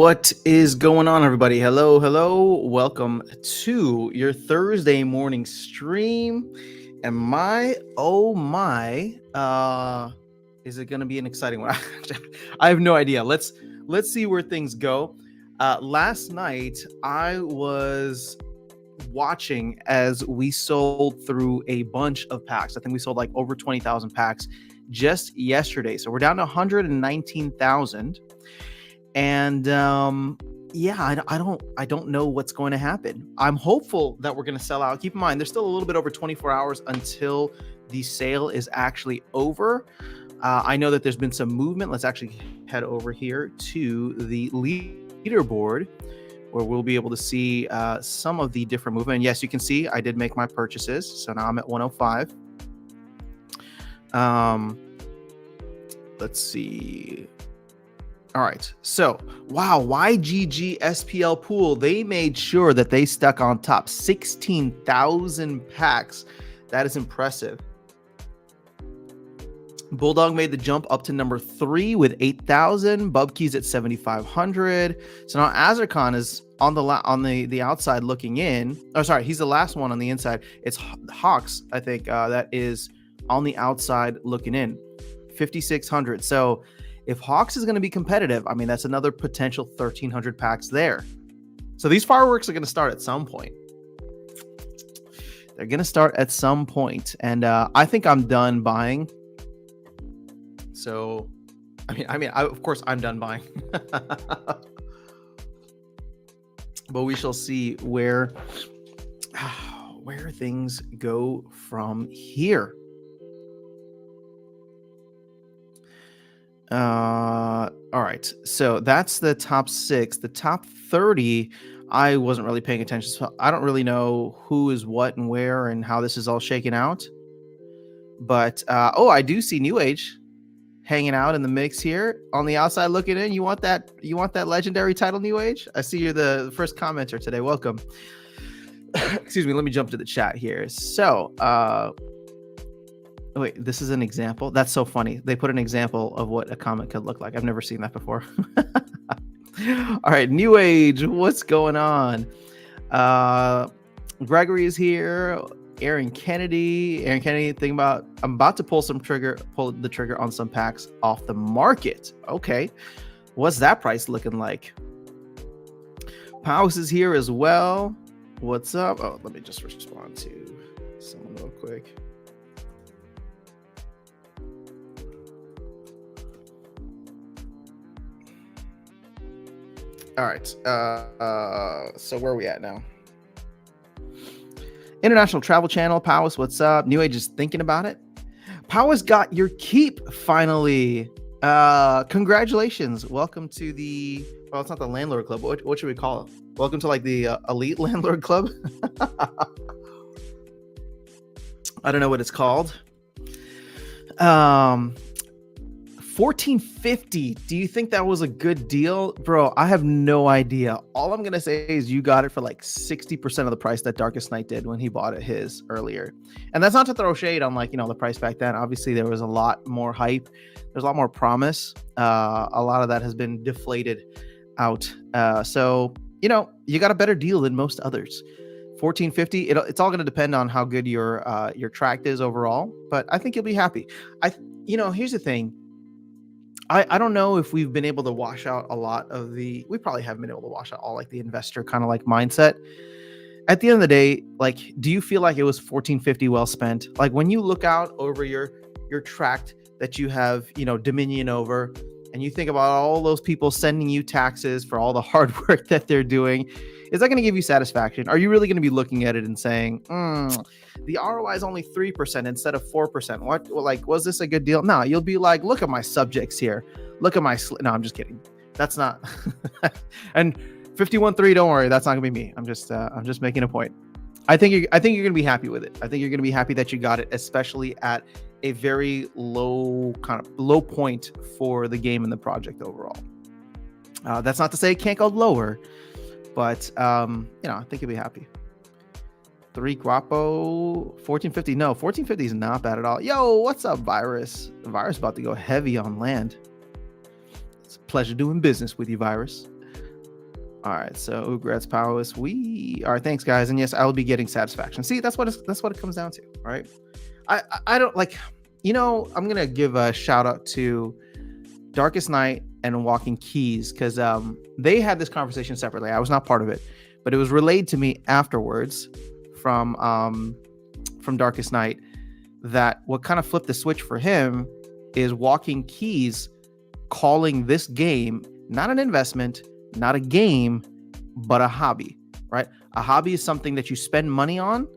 What is going on, everybody? Hello, hello. Welcome to your Thursday morning stream. And oh my, is it going to be an exciting one? I have no idea. Let's see where things go. Last night, I was watching as we sold through a bunch of packs. I think we sold like over 20,000 packs just yesterday. So we're down to 119,000. And yeah, I don't know what's going to happen. I'm hopeful that we're going to sell out. Keep in mind, there's still a little bit over 24 hours until the sale is actually over. I know that there's been some movement. Let's actually head over here to the leaderboard where we'll be able to see some of the different movement. And yes, you can see I did make my purchases. So now I'm at 105. Let's see. All right, so wow, YGG SPL Pool, they made sure that they stuck on top. 16,000 packs. That is impressive. Bulldog made the jump up to number 3 with 8,000. Bubkey's at 7,500. So now Azarcon is on the outside looking in. Oh, sorry, he's the last one on the inside. It's Hawks, I think, that is on the outside looking in. 5,600. So if Hawks is going to be competitive, I mean, that's another potential 1,300 packs there. So these fireworks are going to start at some point. They're going to start at some point. And I think I'm done buying. So, of course, I'm done buying. But we shall see where things go from here. All right, so that's the top 6. The top 30, I wasn't really paying attention, so I don't really know who is what and where and how this is all shaken out. But I do see New Age hanging out in the mix here on the outside looking in. You want that legendary title, New Age? I see you're the first commenter today. Welcome. Excuse me, let me jump to the chat here. So wait, this is an example. That's so funny. They put an example of what a comment could look like. I've never seen that before. All right, New Age, what's going on? Gregory is here. Aaron Kennedy, think about, I'm about to pull the trigger on some packs off the market. Okay, what's that price looking like? Powers is here as well. What's up? Oh, let me just respond to someone real quick. All right, so where are we at now? International Travel Channel, Powers, what's up? New Age is thinking about it. Powers got your keep finally. Congratulations. Welcome to the, well, it's not the Landlord Club. What should we call it? Welcome to like the Elite Landlord Club. I don't know what it's called. 1450. Do you think that was a good deal? Bro, I have no idea. All I'm going to say is you got it for like 60% of the price that Darkest Night did when he bought it his earlier. And that's not to throw shade on the price back then. Obviously, there was a lot more hype. There's a lot more promise. A lot of that has been deflated out. So, you got a better deal than most others. 1450. It's all going to depend on how good your tract is overall. But I think you'll be happy. Here's the thing. I don't know if we've been able to wash out a lot of we probably haven't been able to wash out all like the investor kind of like mindset. At the end of the day, like, do you feel like it was 1450 well spent? Like when you look out over your tract that you have, dominion over, and you think about all those people sending you taxes for all the hard work that they're doing, is that going to give you satisfaction? Are you really going to be looking at it and saying, the ROI is only 3% instead of 4%? What, like, was this a good deal? No, you'll be like, look at my subjects here. Look at my, no, I'm just kidding. That's not, and 51.3, don't worry. That's not gonna be me. I'm just making a point. I think you're gonna be happy with it. I think you're gonna be happy that you got it, especially at a very low point for the game and the project overall. That's not to say it can't go lower, but I think you'll be happy. 3 Guapo, 1450. No, 1450 is not bad at all. Yo, what's up, Virus? Virus about to go heavy on land. It's a pleasure doing business with you, Virus. All right, so Ugrats Powis, all right, thanks guys, and yes, I will be getting satisfaction. See, that's what it comes down to, right? I don't like, I'm gonna give a shout out to Darkest Night and Walking Keys because they had this conversation separately. I was not part of it, but it was relayed to me afterwards from Darkest Night that what kind of flipped the switch for him is Walking Keys calling this game not an investment, not a game, but a hobby, right? A hobby is something that you spend money on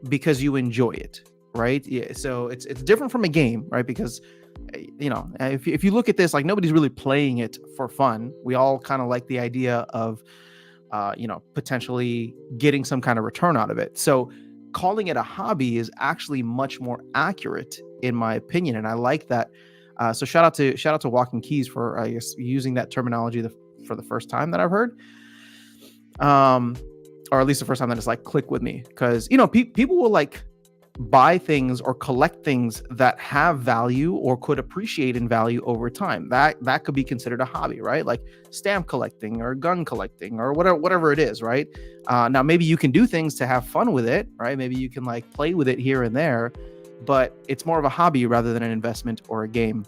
because you enjoy it, right? Yeah, so it's different from a game, right? Because if you look at this, like nobody's really playing it for fun. We all kind of like the idea of potentially getting some kind of return out of it. So calling it a hobby is actually much more accurate in my opinion, and I like that. So shout out to Walking Keys for, I guess, using that terminology for the first time that I've heard, or at least the first time that it's like click with me, because people will like buy things or collect things that have value or could appreciate in value over time. That could be considered a hobby, right? Like stamp collecting or gun collecting or whatever it is, right? Now maybe you can do things to have fun with it, right? Maybe you can like play with it here and there, but it's more of a hobby rather than an investment or a game.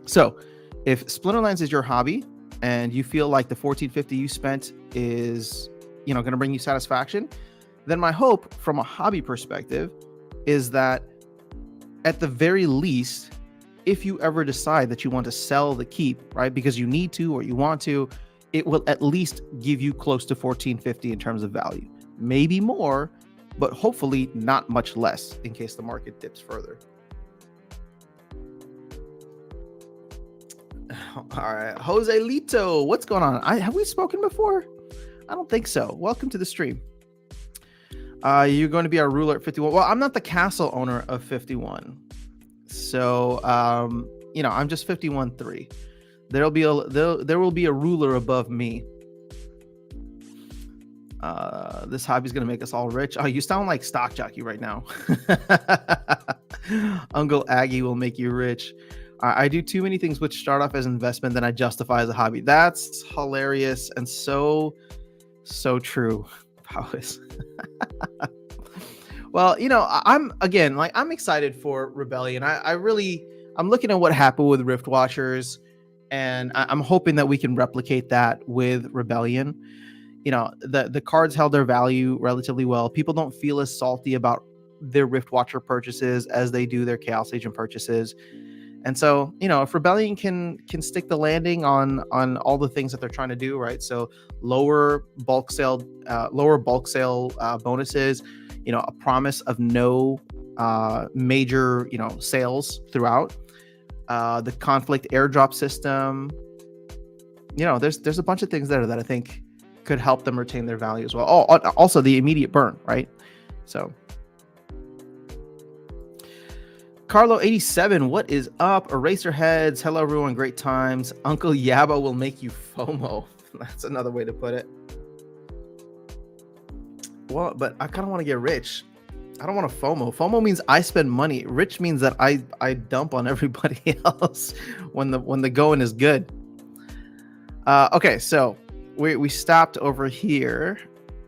So if Splinterlands is your hobby and you feel like the $14.50 you spent is going to bring you satisfaction, then my hope from a hobby perspective is that at the very least, if you ever decide that you want to sell the keep, right, because you need to or you want to, it will at least give you close to $14.50 in terms of value. Maybe more, but hopefully not much less in case the market dips further. All right, Jose Lito, what's going on? Have we spoken before? I don't think so. Welcome to the stream. You're going to be our ruler at 51. Well, I'm not the castle owner of 51. So, I'm just 51.3. There will be a ruler above me. This hobby is going to make us all rich. Oh, you sound like Stock Jockey right now. Uncle Aggie will make you rich. I do too many things which start off as investment, then I justify as a hobby. That's hilarious and so true. Powis. Well, I'm excited for Rebellion. I'm looking at what happened with Rift Watchers, and I'm hoping that we can replicate that with Rebellion. The cards held their value relatively well. People don't feel as salty about their Rift Watcher purchases as they do their Chaos Agent purchases. And so, if Rebellion can stick the landing on all the things that they're trying to do, right? So lower bulk sale bonuses, a promise of no major, sales throughout, the conflict airdrop system. There's a bunch of things there that I think could help them retain their value as well. Oh, also the immediate burn, right? So Carlo 87, what is up? Eraserheads, hello everyone, great times. Uncle Yaba will make you FOMO. That's another way to put it. Well, but I kind of want to get rich. I don't want to FOMO. FOMO means I spend money. Rich means that I dump on everybody else when the going is good. Okay, so we stopped over here.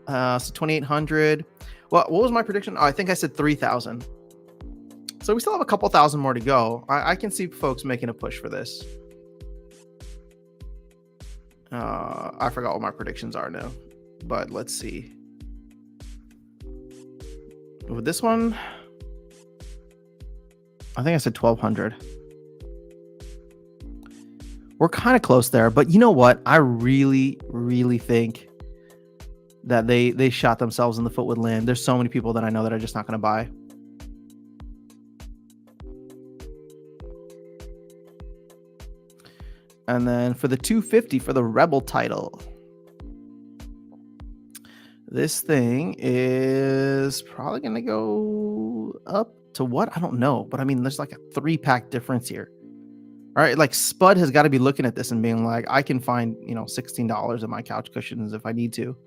So 2,800. Well, what was my prediction? Oh, I think I said 3,000. So we still have a couple thousand more to go. I can see folks making a push for this. I forgot what my predictions are now, but let's see. With this one, I think I said 1,200. We're kind of close there, but you know what? I really, really think that they shot themselves in the foot with land. There's so many people that I know that are just not going to buy. And then for the 250 for the Rebel title, this thing is probably going to go up to what? I don't know. But I mean, there's like a 3-pack difference here. All right. Like Spud has got to be looking at this and being like, I can find, $16 in my couch cushions if I need to.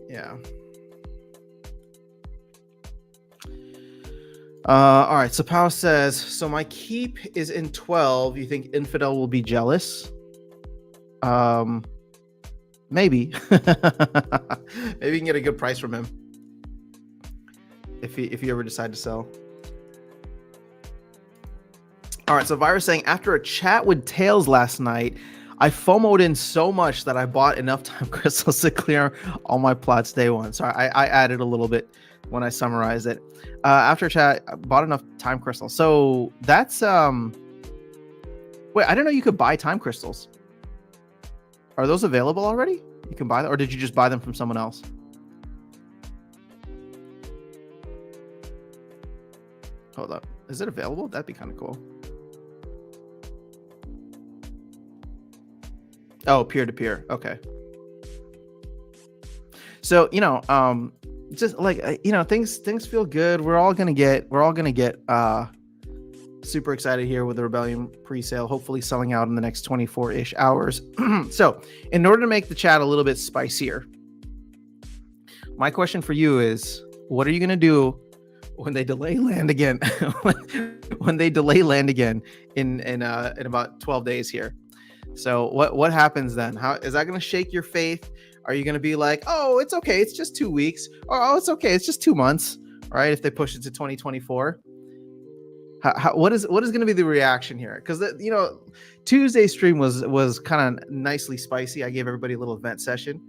Yeah. All right. So Pow says, so my keep is in 12. You think Infidel will be jealous? Maybe. Maybe you can get a good price from him if you ever decide to sell. All right. So Virus saying, after a chat with Tails last night, I FOMO'd in so much that I bought enough time crystals to clear all my plots day one. Sorry, I added a little bit when I summarized it. After chat, I bought enough time crystals. So that's wait, I didn't know you could buy time crystals. Are those available already? You can buy them, or did you just buy them from someone else? Hold up. Is it available? That'd be kind of cool. Oh, peer-to-peer. Okay. So, just like, things feel good. We're all gonna get super excited here with the Rebellion pre-sale, hopefully selling out in the next 24-ish hours. So in order to make the chat a little bit spicier, my question for you is, what are you gonna do when they delay land again? When they delay land again in about 12 days here? So what happens then? How is that going to shake your faith? Are you going to be like, oh, it's okay, it's just 2 weeks, or oh, it's okay, it's just 2 months, right? If they push it to 2024, what is going to be the reaction here? Because Tuesday's stream was kind of nicely spicy. I gave everybody a little event session,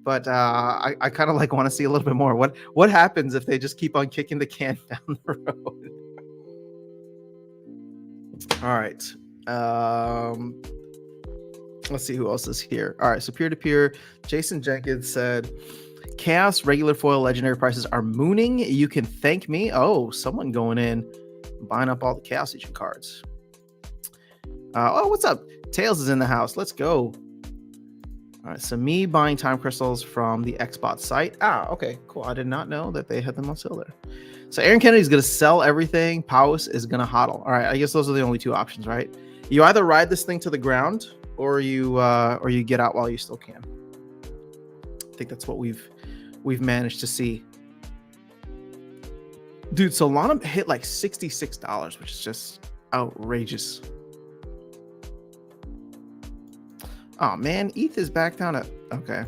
but I kind of want to see a little bit more. What happens if they just keep on kicking the can down the road? All right. Let's see who else is here. All right, so peer-to-peer. Jason Jenkins said, Chaos regular foil legendary prices are mooning. You can thank me. Oh, someone going in, buying up all the Chaos Legion cards. Oh, what's up? Tails is in the house. Let's go. All right, so me buying time crystals from the Xbot site. Okay, cool. I did not know that they had them on sale there. So Aaron Kennedy's going to sell everything. Paus is going to hodl. All right, I guess those are the only two options, right? You either ride this thing to the ground, or you get out while you still can. I think that's what we've managed to see. Dude, Solana hit like $66, which is just outrageous. Oh man, ETH is back down at okay.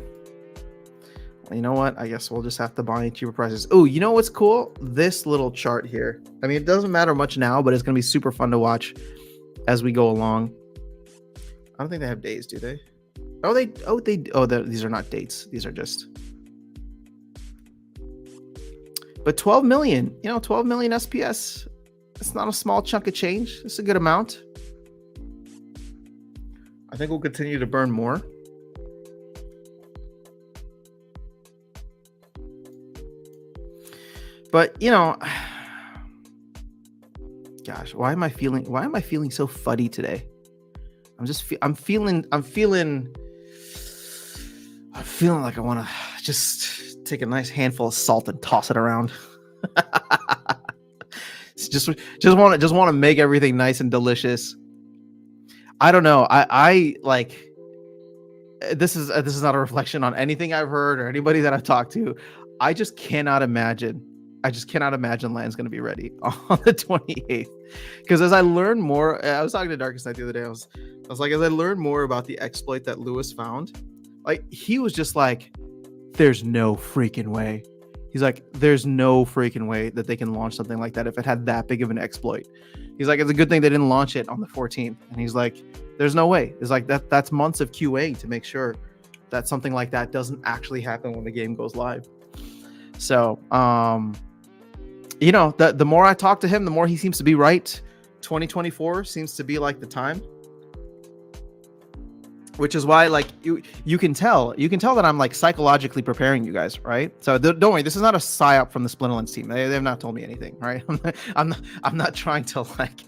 Well, you know what? I guess we'll just have to buy cheaper prices. Oh, you know what's cool? This little chart here. I mean, it doesn't matter much now, but it's gonna be super fun to watch as we go along. I don't think they have days, do they? These are not dates. These are just. But 12 million, 12 million SPS. It's not a small chunk of change. It's a good amount. I think we'll continue to burn more. But gosh, why am I feeling so fuddy today? I'm feeling like I want to just take a nice handful of salt and toss it around. just want to make everything nice and delicious. I don't know. I like this is not a reflection on anything I've heard or anybody that I've talked to. I just cannot imagine Land's going to be ready on the 28th. Because as I learn more, I was talking to Darkest Night the other day. I was like, as I learned more about the exploit that Lewis found, like he was just like, there's no freaking way. He's like, there's no freaking way that they can launch something like that if it had that big of an exploit. He's like, it's a good thing they didn't launch it on the 14th. And he's like, there's no way. It's like that's months of QA to make sure that something like that doesn't actually happen when the game goes live. So, the more I talk to him, the more he seems to be right. 2024 seems to be like the time, which is why, like, you can tell that I'm like psychologically preparing you guys, right? So don't worry, this is not a psyop from the Splinterlands team. They have not told me anything, right? I'm not trying to like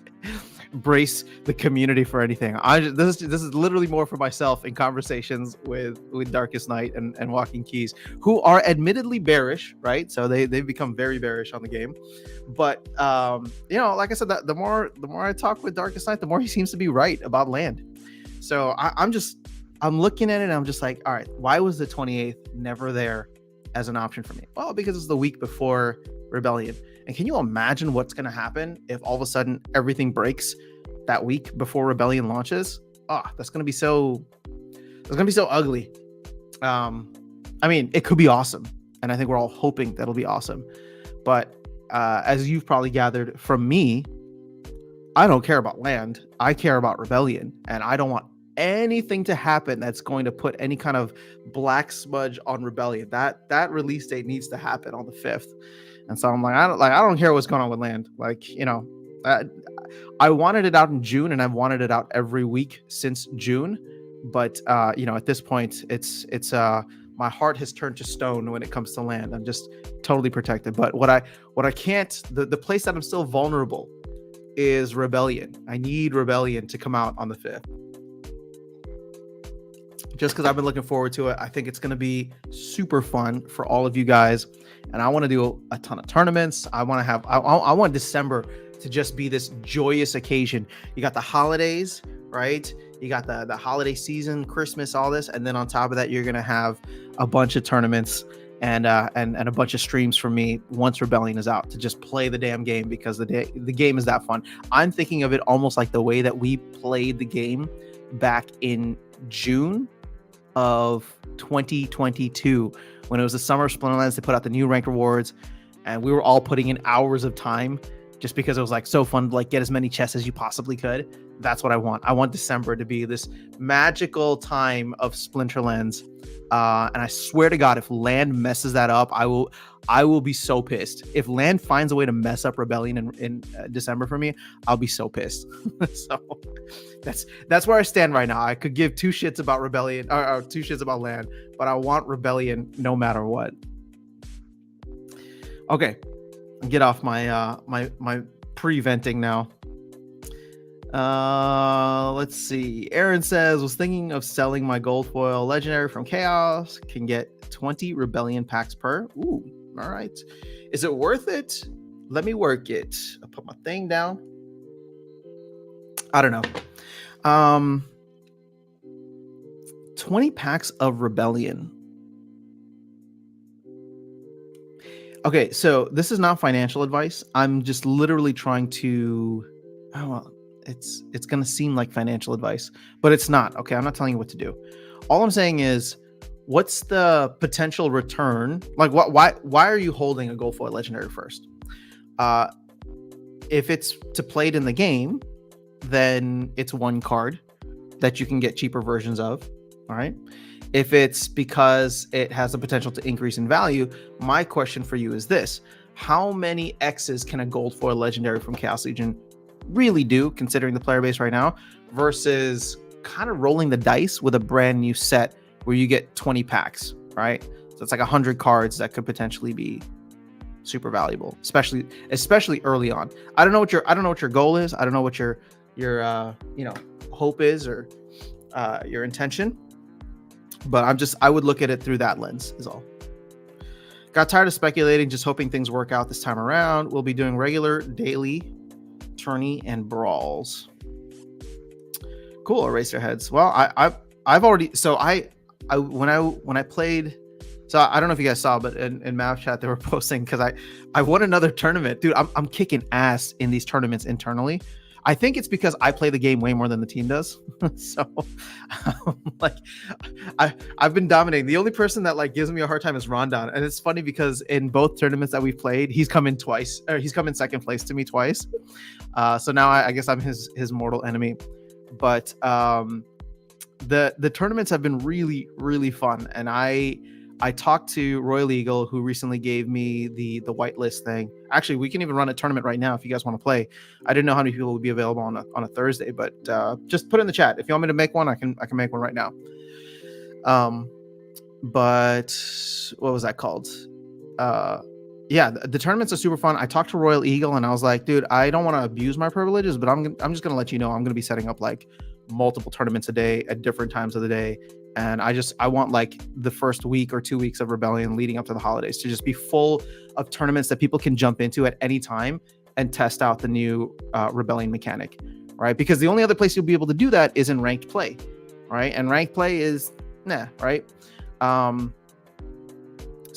brace the community for anything. This is literally more for myself in conversations with Darkest Night and Walking Keys, who are admittedly bearish, right? So they've become very bearish on the game. But like I said, the more I talk with Darkest Night, the more he seems to be right about land. So I'm looking at it and I'm just like, all right, why was the 28th never there as an option for me? Well, because it's the week before Rebellion. And can you imagine what's going to happen if all of a sudden everything breaks that week before Rebellion launches? That's going to be so ugly. I mean, it could be awesome, and I think we're all hoping that'll be awesome. But as you've probably gathered from me, I don't care about land. I care about Rebellion, and I don't want anything to happen that's going to put any kind of black smudge on Rebellion. That release date needs to happen on the 5th. And so I'm like, I don't care what's going on with land. Like, you know, I wanted it out in June, and I've wanted it out every week since June. But you know, at this point, it's my heart has turned to stone when it comes to land. I'm just totally protected. But what I can't, the place that I'm still vulnerable is Rebellion. I need Rebellion to come out on the 5th. Just because I've been looking forward to it. I think it's going to be super fun for all of you guys. And I want to do a ton of tournaments. I want December to just be this joyous occasion. You got the holidays, right? You got the holiday season, Christmas, all this. And then on top of that, you're going to have a bunch of tournaments and a bunch of streams from me once Rebellion is out to just play the damn game, because the game is that fun. I'm thinking of it almost like the way that we played the game back in June of 2022 when it was the summer of Splinterlands. They put out the new rank rewards, and we were all putting in hours of time just because it was like so fun to like get as many chests as you possibly could. That's what I want. I want December to be this magical time of Splinterlands. And I swear to God, if land messes that up, I will be so pissed. If land finds a way to mess up Rebellion in December for me, I'll be so pissed. So that's where I stand right now. I could give two shits about Rebellion or two shits about land, but I want Rebellion no matter what. Okay, get off my my pre-venting now. Let's see. Aaron says, was thinking of selling my gold foil legendary from Chaos. Can get 20 Rebellion packs per. Ooh, all right. Is it worth it? Let me work it. I'll put my thing down. I don't know. 20 packs of Rebellion. Okay, so this is not financial advice. I'm just literally trying to, I don't know, it's going to seem like financial advice, but it's not. Okay, I'm not telling you what to do. All I'm saying is, what's the potential return? Like, why are you holding a gold foil legendary first? If it's to play it in the game, then it's one card that you can get cheaper versions of. All right. If it's because it has the potential to increase in value, my question for you is this: how many X's can a gold foil legendary from Chaos Legion really do, considering the player base right now, versus kind of rolling the dice with a brand new set where you get 20 packs, right? So it's like 100 cards that could potentially be super valuable, especially early on. I don't know what your goal is. I don't know what your hope is, or your intention, but I would look at it through that lens is all. Got tired of speculating, just hoping things work out this time around. We'll be doing regular, daily, tourney, and brawls. Cool. Eraserheads. Well, I've already, so when I played, so I don't know if you guys saw, but in Mav chat they were posting, because I won another tournament. Dude, I'm kicking ass in these tournaments internally. I think it's because I play the game way more than the team does. So like I've been dominating. The only person that like gives me a hard time is Rondon. And it's funny because in both tournaments that we've played, he's come in twice, or he's come in second place to me twice. So now I guess I'm his mortal enemy. But the tournaments have been really, really fun. And I talked to Royal Eagle, who recently gave me the whitelist thing. Actually, we can even run a tournament right now if you guys want to play. I didn't know how many people would be available on a Thursday, but just put in the chat if you want me to make one. I can make one right now. But what was that called? Yeah, the tournaments are super fun. I talked to Royal Eagle and I was like, dude, I don't want to abuse my privileges, but I'm just gonna let you know I'm gonna be setting up like multiple tournaments a day at different times of the day. And I want like the first week or 2 weeks of Rebellion leading up to the holidays to just be full of tournaments that people can jump into at any time and test out the new Rebellion mechanic, right? Because the only other place you'll be able to do that is in ranked play, right? And ranked play is right?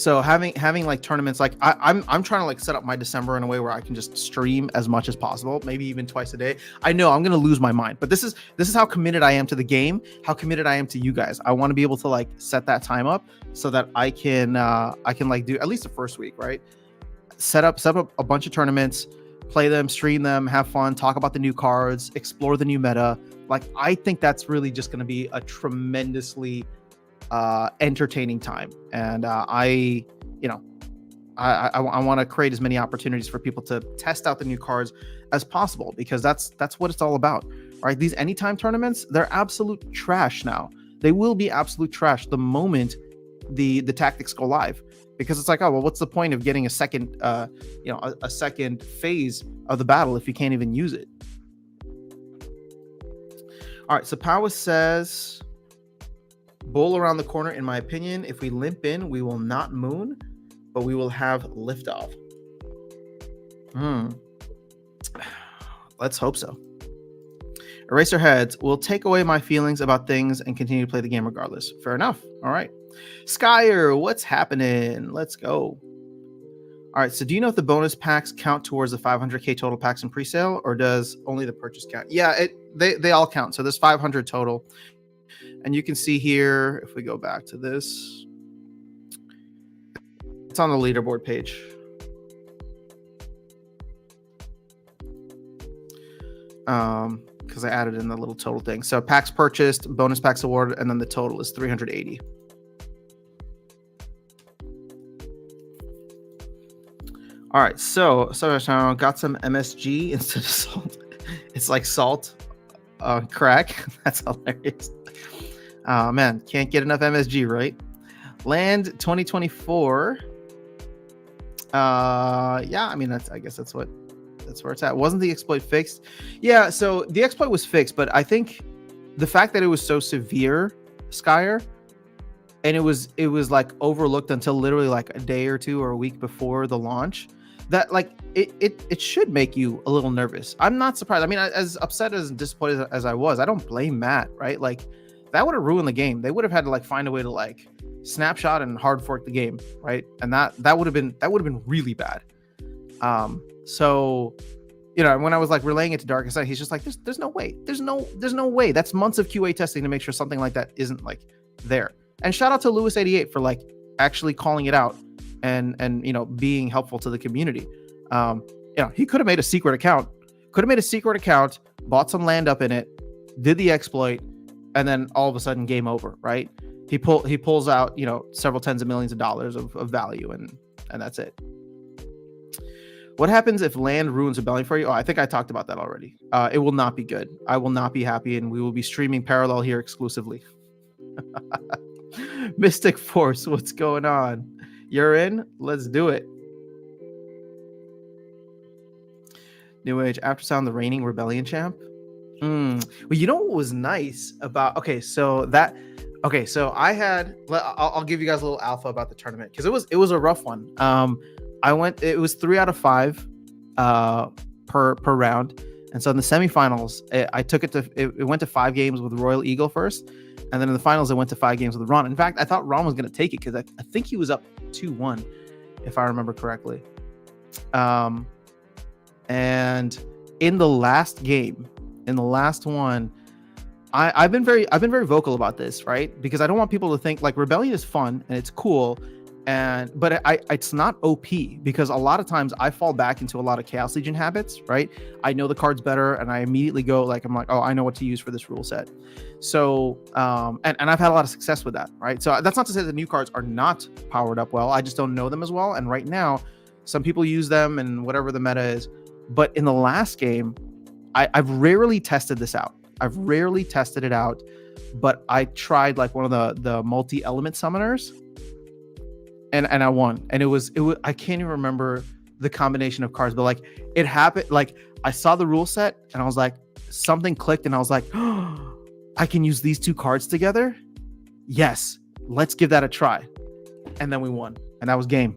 So having like tournaments, like I'm trying to like set up my December in a way where I can just stream as much as possible, maybe even twice a day. I know I'm gonna lose my mind, but this is how committed I am to the game, how committed I am to you guys. I want to be able to like set that time up so that I can like do at least the first week, right? Set up a bunch of tournaments, play them, stream them, have fun, talk about the new cards, explore the new meta. Like I think that's really just going to be a tremendously entertaining time, and I want to create as many opportunities for people to test out the new cards as possible, because that's what it's all about, right? These anytime tournaments, they're absolute trash now. They will be absolute trash the moment the tactics go live, because it's like, oh well, what's the point of getting a second a second phase of the battle if you can't even use it? All right, so Powis says, bull around the corner, in my opinion. If we limp in, we will not moon, but we will have liftoff. Let's hope so. Eraserheads will take away my feelings about things and continue to play the game regardless. Fair enough. All right. Skyer, what's happening? Let's go. All right. So do you know if the bonus packs count towards the 500k total packs in presale, or does only the purchase count? Yeah, they all count. So there's 500 total. And you can see here, if we go back to this, it's on the leaderboard page. Because I added in the little total thing. So packs purchased, bonus packs awarded, and then the total is 380. All right, so got some MSG instead of salt. It's like salt on crack. That's hilarious. Oh man, can't get enough MSG, right? Land 2024. Yeah, I mean I guess that's where it's at. Wasn't the exploit fixed? Yeah, so the exploit was fixed, but I think the fact that it was so severe, Skyer, and it was like overlooked until literally like a day or two or a week before the launch, that like it should make you a little nervous. I'm not surprised. I mean, as upset as disappointed as I was, I don't blame Matt, right? Like that would have ruined the game. They would have had to like find a way to like snapshot and hard fork the game, right? And that would have been really bad. So, you know, when I was like relaying it to Darkest Night, he's just like, there's no way. There's no way. That's months of QA testing to make sure something like that isn't like there. And shout out to Lewis88 for like actually calling it out and you know, being helpful to the community. You know, he could have made a secret account, bought some land up in it, did the exploit, and then all of a sudden game over, right? He pulls out, you know, several tens of millions of dollars of value, and that's it. What happens if land ruins Rebellion for you? Oh, I think I talked about that already. It will not be good. I will not be happy, and we will be streaming Parallel here exclusively. Mystic Force, what's going on? You're in? Let's do it. New Age, After Sound, the reigning Rebellion champ. Well, you know what was nice about... so I had... I'll give you guys a little alpha about the tournament, because it was a rough one. It was 3 out of 5 per round. And so in the semifinals, I took it to... It went to 5 games with Royal Eagle first. And then in the finals, it went to 5 games with Ron. In fact, I thought Ron was going to take it, because I think he was up 2-1, if I remember correctly. And in the last game, in the last one, I've been very vocal about this, right? Because I don't want people to think like Rebellion is fun and it's cool, but it's not OP, because a lot of times I fall back into a lot of Chaos Legion habits, right? I know the cards better, and I immediately go like, I'm like, oh, I know what to use for this rule set. So and I've had a lot of success with that, right? So that's not to say the new cards are not powered up well. I just don't know them as well. And right now, some people use them and whatever the meta is. But in the last game, I've rarely tested this out. I've rarely tested it out, but I tried like one of the multi-element summoners, and I won. And it was I can't even remember the combination of cards, but like it happened. Like I saw the rule set and I was like, something clicked, and I was like, oh, I can use these 2 cards together. Yes, let's give that a try. And then we won, and that was game.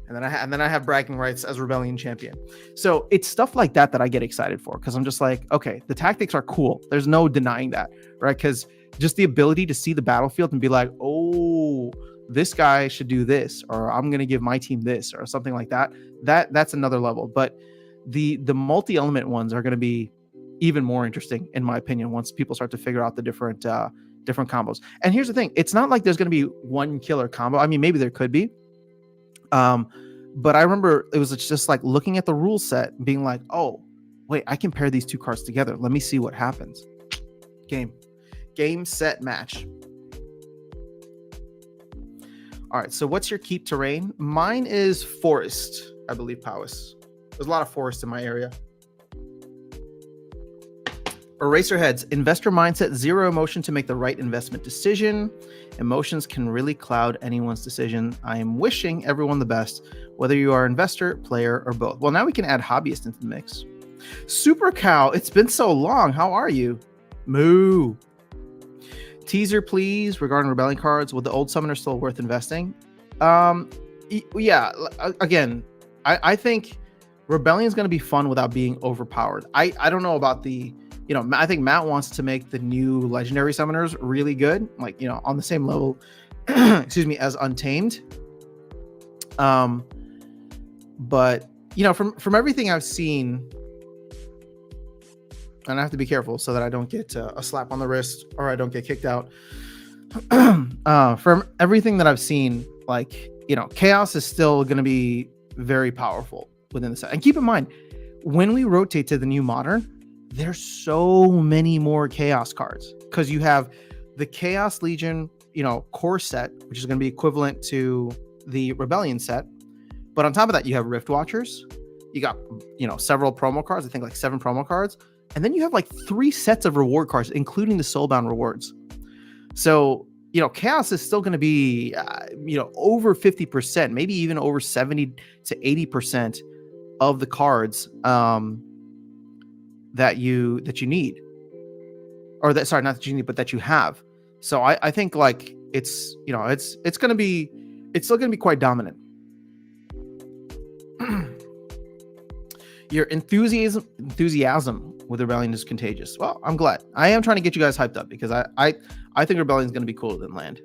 And then I have bragging rights as Rebellion champion. So it's stuff like that I get excited for, because I'm just like, okay, the tactics are cool. There's no denying that, right? Because just the ability to see the battlefield and be like, oh, this guy should do this, or I'm going to give my team this, or something like that. That's another level. But the multi-element ones are going to be even more interesting, in my opinion, once people start to figure out the different combos. And here's the thing: it's not like there's going to be one killer combo. I mean, maybe there could be. But I remember it was just like looking at the rule set and being like, oh, wait, I can pair these two cards together. Let me see what happens. Game, set, match. All right, so what's your keep terrain? Mine is forest, I believe, Powis. There's a lot of forest in my area. Eraserheads, investor mindset, zero emotion to make the right investment decision. Emotions can really cloud anyone's decision. I am wishing everyone the best, whether you are investor, player, or both. Well, now we can add hobbyist into the mix. Super Cow, it's been so long. How are you? Moo. Teaser, please, regarding Rebellion cards. Would the old summoner still worth investing? Yeah, again, I think Rebellion is going to be fun without being overpowered. I don't know about the... I think Matt wants to make the new legendary summoners really good, like, on the same level, excuse me, as Untamed. But, from everything I've seen, and I have to be careful so that I don't get a slap on the wrist or I don't get kicked out. From everything that I've seen, like, Chaos is still going to be very powerful within the set. And keep in mind, when we rotate to the new Modern, there's so many more Chaos cards because you have the Chaos Legion, core set, which is going to be equivalent to the Rebellion set. But on top of that, you have Rift Watchers. You got, several promo cards. I think like 7 promo cards. And then you have like 3 sets of reward cards, including the Soulbound rewards. So, Chaos is still going to be, over 50%, maybe even over 70 to 80% of the cards, that you need, or that, sorry, not that you need, but that you have. So I think like it's still going to be quite dominant. Your enthusiasm with Rebellion is contagious. Well, I'm glad. I am trying to get you guys hyped up because I think Rebellion is going to be cooler than Land.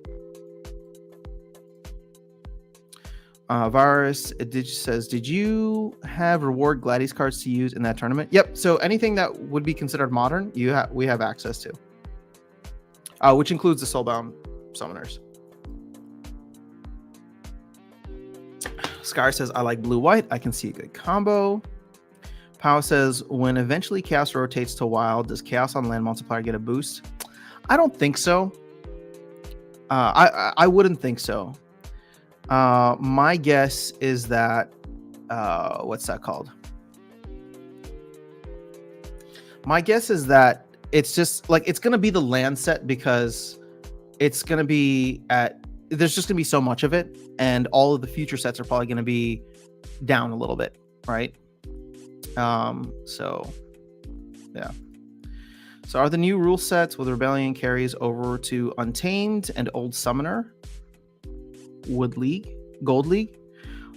Virus says, did you have reward Gladius cards to use in that tournament? Yep. So anything that would be considered modern, we have access to, which includes the Soulbound summoners. Scar says, I like blue-white. I can see a good combo. Pow says, when eventually Chaos rotates to Wild, does Chaos on Land Multiplier get a boost? I don't think so. I wouldn't think so. My guess is that, what's that called? My guess is that it's just like, it's going to be the land set because it's going to be there's just going to be so much of it. And all of the future sets are probably going to be down a little bit. Right. So yeah. So are the new rule sets with Rebellion carries over to Untamed and Old Summoner? Wood League, Gold League?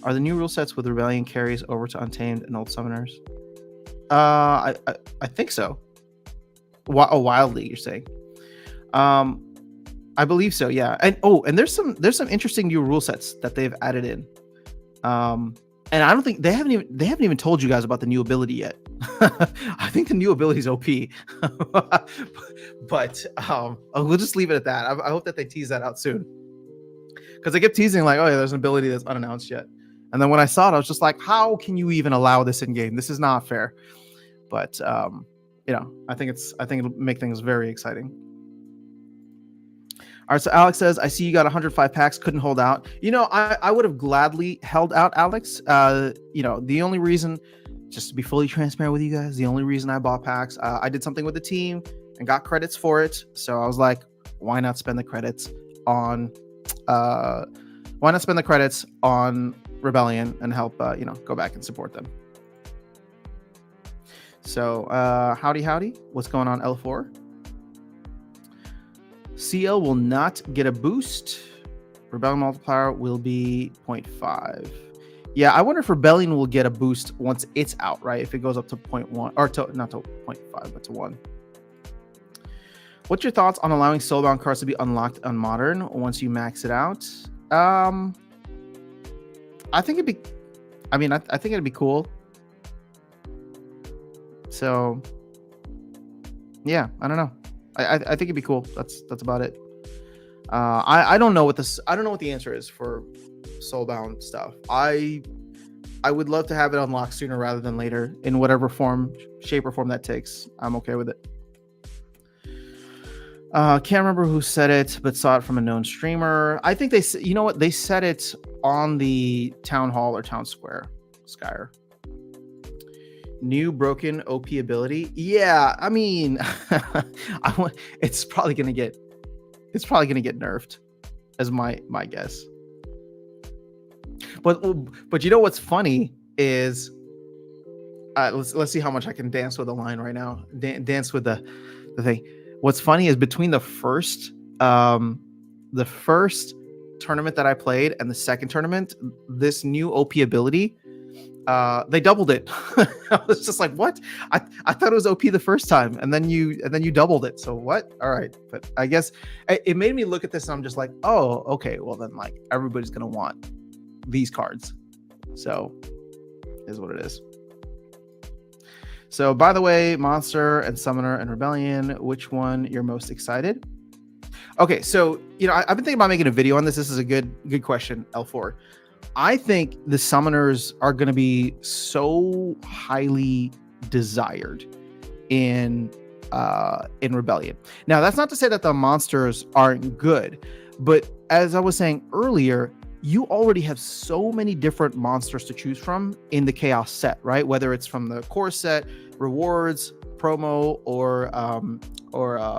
Are the new rule sets with Rebellion carries over to Untamed and Old Summoners? I think so. Wild League, you're saying? I believe so, yeah. And there's some interesting new rule sets that they've added in. And I don't think they haven't even told you guys about the new ability yet. I think the new ability is OP. But we'll just leave it at that. I hope that they tease that out soon. Because they kept teasing like, oh yeah, there's an ability that's unannounced yet. And then when I saw it, I was just like, how can you even allow this in game? This is not fair. But I think it'll make things very exciting. All right, so Alex says, I see you got 105 packs, couldn't hold out. I would have gladly held out, Alex. The only reason, just to be fully transparent with you guys, the only reason I bought packs, I did something with the team and got credits for it. So I was like, why not spend the credits on Rebellion and help, go back and support them. So, howdy. What's going on, L4? CL will not get a boost. Rebellion multiplier will be 0.5. Yeah, I wonder if Rebellion will get a boost once it's out, right? If it goes up to 0.1 or not to 0.5, but to 1. What's your thoughts on allowing Soulbound cards to be unlocked on Modern once you max it out? Um, I think it'd be. I mean, I think it'd be cool. So yeah, I don't know. I think it'd be cool. That's about it. I don't know what this. I don't know what the answer is for Soulbound stuff. I would love to have it unlocked sooner rather than later in whatever form, shape, or form that takes. I'm okay with it. Can't remember who said it, but saw it from a known streamer. I think you know what? They said it on the town hall or town square. Skyer. New broken OP ability. Yeah, I mean, it's probably gonna get nerfed, as my guess. But you know what's funny is, let's see how much I can dance with the line right now. Dance with the thing. What's funny is between the first tournament that I played and the second tournament, this new OP ability, they doubled it. I was just like, what? I thought it was OP the first time, and then you doubled it. So what? All right, but I guess it made me look at this and I'm just like, oh, okay, well then, like, everybody's gonna want these cards. So is what it is. So, by the way, Monster and Summoner and Rebellion, which one you're most excited? Okay, so, you know, I've been thinking about making a video on this. This is a good question, L4. I think the Summoners are going to be so highly desired in Rebellion. Now, that's not to say that the monsters aren't good, but as I was saying earlier, you already have so many different monsters to choose from in the Chaos set, right? Whether it's from the core set, rewards, promo, or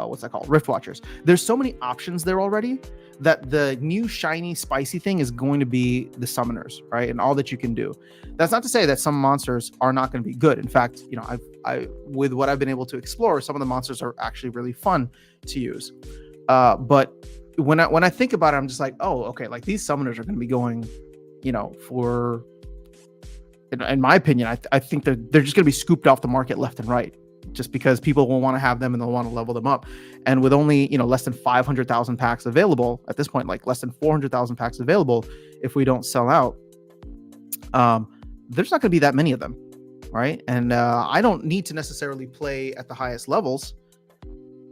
what's that called? Rift Watchers. There's so many options there already that the new shiny spicy thing is going to be the Summoners, right? And all that you can do. That's not to say that some monsters are not going to be good. In fact, you know, I with what I've been able to explore, some of the monsters are actually really fun to use. But when I think about it, I'm just like, oh, okay, like these Summoners are going to be going, you know, for, in my opinion, I think they're just going to be scooped off the market left and right, just because people will want to have them and they'll want to level them up. And with only, you know, less than 500,000 packs available at this point, like less than 400,000 packs available, if we don't sell out, there's not going to be that many of them, right? And I don't need to necessarily play at the highest levels,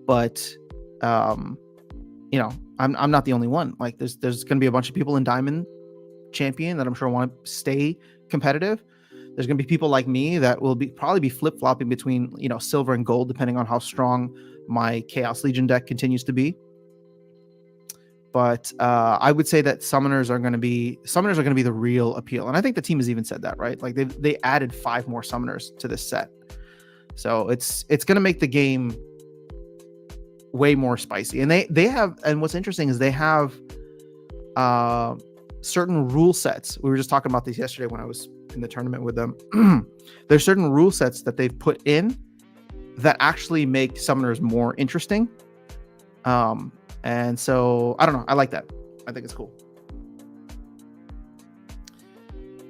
but you know, I'm not the only one. Like there's going to be a bunch of people in Diamond Champion that I'm sure want to stay competitive. There's going to be people like me that will probably be flip-flopping between, you know, silver and gold, depending on how strong my Chaos Legion deck continues to be. But I would say that summoners are going to be the real appeal. And I think the team has even said that, right? Like they added 5 more summoners to this set. So it's going to make the game way more spicy. And they have, and what's interesting is they have certain rule sets. We were just talking about this yesterday when I was in the tournament with them. There's certain rule sets that they've put in that actually make summoners more interesting. And so I don't know, I like that. I think it's cool.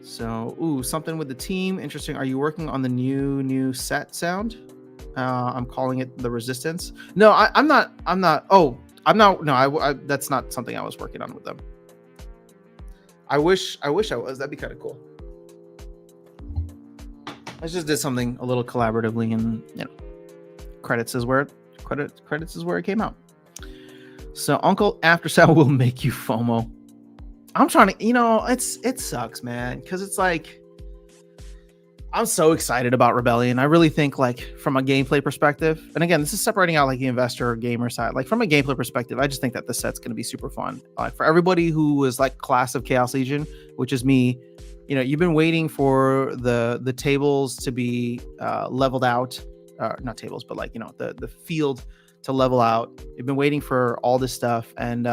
So, something with the team. Interesting. Are you working on the new set sound? I'm calling it the Resistance. No, I'm not. No, that's not something I was working on with them. I wish I was. That'd be kind of cool. I just did something a little collaboratively, and you know, credits is where it came out. So Uncle After Sale will make you FOMO. I'm trying to, you know, it sucks, man, because it's like I'm so excited about Rebellion. I really think, like, from a gameplay perspective, and again, this is separating out like the investor or gamer side. Like from a gameplay perspective, I just think that the set's going to be super fun. For everybody who is like class of Chaos Legion, which is me, you know, you've been waiting for the tables to be leveled out, not tables, but like, you know, the field to level out. You've been waiting for all this stuff, and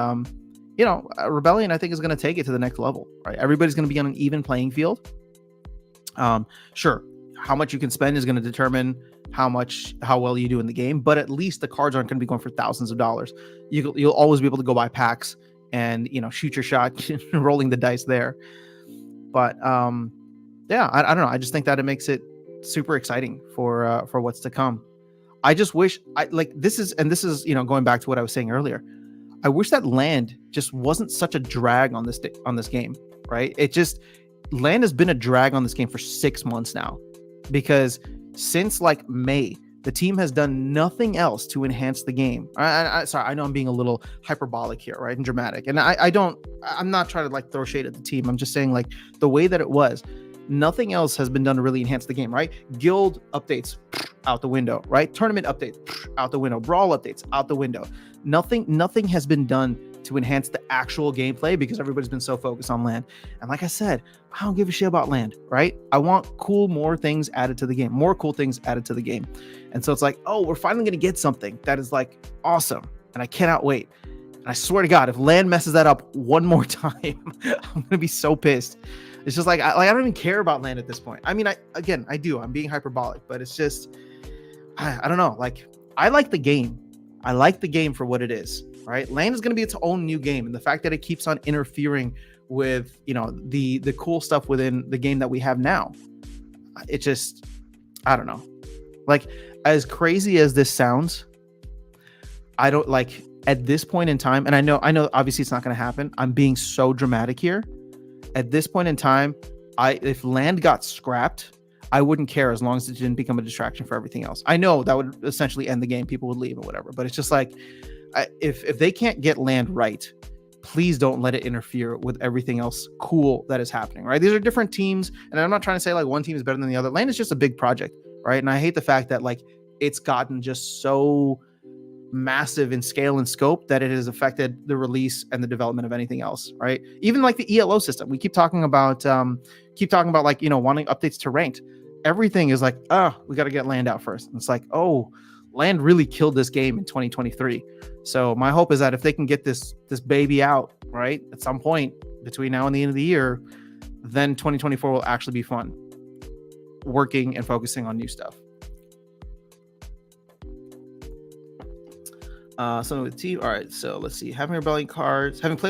you know, Rebellion, I think, is going to take it to the next level, right? Everybody's going to be on an even playing field. Sure, how much you can spend is going to determine how well you do in the game, but at least the cards aren't going to be going for thousands of dollars. You'll always be able to go buy packs and, you know, shoot your shot, rolling the dice there. But yeah, I don't know. I just think that it makes it super exciting for what's to come. I just wish this is, you know, going back to what I was saying earlier. I wish that land just wasn't such a drag on this game, right? Land has been a drag on this game for 6 months now, because since like May, the team has done nothing else to enhance the game. Sorry, I know I'm being a little hyperbolic here, right, and dramatic, and I'm not trying to like throw shade at the team. I'm just saying, like, the way that it was, nothing else has been done to really enhance the game, right? Guild updates out the window, right? Tournament updates out the window. Brawl updates out the window. Nothing has been done to enhance the actual gameplay, because everybody's been so focused on land. And like I said, I don't give a shit about land, right? I want more things added to the game, more cool things added to the game. And so it's like, oh, we're finally going to get something that is like awesome, and I cannot wait. And I swear to God, if land messes that up one more time, I'm going to be so pissed. It's just like I don't even care about land at this point. I mean, I do. I'm being hyperbolic, but it's just, I don't know. Like, I like the game. I like the game for what it is, right? Land is going to be its own new game. And the fact that it keeps on interfering with, the cool stuff within the game that we have now, it just, I don't know. Like, as crazy as this sounds, I don't like at this point in time. And I know obviously it's not going to happen. I'm being so dramatic here. At this point in time, if land got scrapped, I wouldn't care as long as it didn't become a distraction for everything else. I know that would essentially end the game. People would leave or whatever. But it's just like, if they can't get land right, please don't let it interfere with everything else cool that is happening, right? These are different teams. And I'm not trying to say like one team is better than the other. Land is just a big project, right? And I hate the fact that like it's gotten just so massive in scale and scope that it has affected the release and the development of anything else, right? Even like the ELO system, we keep talking about like, wanting updates to ranked. Everything is like, we got to get land out first. And it's like, oh, land really killed this game in 2023. So my hope is that if they can get this baby out, right, at some point between now and the end of the year, then 2024 will actually be fun, working and focusing on new stuff. Something with team. All right, so let's see. Having played with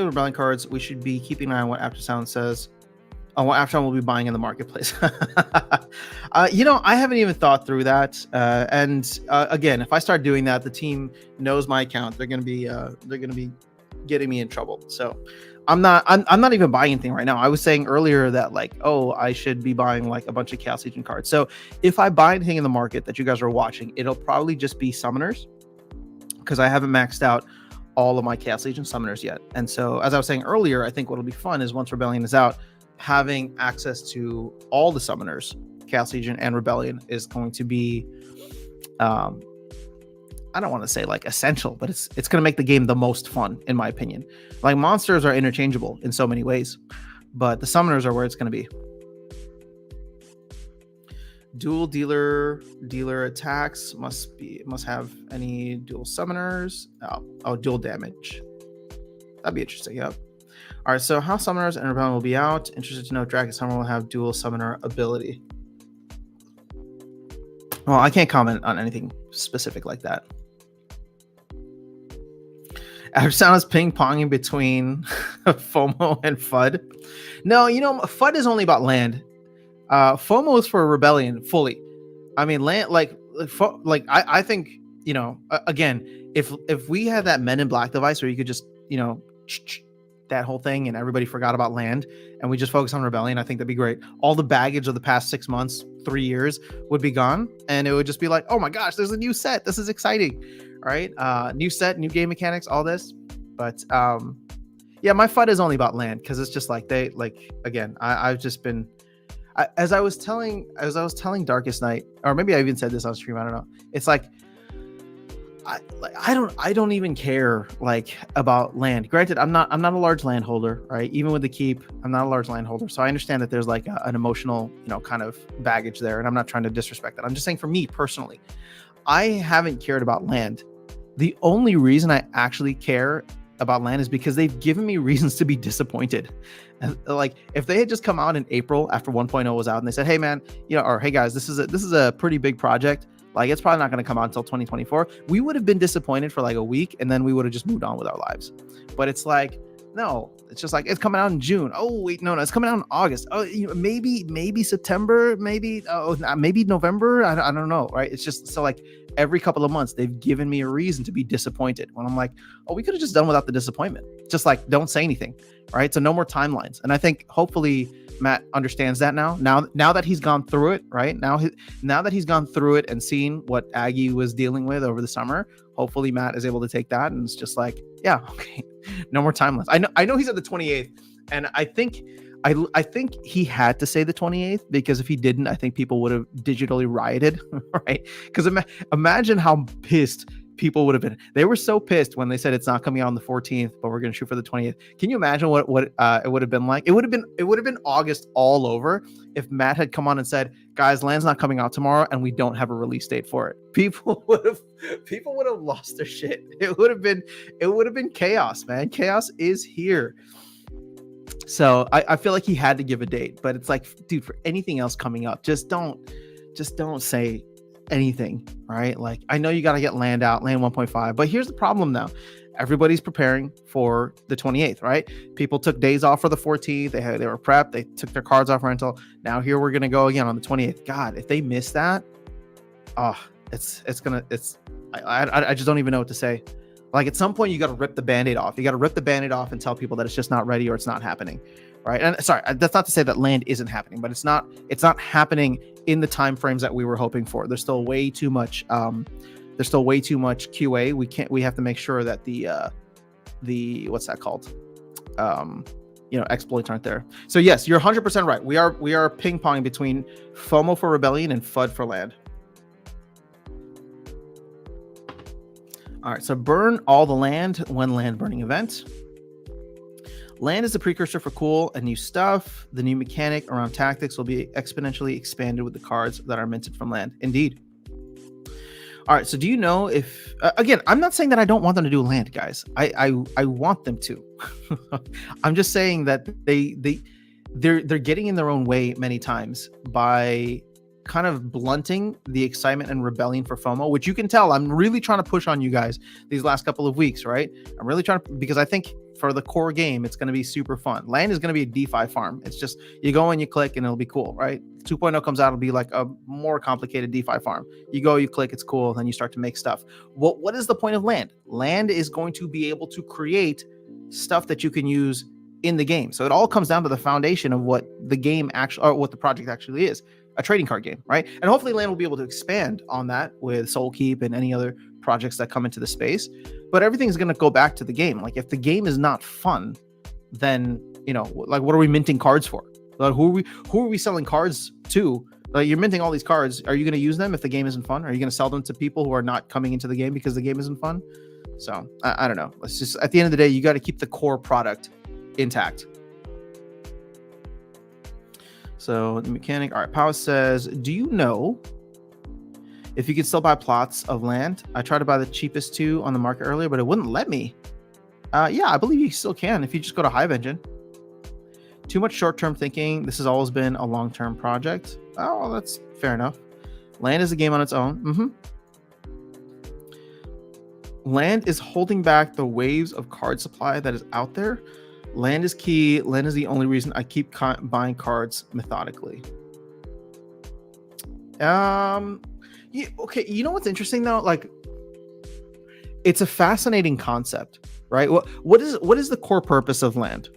Rebellion cards, we should be keeping an eye on what Aftersound says. On what Aftersound will be buying in the marketplace. I haven't even thought through that. Again, if I start doing that, the team knows my account. They're gonna be getting me in trouble. So I'm not even buying anything right now. I was saying earlier that like, oh, I should be buying like a bunch of Chaos Legion cards. So if I buy anything in the market that you guys are watching, it'll probably just be summoners, because I haven't maxed out all of my Chaos Legion summoners yet. And so, as I was saying earlier, I think what'll be fun is once Rebellion is out, having access to all the summoners, Chaos Legion and Rebellion, is going to be, I don't want to say like essential, but it's going to make the game the most fun, in my opinion. Like, monsters are interchangeable in so many ways, but the summoners are where it's going to be. Dual dealer attacks must have any dual summoners. Oh, dual damage. That'd be interesting. Yep. All right. So how summoners and Rebellion will be out. Interested to know if Dragon Summoner will have dual summoner ability. Well, I can't comment on anything specific like that. Aftersound is ping-ponging between FOMO and FUD. No, FUD is only about land. FOMO is for Rebellion fully. I mean, land, I think, again, if we had that Men in Black device where you could just, that whole thing and everybody forgot about land and we just focus on Rebellion, I think that'd be great. All the baggage of the past 6 months, 3 years would be gone, and it would just be like, oh my gosh, there's a new set. This is exciting, right? New set, new game mechanics, all this. But yeah, my FUD is only about land, because it's just like I've just been. As I was telling Darkest Night, or maybe I even said this on stream, I don't know. It's like I don't even care like about land. Granted, I'm not a large landholder, right? Even with the keep, I'm not a large landholder. So I understand that there's like an emotional, kind of baggage there, and I'm not trying to disrespect that. I'm just saying, for me personally, I haven't cared about land. The only reason I actually care about land is because they've given me reasons to be disappointed. And like, if they had just come out in April after 1.0 was out and they said, hey man, or hey guys, this is a pretty big project, like it's probably not going to come out until 2024, we would have been disappointed for like a week, and then we would have just moved on with our lives. But it's like, no, it's just like, it's coming out in June. Oh wait, no, it's coming out in August. Oh, maybe September, maybe November. I don't know, right? It's just, so like, every couple of months, they've given me a reason to be disappointed when I'm like, oh, we could have just done without the disappointment. Just like, don't say anything, right? So no more timelines. And I think hopefully Matt understands that now that he's gone through it, right? Now that he's gone through it and seen what Aggie was dealing with over the summer, hopefully Matt is able to take that and it's just like, yeah, okay, no more timelines. I know he's at the 28th, and I think he had to say the 28th, because if he didn't, I think people would have digitally rioted, right? Because imagine how pissed people would have been. They were so pissed when they said it's not coming out on the 14th, but we're going to shoot for the 20th. Can you imagine what it would have been like? It would have been August all over if Matt had come on and said, guys, Land's not coming out tomorrow and we don't have a release date for it. People would have lost their shit. It would have been chaos, man. Chaos is here. So I feel like he had to give a date, but it's like, dude, for anything else coming up, just don't say anything, right? Like, I know you got to get Land out, Land 1.5, but here's the problem now. Everybody's preparing for the 28th, right? People took days off for the 14th. They were prepped. They took their cards off rental. Now here we're going to go again on the 28th. God, if they miss that, I just don't even know what to say. Like, at some point you got to rip the Band-Aid off. You got to rip the Band-Aid off and tell people that it's just not ready or it's not happening, right? And sorry, that's not to say that Land isn't happening, but it's not happening in the time frames that we were hoping for. There's still way too much QA. We have to make sure that the what's that called? Exploits aren't there. So yes, you're 100% right. We are ping-ponging between FOMO for Rebellion and FUD for Land. All right, so burn all the land when land burning event. Land is the precursor for cool and new stuff. The new mechanic around tactics will be exponentially expanded with the cards that are minted from land. Indeed. All right, so do you know if... again, I'm not saying that I don't want them to do land, guys. I want them to. I'm just saying that they're getting in their own way many times by kind of blunting the excitement and rebellion for FOMO, which you can tell I'm really trying to push on you guys these last couple of weeks, right? I'm really trying to, because I think for the core game, it's going to be super fun. Land is going to be a DeFi farm. It's just, you go and you click and it'll be cool, right? 2.0 comes out, it'll be like a more complicated DeFi farm. You go, you click, it's cool, then you start to make stuff. What is the point of land? Land is going to be able to create stuff that you can use in the game. So it all comes down to the foundation of what the game actually, or what the project actually is. A trading card game, right? And hopefully Land will be able to expand on that with Soul Keep and any other projects that come into the space. But everything's going to go back to the game. Like, if the game is not fun, then, like, what are we minting cards for? Like, who are we selling cards to? Like, you're minting all these cards. Are you going to use them if the game isn't fun? Are you going to sell them to people who are not coming into the game because the game isn't fun? So I don't know. Let's just, at the end of the day, you got to keep the core product intact. So the mechanic, all right, Power says, do you know if you can still buy plots of land? I tried to buy the cheapest two on the market earlier, but it wouldn't let me. Yeah, I believe you still can if you just go to Hive Engine. Too much short-term thinking. This has always been a long-term project. Oh, well, that's fair enough. Land is a game on its own. Land is holding back the waves of card supply that is out there. Land is key. Land is the only reason I keep buying cards methodically. Yeah, okay. You know what's interesting though? Like, it's a fascinating concept, right? What is the core purpose of land?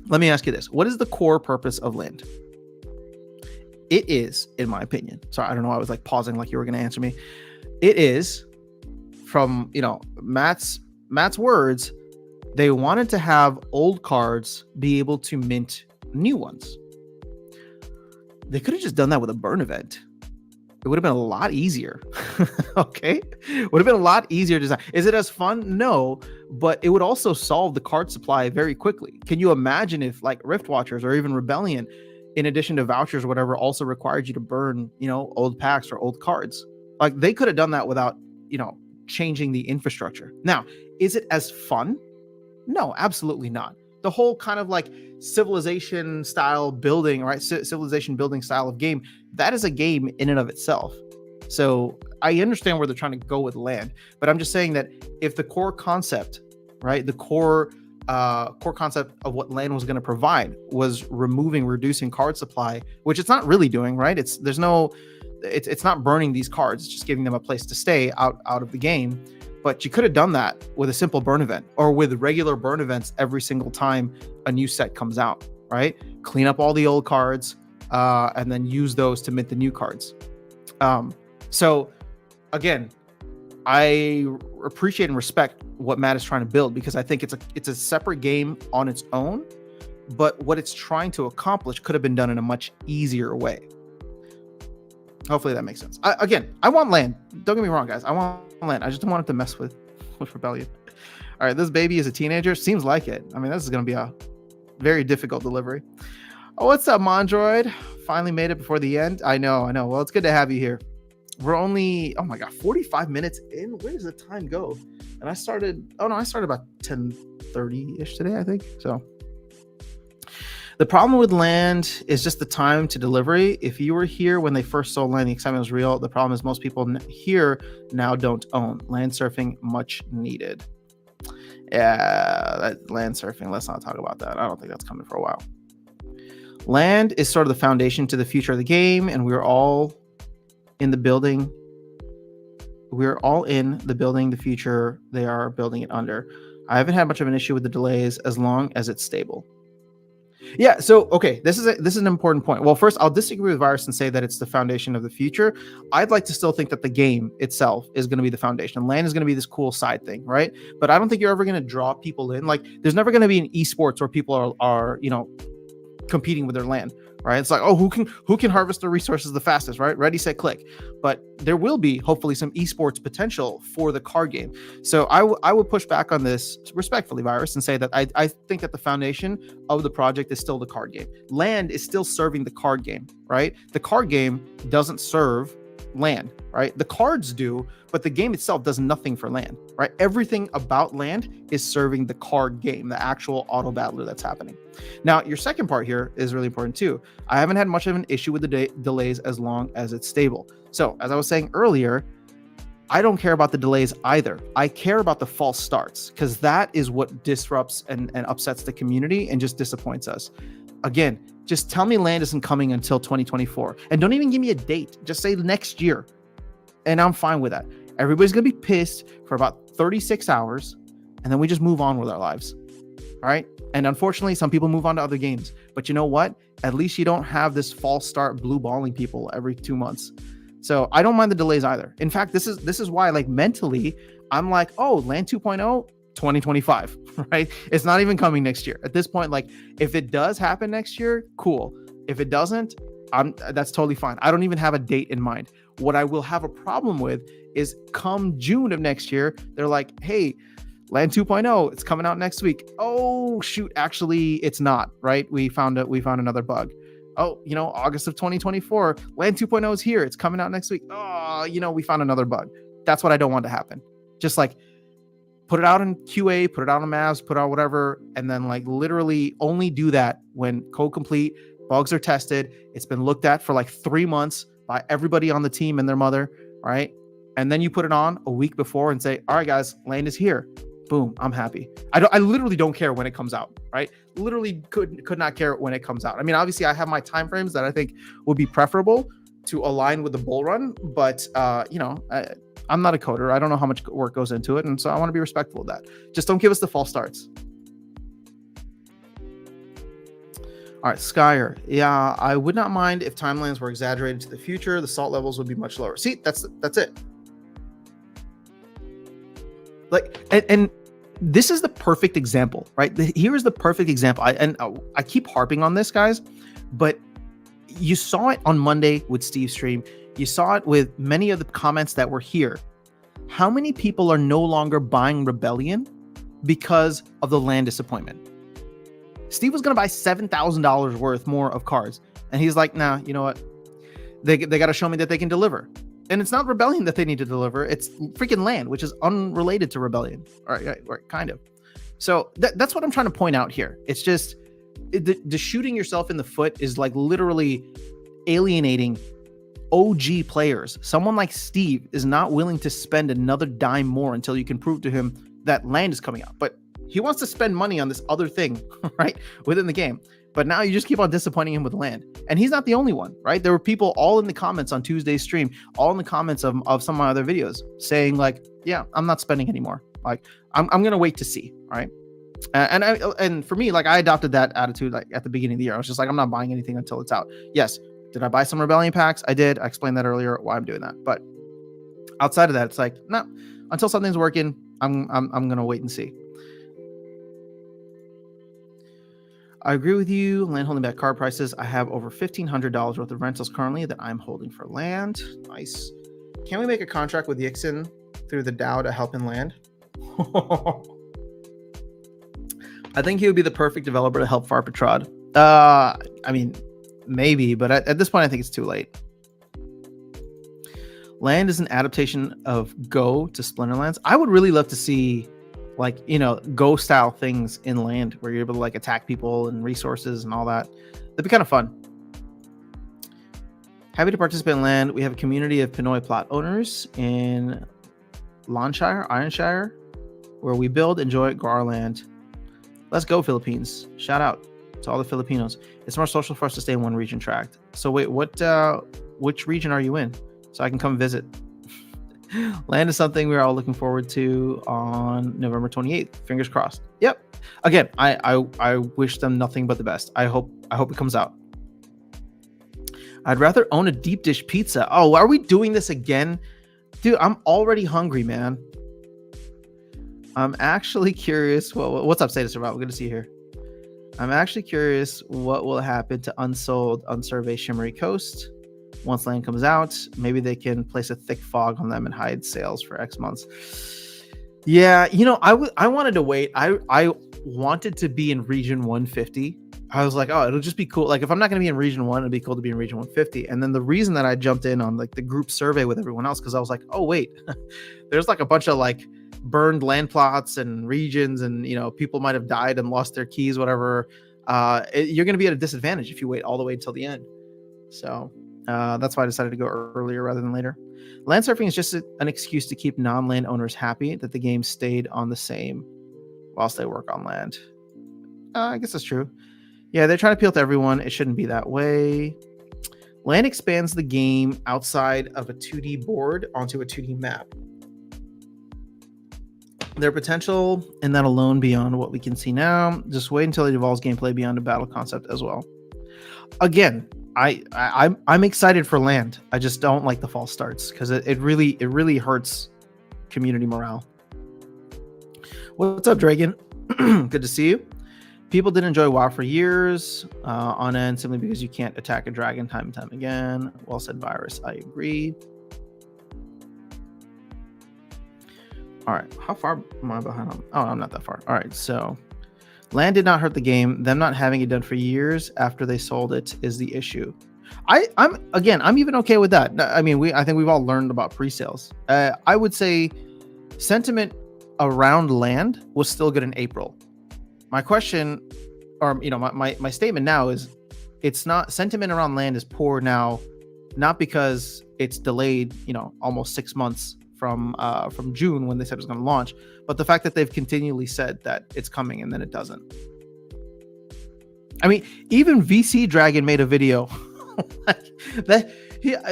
Let me ask you this: what is the core purpose of land? It is, in my opinion. Sorry, I don't know. I was like pausing, like you were going to answer me. It is, from Matt's words. They wanted to have old cards be able to mint new ones. They could have just done that with a burn event. It would have been a lot easier. Okay? Would have been a lot easier to design. Is it as fun? No, but it would also solve the card supply very quickly. Can you imagine if, like, Rift Watchers or even Rebellion, in addition to vouchers or whatever, also required you to burn, old packs or old cards? Like, they could have done that without, changing the infrastructure. Now, is it as fun? No, absolutely not. The whole kind of like civilization style building, right? Civilization building style of game, that is a game in and of itself. So I understand where they're trying to go with land, but I'm just saying that if the core concept, right, the core concept of what land was going to provide was reducing card supply, which it's not really doing, right? There's no it's not burning these cards, it's just giving them a place to stay out of the game. But you could have done that with a simple burn event, or with regular burn events every single time a new set comes out, right? Clean up all the old cards, and then use those to mint the new cards. So again, I appreciate and respect what Matt is trying to build, because I think it's a separate game on its own, but what it's trying to accomplish could have been done in a much easier way. Hopefully that makes sense. I want land. Don't get me wrong, guys. I want land. I just don't want it to mess with Rebellion. All right, this baby is a teenager. Seems like it. I mean, this is going to be a very difficult delivery. Oh, what's up, Mondroid? Finally made it before the end. I know. Well, it's good to have you here. We're only, oh my God, 45 minutes in. Where does the time go? And I started about 10:30-ish today, I think. So the problem with land is just the time to delivery. If you were here when they first sold land, the excitement was real. The problem is most people here now don't own. Land surfing, much needed. Yeah, that land surfing, let's not talk about that. I don't think that's coming for a while. Land is sort of the foundation to the future of the game, and we're all in the building. We're all in the building the future they are building it under. I haven't had much of an issue with the delays as long as it's stable. Yeah, so okay, this is an important point. Well, first, I'll disagree with Virus and say that it's the foundation of the future. I'd like to still think that the game itself is going to be the foundation. Land is going to be this cool side thing, right? But I don't think you're ever going to draw people in. Like, there's never going to be an esports where people are competing with their land, right? It's like, oh, who can harvest the resources the fastest, right? Ready, set, click. But there will be hopefully some esports potential for the card game. So I would push back on this respectfully, Virus, and say that I think that the foundation of the project is still the card game. Land is still serving the card game, right? The card game doesn't serve land, right? The cards do, but the game itself does nothing for land, right? Everything about land is serving the card game, the actual auto battler that's happening. Now, your second part here is really important too. I haven't had much of an issue with the delays as long as it's stable. So, as I was saying earlier, I don't care about the delays either. I care about the false starts, because that is what disrupts and upsets the community and just disappoints us. Again, just tell me land isn't coming until 2024. And don't even give me a date. Just say next year. And I'm fine with that. Everybody's going to be pissed for about 36 hours. And then we just move on with our lives. All right. And unfortunately, some people move on to other games. But you know what? At least you don't have this false start blue balling people every 2 months. So I don't mind the delays either. In fact, this is why, like, mentally, I'm like, oh, land 2.0, 2025, right? It's not even coming next year. At this point, like, if it does happen next year, cool. If it doesn't, that's totally fine. I don't even have a date in mind. What I will have a problem with is come June of next year, they're like, hey, land 2.0, it's coming out next week. Oh, shoot, actually, it's not, right? We found another bug. Oh, August of 2024, land 2.0 is here. It's coming out next week. Oh, we found another bug. That's what I don't want to happen. Just like, put it out in QA, put it out on Mavs, put out whatever, and then like literally only do that when code complete, bugs are tested, it's been looked at for like 3 months by everybody on the team and their mother, right? And then you put it on a week before and say, all right, guys, land is here. Boom, I'm happy. I literally don't care when it comes out, right? Literally could not care when it comes out. I mean, obviously I have my timeframes that I think would be preferable to align with the bull run, but I'm not a coder. I don't know how much work goes into it, and so I want to be respectful of that. Just don't give us the false starts. All right, Skyer. Yeah, I would not mind if timelines were exaggerated to the future. The salt levels would be much lower. See, that's it. Like, and this is the perfect example, right? Here is the perfect example. I keep harping on this, guys, but you saw it on Monday with Steve's stream. You saw it with many of the comments that were here. How many people are no longer buying Rebellion because of the land disappointment? Steve was going to buy $7,000 worth more of cards. And he's like, nah, you know what? They got to show me that they can deliver. And it's not Rebellion that they need to deliver. It's freaking land, which is unrelated to Rebellion. Or kind of. So that's what I'm trying to point out here. It's just the shooting yourself in the foot is like literally alienating OG players. Someone like Steve is not willing to spend another dime more until you can prove to him that land is coming out. But he wants to spend money on this other thing, right, within the game. But now you just keep on disappointing him with land. And he's not the only one, right? There were people all in the comments on Tuesday's stream, all in the comments of some of my other videos saying like, yeah, I'm not spending anymore. Like I'm going to wait to see. Right. And for me, like I adopted that attitude like at the beginning of the year. I was just like, I'm not buying anything until it's out. Yes. Did I buy some Rebellion packs? I did. I explained that earlier why I'm doing that. But outside of that, it's like, no, until something's working, I'm going to wait and see. I agree with you. Land holding back card prices. I have over $1,500 worth of rentals currently that I'm holding for land. Nice. Can we make a contract with Yixin through the DAO to help in land? I think he would be the perfect developer to help Farpatrod. I mean, maybe, but at this point, I think it's too late. Land is an adaptation of Go to Splinterlands. I would really love to see like, you know, Go style things in land where you're able to like attack people and resources and all that. That'd be kind of fun. Happy to participate in land. We have a community of Pinoy plot owners in Lawnshire, Ironshire, where we build, enjoy, grow our land. Let's go, Philippines. Shout out to all the Filipinos. It's more social for us to stay in one region tracked. So wait, which region are you in? So I can come visit. Land is something we're all looking forward to on November 28th. Fingers crossed. Yep. Again, I wish them nothing but the best. I hope it comes out. I'd rather own a deep dish pizza. Oh, are we doing this again? Dude, I'm already hungry, man. I'm actually curious. What's up, State of Survival? Good to see you here. I'm actually curious what will happen to unsold, unsurveyed Shimmery Coast. Once land comes out, maybe they can place a thick fog on them and hide sales for X months. Yeah, you know, I wanted to wait. I wanted to be in region 150. I was like, oh, it'll just be cool. Like if I'm not going to be in region 1, it'd be cool to be in region 150. And then the reason that I jumped in on like the group survey with everyone else, because I was like, oh wait, there's like a bunch of like burned land plots and regions, and you know, people might have died and lost their keys, whatever. You're going to be at a disadvantage if you wait all the way until the end. So that's why I decided to go earlier rather than later. Land surfing is just an excuse to keep non-land owners happy that the game stayed on the same whilst they work on land. I guess that's true. Yeah, they're trying to appeal to everyone. It shouldn't be that way. Land expands the game outside of a 2D board onto a 2D map. Their potential in that alone beyond what we can see now. Just wait until it evolves gameplay beyond a battle concept as well. Again, I'm excited for land. I just don't like the false starts because it really hurts community morale. What's up, Dragon? Good to see you. People did enjoy WoW for years on end simply because you can't attack a dragon time and time again. Well said, Virus. I agree. All right, how far am I behind? Oh, I'm not that far. All right, so land did not hurt the game. Them not having it done for years after they sold it is the issue. I'm even okay with that. I mean, I think we've all learned about pre-sales. I would say sentiment around land was still good in April. My question, or you know, my statement now is, it's not, sentiment around land is poor now, not because it's delayed, you know, almost 6 months from June when they said it was going to launch, but the fact that they've continually said that it's coming and then it doesn't. I mean, even VC Dragon made a video like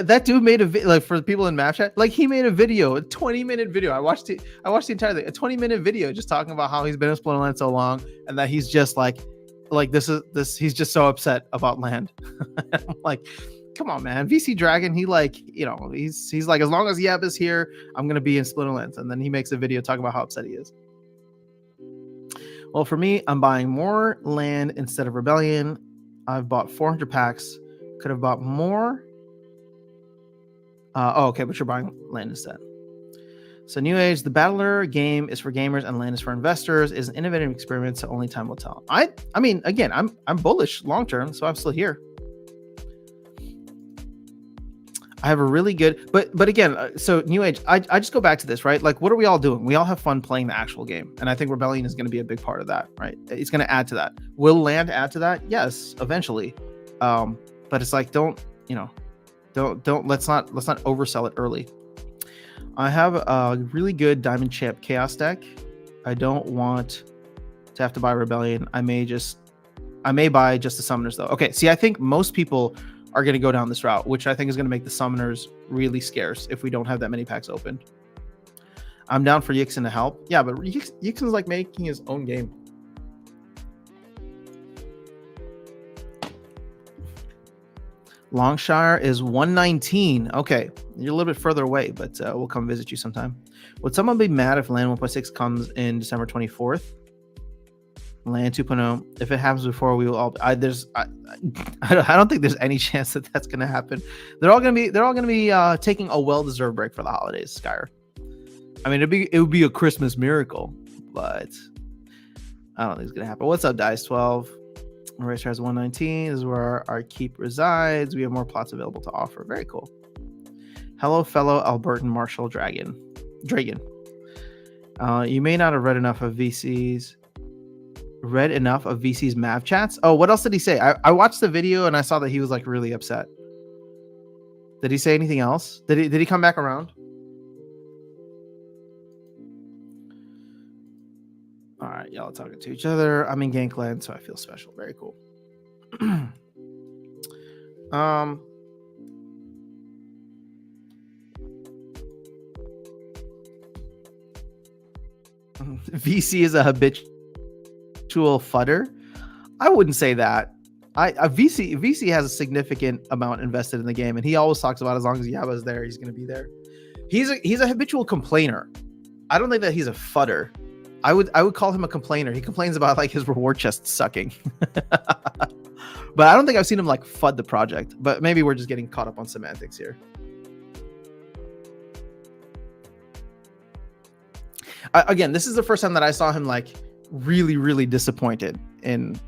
that dude made a video, like for the people in map chat, like he made a video, a 20-minute video. I watched the entire thing, a 20-minute video just talking about how he's been in Splinterlands so long and that he's just like he's just so upset about land. I'm like, come on, man. VC Dragon, he like, you know, he's like, as long as Yab is here, I'm gonna be in Splinterlands. And then he makes a video talking about how upset he is. Well, for me, I'm buying more land instead of Rebellion. I've bought 400 packs. Could have bought more. Okay, but you're buying land instead. So New Age, the Battler game is for gamers and land is for investors, is an innovative experiment, so only time will tell. I mean, again, I'm bullish long term, so I'm still here. I have a really good, but again, so New Age, I just go back to this, right? Like, what are we all doing? We all have fun playing the actual game, and I think Rebellion is going to be a big part of that, right? It's going to add to that. Will land add to that? Yes, eventually. But it's like, don't let's not oversell it early. I have a really good Diamond Champ Chaos deck. I don't want to have to buy Rebellion. I I may buy just the summoners though. Okay, see, I think most people are going to go down this route, which I think is going to make the summoners really scarce if we don't have that many packs opened. I'm down for Yixen to help. Yeah, but Yixen's like making his own game. Longshire is 119. Okay, you're a little bit further away, but we'll come visit you sometime. Would someone be mad if Land 1.6 comes in December 24th? Land 2.0. If it happens before, we will all. I don't think there's any chance that that's going to happen. They're all going to be taking a well-deserved break for the holidays. Skyer. I mean, it would be a Christmas miracle, but I don't think it's going to happen. What's up, Dice 12? Racer has 119. This is where our keep resides. We have more plots available to offer. Very cool. Hello, fellow Albertan Marshall Dragon. You may not have read enough of VC's Mav chats. Oh, what else did he say? I watched the video and I saw that he was like really upset. Did he say anything else? Did he come back around? All right, y'all talking to each other. I'm in Gankland, so I feel special. Very cool. VC is a habitual fudder. I wouldn't say that. VC has a significant amount invested in the game, and he always talks about as long as Yaba's there, he's going to be there. He's a habitual complainer. I don't think that he's a fudder. I would call him a complainer. He complains about like his reward chest sucking. But I don't think I've seen him like FUD the project. But maybe we're just getting caught up on semantics here. Again, this is the first time that I saw him like really, really disappointed in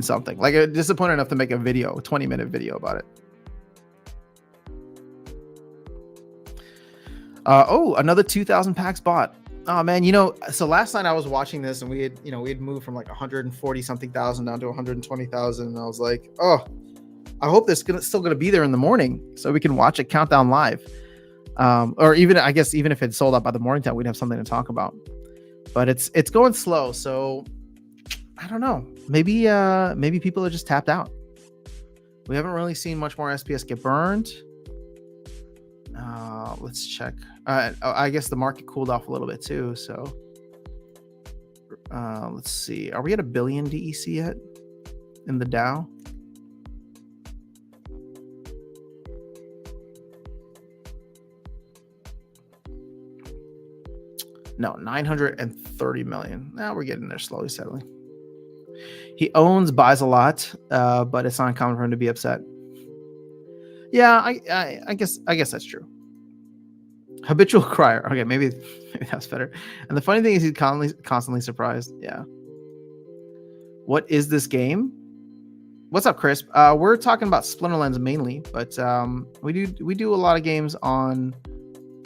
something. Like disappointed enough to make a 20-minute video about it. Another 2,000 packs bought. Oh man, so last night I was watching this and we had moved from like 140 something thousand down to 120,000, and I was like, oh, I hope this is still gonna be there in the morning so we can watch it countdown live. Or even if it's sold out by the morning time, we'd have something to talk about. But it's going slow, so I don't know. Maybe people are just tapped out. We haven't really seen much more SPS get burned. Let's check. I guess the market cooled off a little bit too. So let's see. Are we at 1 billion DEC yet in the Dow? No, 930 million. Now we're getting there slowly, steadily. He buys a lot, but it's not uncommon for him to be upset. Yeah, I guess that's true. Habitual crier. Okay, maybe that's better. And the funny thing is he's constantly surprised. Yeah. What is this game? What's up, Chris? We're talking about Splinterlands mainly, but we do a lot of games on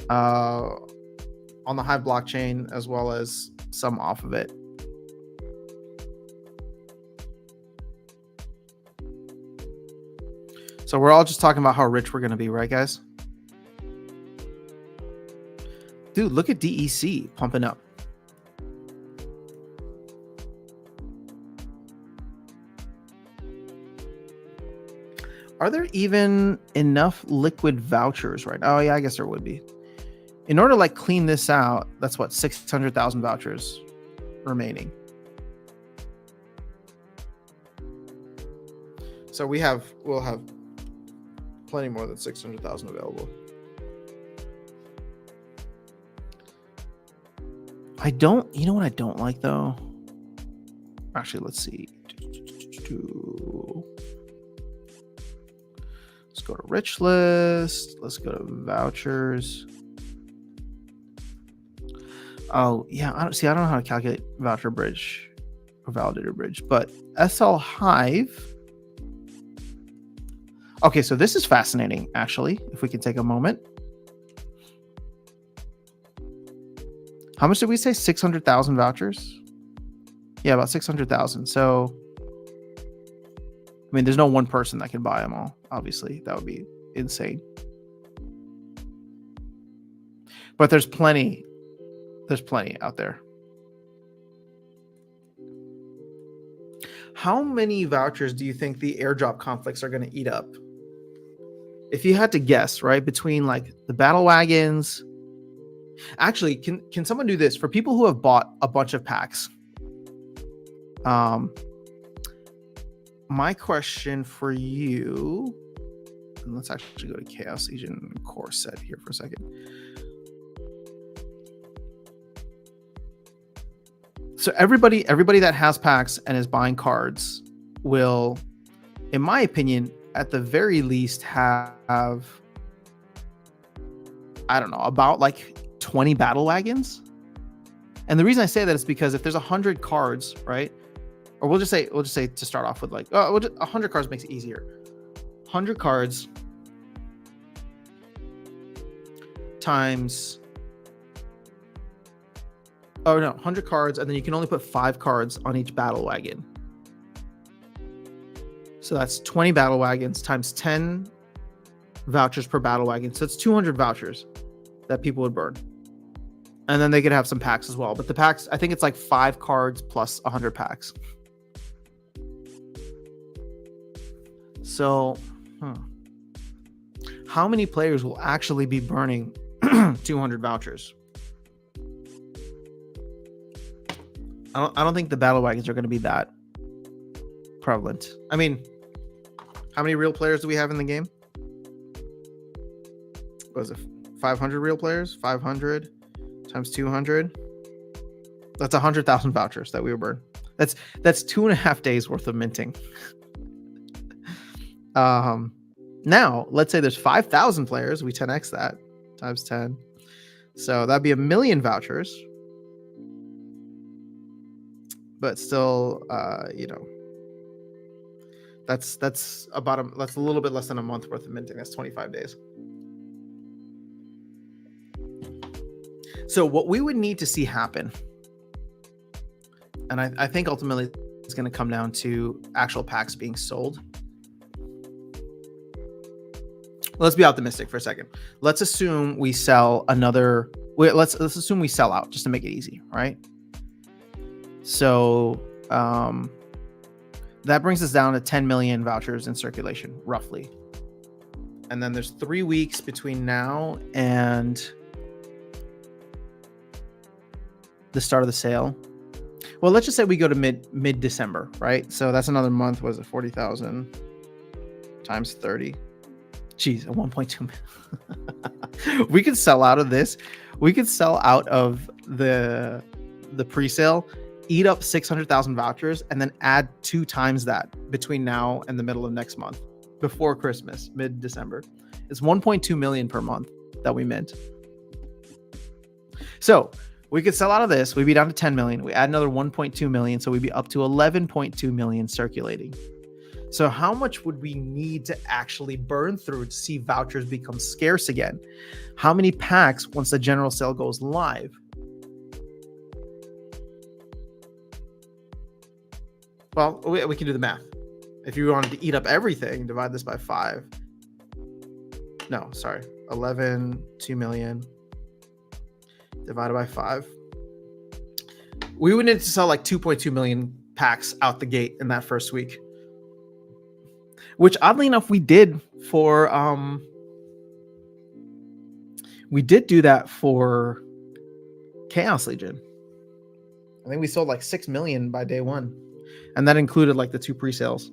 the Hive blockchain as well as some off of it. So we're all just talking about how rich we're going to be, right, guys? Dude, look at DEC pumping up. Are there even enough liquid vouchers right now? Oh, yeah, I guess there would be. In order to like clean this out, that's what, 600,000 vouchers remaining. So we'll have plenty more than 600,000 available. You know what I don't like though? Actually, let's see. Let's go to rich list. Let's go to vouchers. Oh yeah, I don't know how to calculate voucher bridge or validator bridge, but SL Hive. Okay, so this is fascinating, actually, if we can take a moment. How much did we say? 600,000 vouchers? Yeah, about 600,000. So, I mean, there's no one person that can buy them all, obviously. That would be insane. But there's plenty. There's plenty out there. How many vouchers do you think the airdrop conflicts are going to eat up? If you had to guess, right, between like the battle wagons. Actually, can someone do this for people who have bought a bunch of packs? My question for you, and let's actually go to Chaos Legion core set here for a second. So everybody that has packs and is buying cards will, in my opinion, at the very least have, I don't know, about like 20 battle wagons. And the reason I say that is because if there's 100 cards, right? Or we'll just say to start off with like, 100 cards makes it easier. 100 cards times, 100 cards, and then you can only put 5 cards on each battle wagon. So that's 20 battle wagons times 10 vouchers per battle wagon. So it's 200 vouchers that people would burn. And then they could have some packs as well. But the packs, I think it's like 5 cards plus 100 packs. So, how many players will actually be burning 200 vouchers? I don't think the battle wagons are going to be that prevalent. I mean, how many real players do we have in the game? What was it? 500 real players? 500 times 200. That's 100,000 vouchers that we would burn. That's 2.5 days worth of minting. Now, let's say there's 5,000 players. We 10x that times 10. So that'd be 1 million vouchers. But still, that's a little bit less than a month worth of minting. That's 25 days. So what we would need to see happen, and I think ultimately it's going to come down to actual packs being sold. Let's be optimistic for a second. Let's assume we sell another. Let's assume we sell out just to make it easy, right? So that brings us down to 10 million vouchers in circulation, roughly. And then there's 3 weeks between now and the start of the sale. Well, let's just say we go to mid December, right? So that's another month. Was it 40,000 times 30? Jeez, 1.2 million. We could sell out of this. We could sell out of the pre-sale, eat up 600,000 vouchers, and then add 2 times that between now and the middle of next month, before Christmas, mid-December. It's 1.2 million per month that we mint. So we could sell out of this. We'd be down to 10 million. We add another 1.2 million. So we'd be up to 11.2 million circulating. So how much would we need to actually burn through to see vouchers become scarce again? How many packs once the general sale goes live? Well, we can do the math. If you wanted to eat up everything, divide this by 5. No, sorry. 2 million divided by 5. We would need to sell like 2.2 million packs out the gate in that first week. Which oddly enough, we did for we did do that for Chaos Legion. I think we sold like 6 million by day 1. And that included like the 2 pre-sales.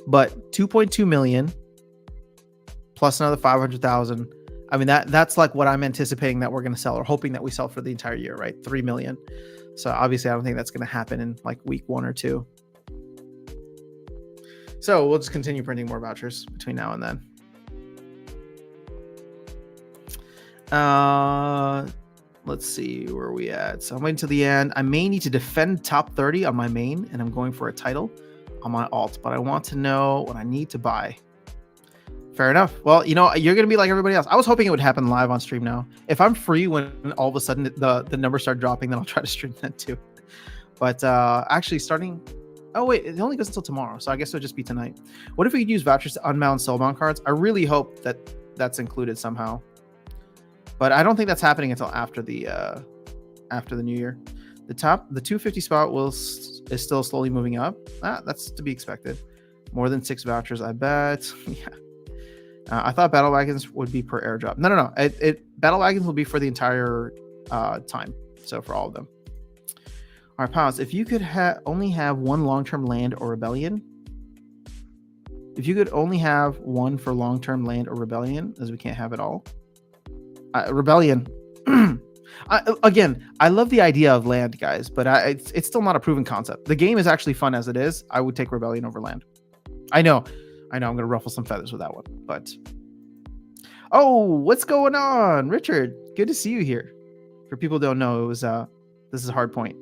But 2.2 million plus another 500,000. I mean, that's like what I'm anticipating that we're going to sell, or hoping that we sell for the entire year, right? 3 million. So obviously I don't think that's going to happen in like week 1 or 2. So we'll just continue printing more vouchers between now and then. Let's see where are we at. So I'm waiting till the end. I may need to defend top 30 on my main, and I'm going for a title on my alt, but I want to know what I need to buy. Fair enough. Well, you're going to be like everybody else. I was hoping it would happen live on stream now. If I'm free when all of a sudden the numbers start dropping, then I'll try to stream that too. But actually starting... Oh, wait, it only goes until tomorrow, so I guess it'll just be tonight. What if we could use vouchers to unbound soulbound cards? I really hope that that's included somehow. But I don't think that's happening until after the new year. The 250 spot is still slowly moving up. That's to be expected. More than 6 vouchers, I bet. Yeah. I thought battle wagons would be per airdrop. No. Battle wagons will be for the entire time. So for all of them. All right, Pounds. If you could only have one long-term land or rebellion. If you could only have one for long-term land or rebellion, as we can't have it all. Rebellion. I love the idea of land, guys, but it's still not a proven concept. The game is actually fun as it is. I would take rebellion over land. I know. I'm going to ruffle some feathers with that one, but... Oh, what's going on? Richard, good to see you here. For people who don't know, this is a hard point.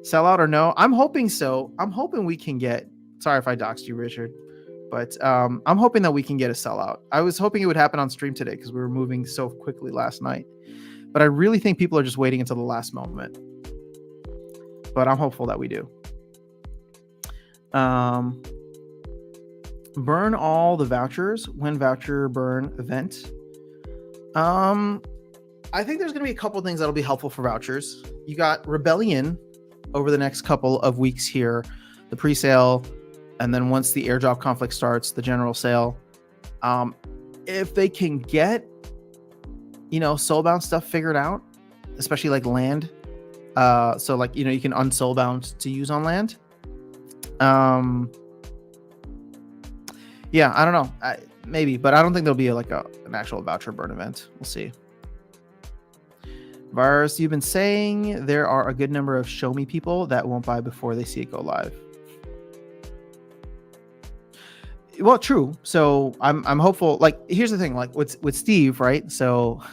Sell out or no? I'm hoping so. I'm hoping we can get... Sorry if I doxed you, Richard, but I'm hoping that we can get a sellout. I was hoping it would happen on stream today because we were moving so quickly last night. But I really think people are just waiting until the last moment. But I'm hopeful that we do. Burn all the vouchers when voucher burn event. I think there's going to be a couple things that'll be helpful for vouchers. You got Rebellion over the next couple of weeks here, the pre-sale, and then once the airdrop conflict starts, the general sale. If they can get, soulbound stuff figured out, especially like land. So like, you can unsoulbound to use on land. Yeah, I don't know. Maybe, but I don't think there'll be an actual voucher burn event. We'll see. Virus, you've been saying there are a good number of show me people that won't buy before they see it go live. Well, true. So I'm hopeful. Like, here's the thing. Like with Steve, right? So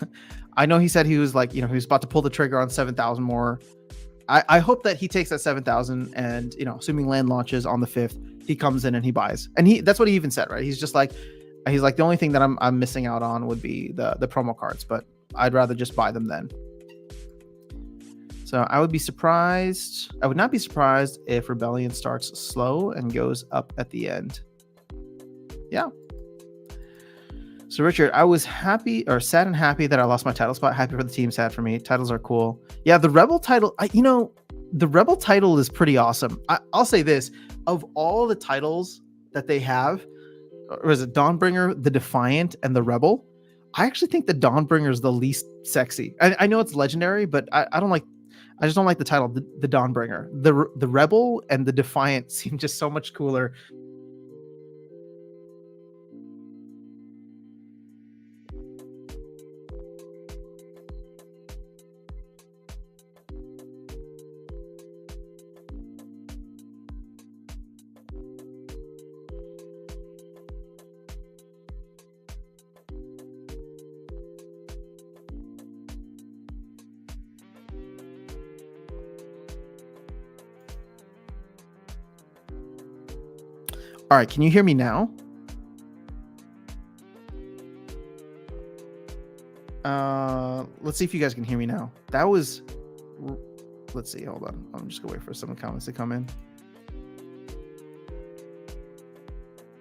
I know he said he was he was about to pull the trigger on 7,000 more. I hope that he takes that 7,000 and assuming land launches on the 5th, he comes in and he buys. And that's what he even said, right? He's just like the only thing that I'm missing out on would be the promo cards, but I'd rather just buy them then. So I would not be surprised if Rebellion starts slow and goes up at the end. Yeah. So Richard, I was sad and happy that I lost my title spot. Happy for the team, sad for me. Titles are cool. Yeah, the Rebel title, the Rebel title is pretty awesome. I'll say this, of all the titles that they have, or is it Dawnbringer, the Defiant, and the Rebel? I actually think the Dawnbringer is the least sexy. I know it's legendary, but I just don't like the title, the Dawnbringer. The Rebel and the Defiant seem just so much cooler. All right, can you hear me now? Let's see if you guys can hear me now. Let's see, hold on. I'm just gonna wait for some comments to come in.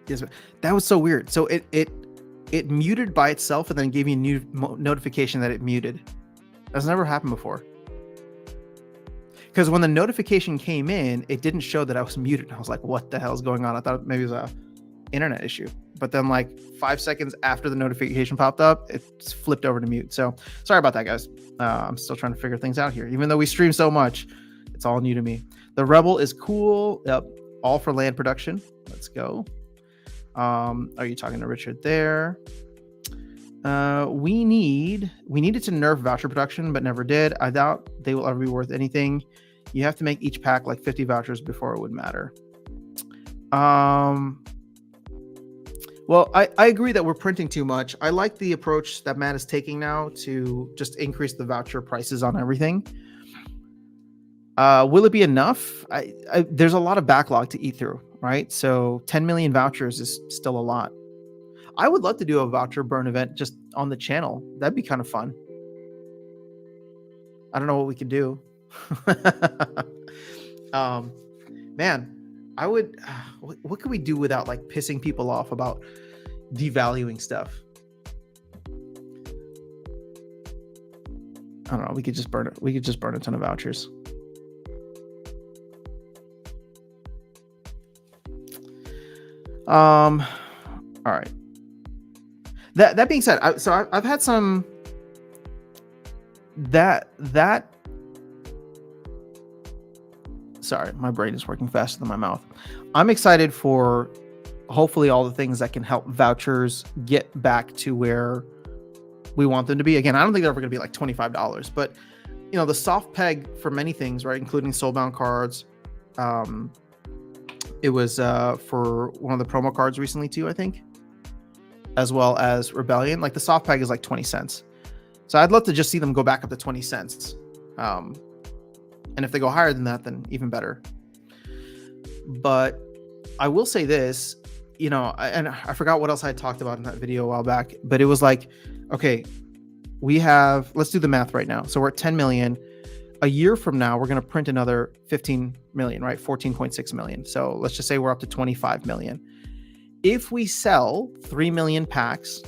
Yes, that was so weird. So it muted by itself and then gave me a new notification that it muted. That's never happened before. Because when the notification came in, it didn't show that I was muted. I was like, what the hell is going on? I thought maybe it was a internet issue. But then 5 seconds after the notification popped up, it's flipped over to mute. So sorry about that, guys. I'm still trying to figure things out here. Even though we stream so much, it's all new to me. The Rebel is cool. Yep. All for land production. Let's go. Are you talking to Richard there? We needed to nerf voucher production, but never did. I doubt they will ever be worth anything. You have to make each pack 50 vouchers before it would matter. Well, I agree that we're printing too much. I like the approach that Matt is taking now to just increase the voucher prices on everything. Will it be enough? There's a lot of backlog to eat through, right? So 10 million vouchers is still a lot. I would love to do a voucher burn event just on the channel. That'd be kind of fun. I don't know what we could do. Man, I would. What could we do without pissing people off about devaluing stuff? I don't know. We could just burn it. We could just burn a ton of vouchers. All right. That being said, I've had some that sorry, my brain is working faster than my mouth. I'm excited for hopefully all the things that can help vouchers get back to where we want them to be. Again, I don't think they're ever going to be like $25, but you know, the soft peg for many things, right? Including soulbound cards. It was for one of the promo cards recently too, I think, as well as Rebellion. Like the soft peg is like 20 cents. So I'd love to just see them go back up to 20 cents. And if they go higher than that, then even better. But I will say this, you know, and I forgot what else I had talked about in that video a while back, but it was like, okay, let's do the math right now. So we're at 10 million. A year from now, we're going to print another 15 million, right? 14.6 million. So let's just say we're up to 25 million. If we sell 3 million packs,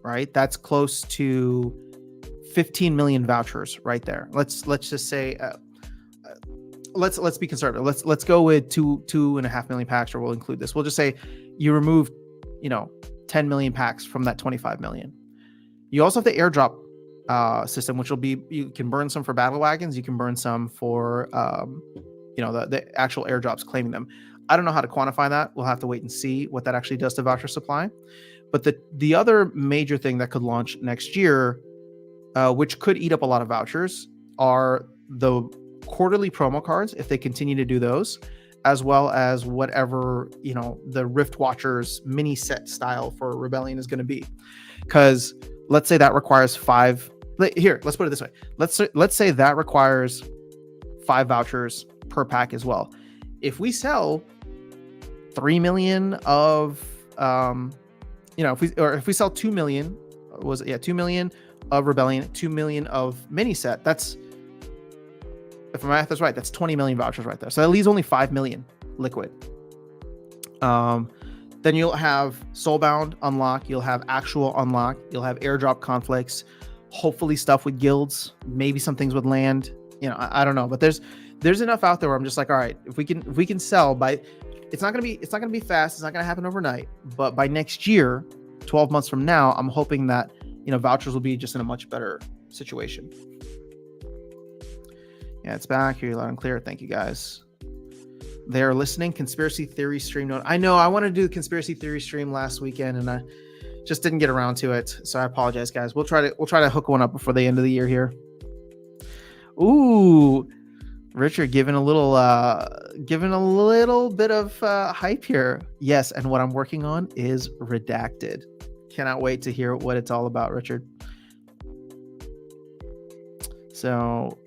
right, that's close to 15 million vouchers right there. Let's just say, let's be conservative. Let's go with 2.5 million packs, or we'll include this. We'll just say you remove, 10 million packs from that 25 million. You also have the airdrop system, which will be, you can burn some for battle wagons, you can burn some for the actual airdrops claiming them. I don't know how to quantify that. We'll have to wait and see what that actually does to voucher supply. But the other major thing that could launch next year, which could eat up a lot of vouchers, are the quarterly promo cards, if they continue to do those, as well as whatever the Rift Watchers mini set style for Rebellion is going to be. Because let's say that requires 5. Here, let's put it this way. Let's say that requires 5 vouchers per pack as well. If we sell 3 million of, if we sell 2 million, 2 million of Rebellion, 2 million of mini set, that's, if my math is right, that's 20 million vouchers right there. So that leaves only 5 million liquid. Then you'll have Soulbound unlock, you'll have actual unlock, you'll have airdrop conflicts, hopefully stuff with guilds, maybe some things would land. I don't know, but there's enough out there where I'm just like, all right, if we can sell by, it's not gonna be fast, it's not gonna happen overnight, but by next year, 12 months from now, I'm hoping that vouchers will be just in a much better situation. Yeah, it's back. Hear you loud and clear. Thank you guys. They are listening. Conspiracy theory stream note. I know I wanted to do the conspiracy theory stream last weekend and I just didn't get around to it. So I apologize, guys. We'll try to hook one up before the end of the year here. Ooh, Richard giving a little bit of hype here. Yes, and what I'm working on is Redacted. Cannot wait to hear what it's all about, Richard. So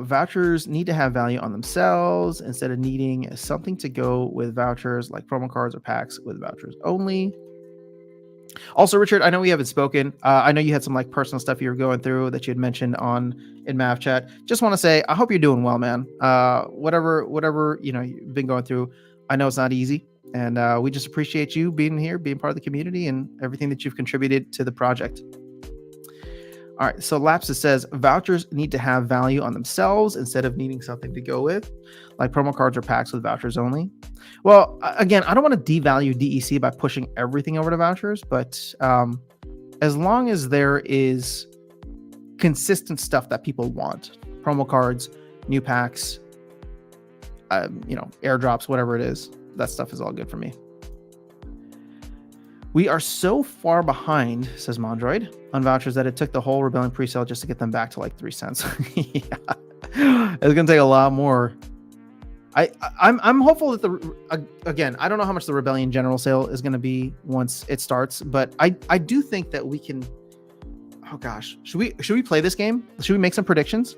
vouchers need to have value on themselves instead of needing something to go with vouchers, like promo cards or packs with vouchers only. Also, Richard, I know we haven't spoken. I know you had some like personal stuff you were going through that you had mentioned in Mav chat. Just want to say, I hope you're doing well, man. Whatever you've been going through, I know it's not easy, and we just appreciate you being here, being part of the community, and everything that you've contributed to the project. All right, so Lapsus says vouchers need to have value on themselves instead of needing something to go with, like promo cards or packs with vouchers only. Well, again, I don't want to devalue DEC by pushing everything over to vouchers, but as long as there is consistent stuff that people want, promo cards, new packs, airdrops, whatever it is, that stuff is all good for me. We are so far behind, says Mondroid, on vouchers that it took the whole Rebellion presale just to get them back to like 3 cents. Yeah, it's gonna take a lot more. I'm hopeful that again, I don't know how much the Rebellion general sale is gonna be once it starts, but I do think that we can. Oh gosh, should we play this game? Should we make some predictions?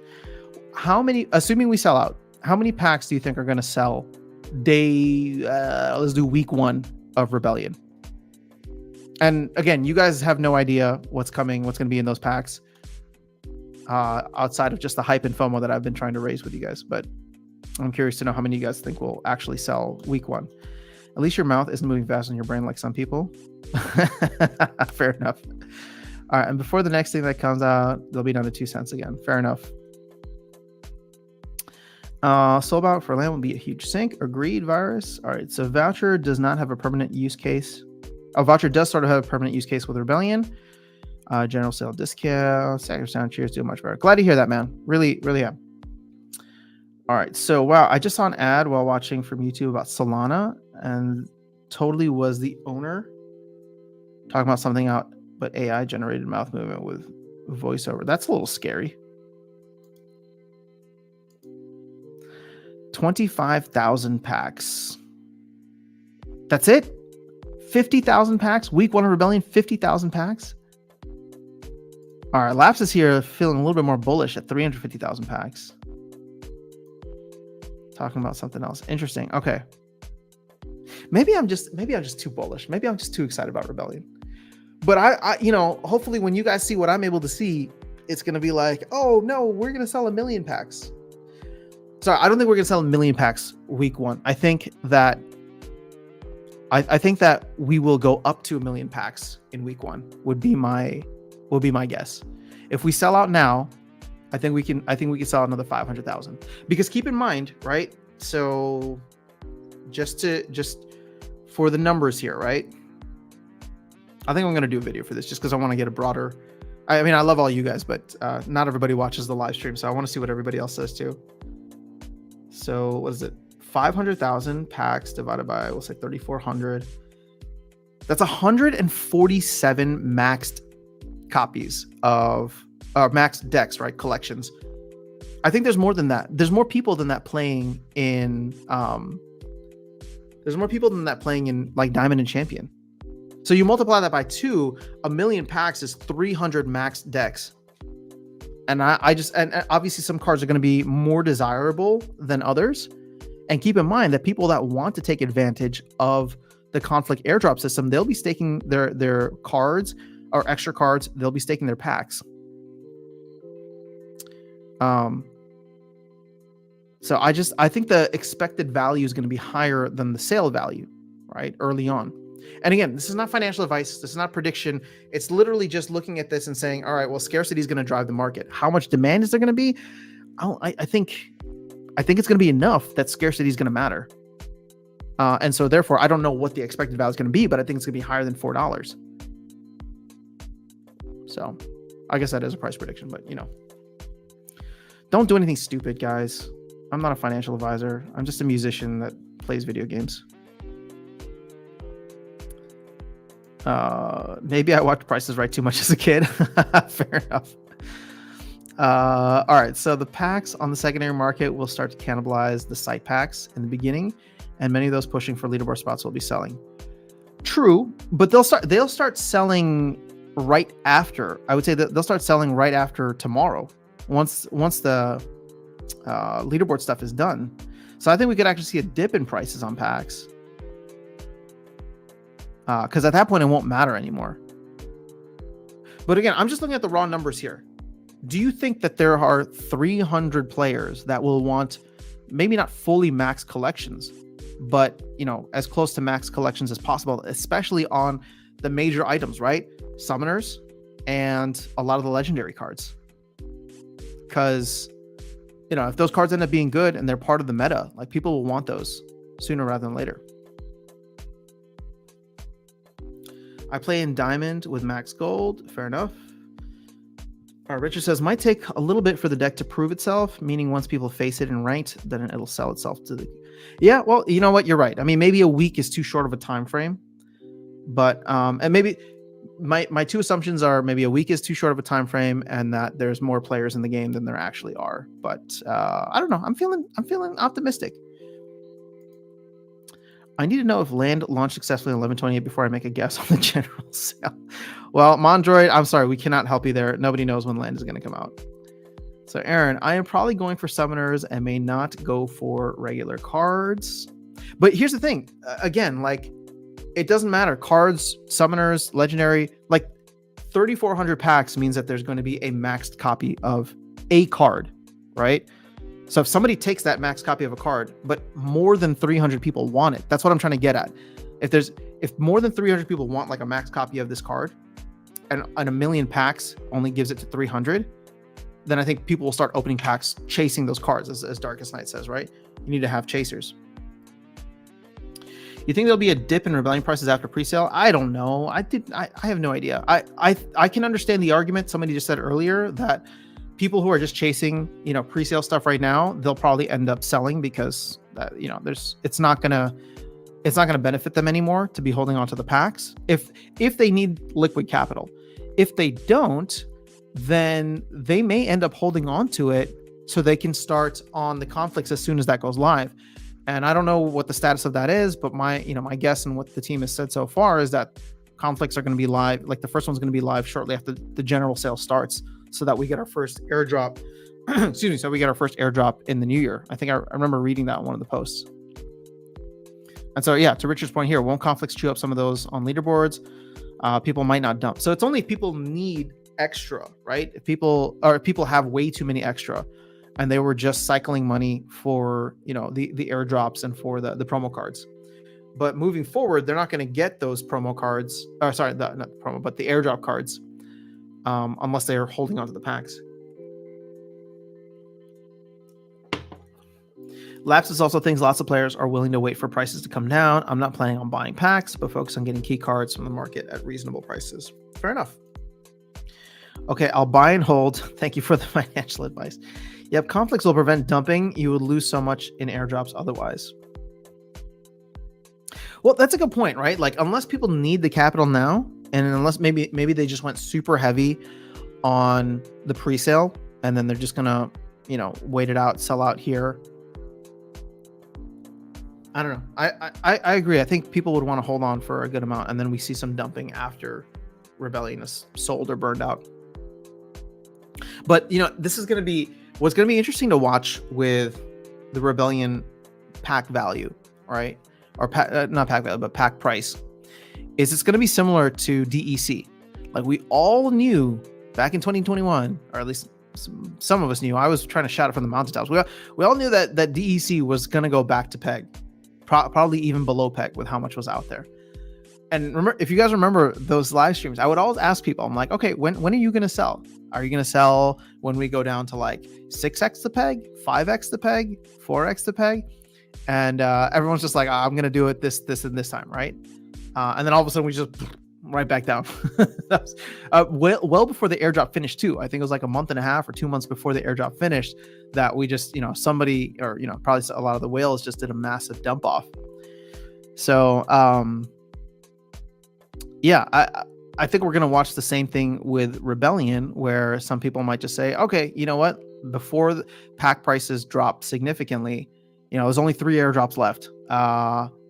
How many, assuming we sell out, how many packs do you think are gonna sell let's do week 1 of Rebellion? And again, you guys have no idea what's coming, what's going to be in those packs, outside of just the hype and FOMO that I've been trying to raise with you guys. But I'm curious to know how many of you guys think will actually sell week 1. At least your mouth isn't moving fast in your brain like some people. Fair enough. All right, and before the next thing that comes out, they'll be down to 2 cents again. Fair enough. Soulbound for land will be a huge sink. Agreed, Virus. All right, so Voucher does not have a permanent use case. Oh, Voucher does sort of have a permanent use case with Rebellion. General sale discount. Sacker Sound, cheers, do much better. Glad to hear that, man. Really, really am. All right, so wow, I just saw an ad while watching from YouTube about Solana, and totally was the owner talking about something out, but AI generated mouth movement with voiceover. That's a little scary. 25,000 packs. That's it? 50,000 packs? Week 1 of Rebellion, 50,000 packs? All right, Laps is here feeling a little bit more bullish at 350,000 packs. Talking about something else. Interesting. Okay. Maybe I'm just too bullish. Maybe I'm just too excited about Rebellion. But I hopefully when you guys see what I'm able to see, it's going to be like, oh no, we're going to sell 1 million packs. Sorry, I don't think we're going to sell 1 million packs week 1. I think that we will go up to 1 million packs in week 1 would be my guess. If we sell out now, I think we can sell another 500,000. Because keep in mind, right? So just for the numbers here, right? I think I'm going to do a video for this just because I want to get a broader. I mean, I love all you guys, but not everybody watches the live stream, so I want to see what everybody else says too. So what is it? 500,000 packs divided by, we'll say 3,400. That's 147 maxed copies of maxed decks, right? Collections. I think there's more than that. There's more people than that playing in like Diamond and Champion. So you multiply that by 2, 1 million packs is 300 maxed decks. And and obviously some cards are going to be more desirable than others. And keep in mind that people that want to take advantage of the conflict airdrop system, they'll be staking their cards or extra cards. They'll be staking their packs. So I think the expected value is going to be higher than the sale value, right? Early on. And again, this is not financial advice. This is not prediction. It's literally just looking at this and saying, all right, well, scarcity is going to drive the market. How much demand is there going to be? I think it's going to be enough that scarcity is going to matter. And so therefore, I don't know what the expected value is going to be, but I think it's going to be higher than $4. So I guess that is a price prediction, but don't do anything stupid, guys. I'm not a financial advisor. I'm just a musician that plays video games. Maybe I watched Price is Right too much as a kid. Fair enough. All right, so the packs on the secondary market will start to cannibalize the site packs in the beginning, and many of those pushing for leaderboard spots will be selling. True, but they'll start selling right after. I would say that they'll start selling right after tomorrow, once the leaderboard stuff is done. So I think we could actually see a dip in prices on packs. Because at that point, it won't matter anymore. But again, I'm just looking at the raw numbers here. Do you think that there are 300 players that will want maybe not fully max collections, but as close to max collections as possible, especially on the major items, right? Summoners and a lot of the legendary cards. Because if those cards end up being good and they're part of the meta, like people will want those sooner rather than later. I play in Diamond with max gold. Fair enough. Richard says, might take a little bit for the deck to prove itself, meaning once people face it in ranked, then it'll sell itself to the... Yeah, well, you know what? You're right. I mean, maybe a week is too short of a time frame. But, and maybe my two assumptions are maybe a week is too short of a time frame and that there's more players in the game than there actually are. But I don't know. I'm feeling optimistic. I need to know if land launched successfully on 11/28 before I make a guess on the general sale. Well, Mondroid, I'm sorry, we cannot help you there. Nobody knows when land is going to come out. So, Aaron, I am probably going for summoners and may not go for regular cards. But here's the thing. Again, like, it doesn't matter. Cards, summoners, legendary, like 3,400 packs means that there's going to be a maxed copy of a card, right? So if somebody takes that max copy of a card, but more than 300 people want it, that's what I'm trying to get at. If more than 300 people want like a max copy of this card, and 1 million packs only gives it to 300, then I think people will start opening packs chasing those cards, as Darkest Night says, right? You need to have chasers. You think there'll be a dip in Rebellion prices after pre-sale? I don't know. I have no idea. I can understand the argument somebody just said earlier that people who are just chasing, pre-sale stuff right now, they'll probably end up selling because it's not gonna benefit them anymore to be holding on to the packs if they need liquid capital. If they don't, then they may end up holding on to it so they can start on the conflicts as soon as that goes live. And I don't know what the status of that is, but my guess and what the team has said so far is that conflicts are going to be live. Like the first one's going to be live shortly after the general sale starts, so that we get our first airdrop. Excuse me. So we get our first airdrop in the new year. I think I remember reading that in one of the posts. And so, yeah, to Richard's point here, won't conflicts chew up some of those on leaderboards? People might not dump. So it's only if people need extra, right? If people have way too many extra, and they were just cycling money for the airdrops and for the promo cards. But moving forward, they're not going to get those promo cards. Not the promo, but the airdrop cards, unless they are holding onto the packs. Lapses also thinks lots of players are willing to wait for prices to come down. I'm not planning on buying packs, but focus on getting key cards from the market at reasonable prices. Fair enough. Okay, I'll buy and hold. Thank you for the financial advice. Yep, conflicts will prevent dumping. You would lose so much in airdrops otherwise. Well, that's a good point, right? Like, unless people need the capital now, and unless maybe they just went super heavy on the pre-sale, and then they're just gonna, wait it out, sell out here. I don't know. I agree. I think people would want to hold on for a good amount, and then we see some dumping after Rebellion is sold or burned out. But this is going to be what's going to be interesting to watch with the Rebellion pack value, right? Or not pack value, but pack price. Is it's going to be similar to DEC? Like we all knew back in 2021, or at least some of us knew. I was trying to shout it from the mountaintops. We all knew that DEC was going to go back to peg, probably even below peg with how much was out there. And remember, if you guys remember those live streams, I would always ask people, I'm like, okay, when are you going to sell? Are you going to sell when we go down to like 6x the peg, 5x the peg, 4x the peg? And everyone's just like, I'm going to do it this, and this time, right? And then all of a sudden we just right back down. That was, well before the airdrop finished too. I think it was like a month and a half or 2 months before the airdrop finished that we just, somebody or, probably a lot of the whales just did a massive dump off. So, yeah, I think we're going to watch the same thing with Rebellion, where some people might just say, okay, you know what? Before the pack prices drop significantly, there's only 3 airdrops left.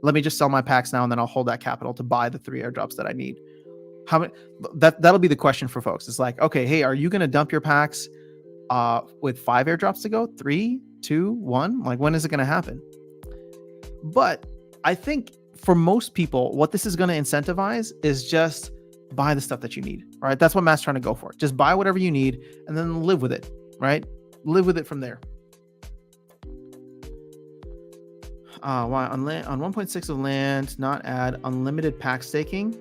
Let me just sell my packs now, and then I'll hold that capital to buy the 3 airdrops that I need. How many? That'll be the question for folks. It's like, okay, hey, are you going to dump your packs with 5 airdrops to go? 3, 2, 1? Like, when is it going to happen? But I think for most people, what this is going to incentivize is just buy the stuff that you need, right? That's what Matt's trying to go for. Just buy whatever you need and then live with it, right? Live with it from there. Why on 1.6 of land, not add unlimited pack staking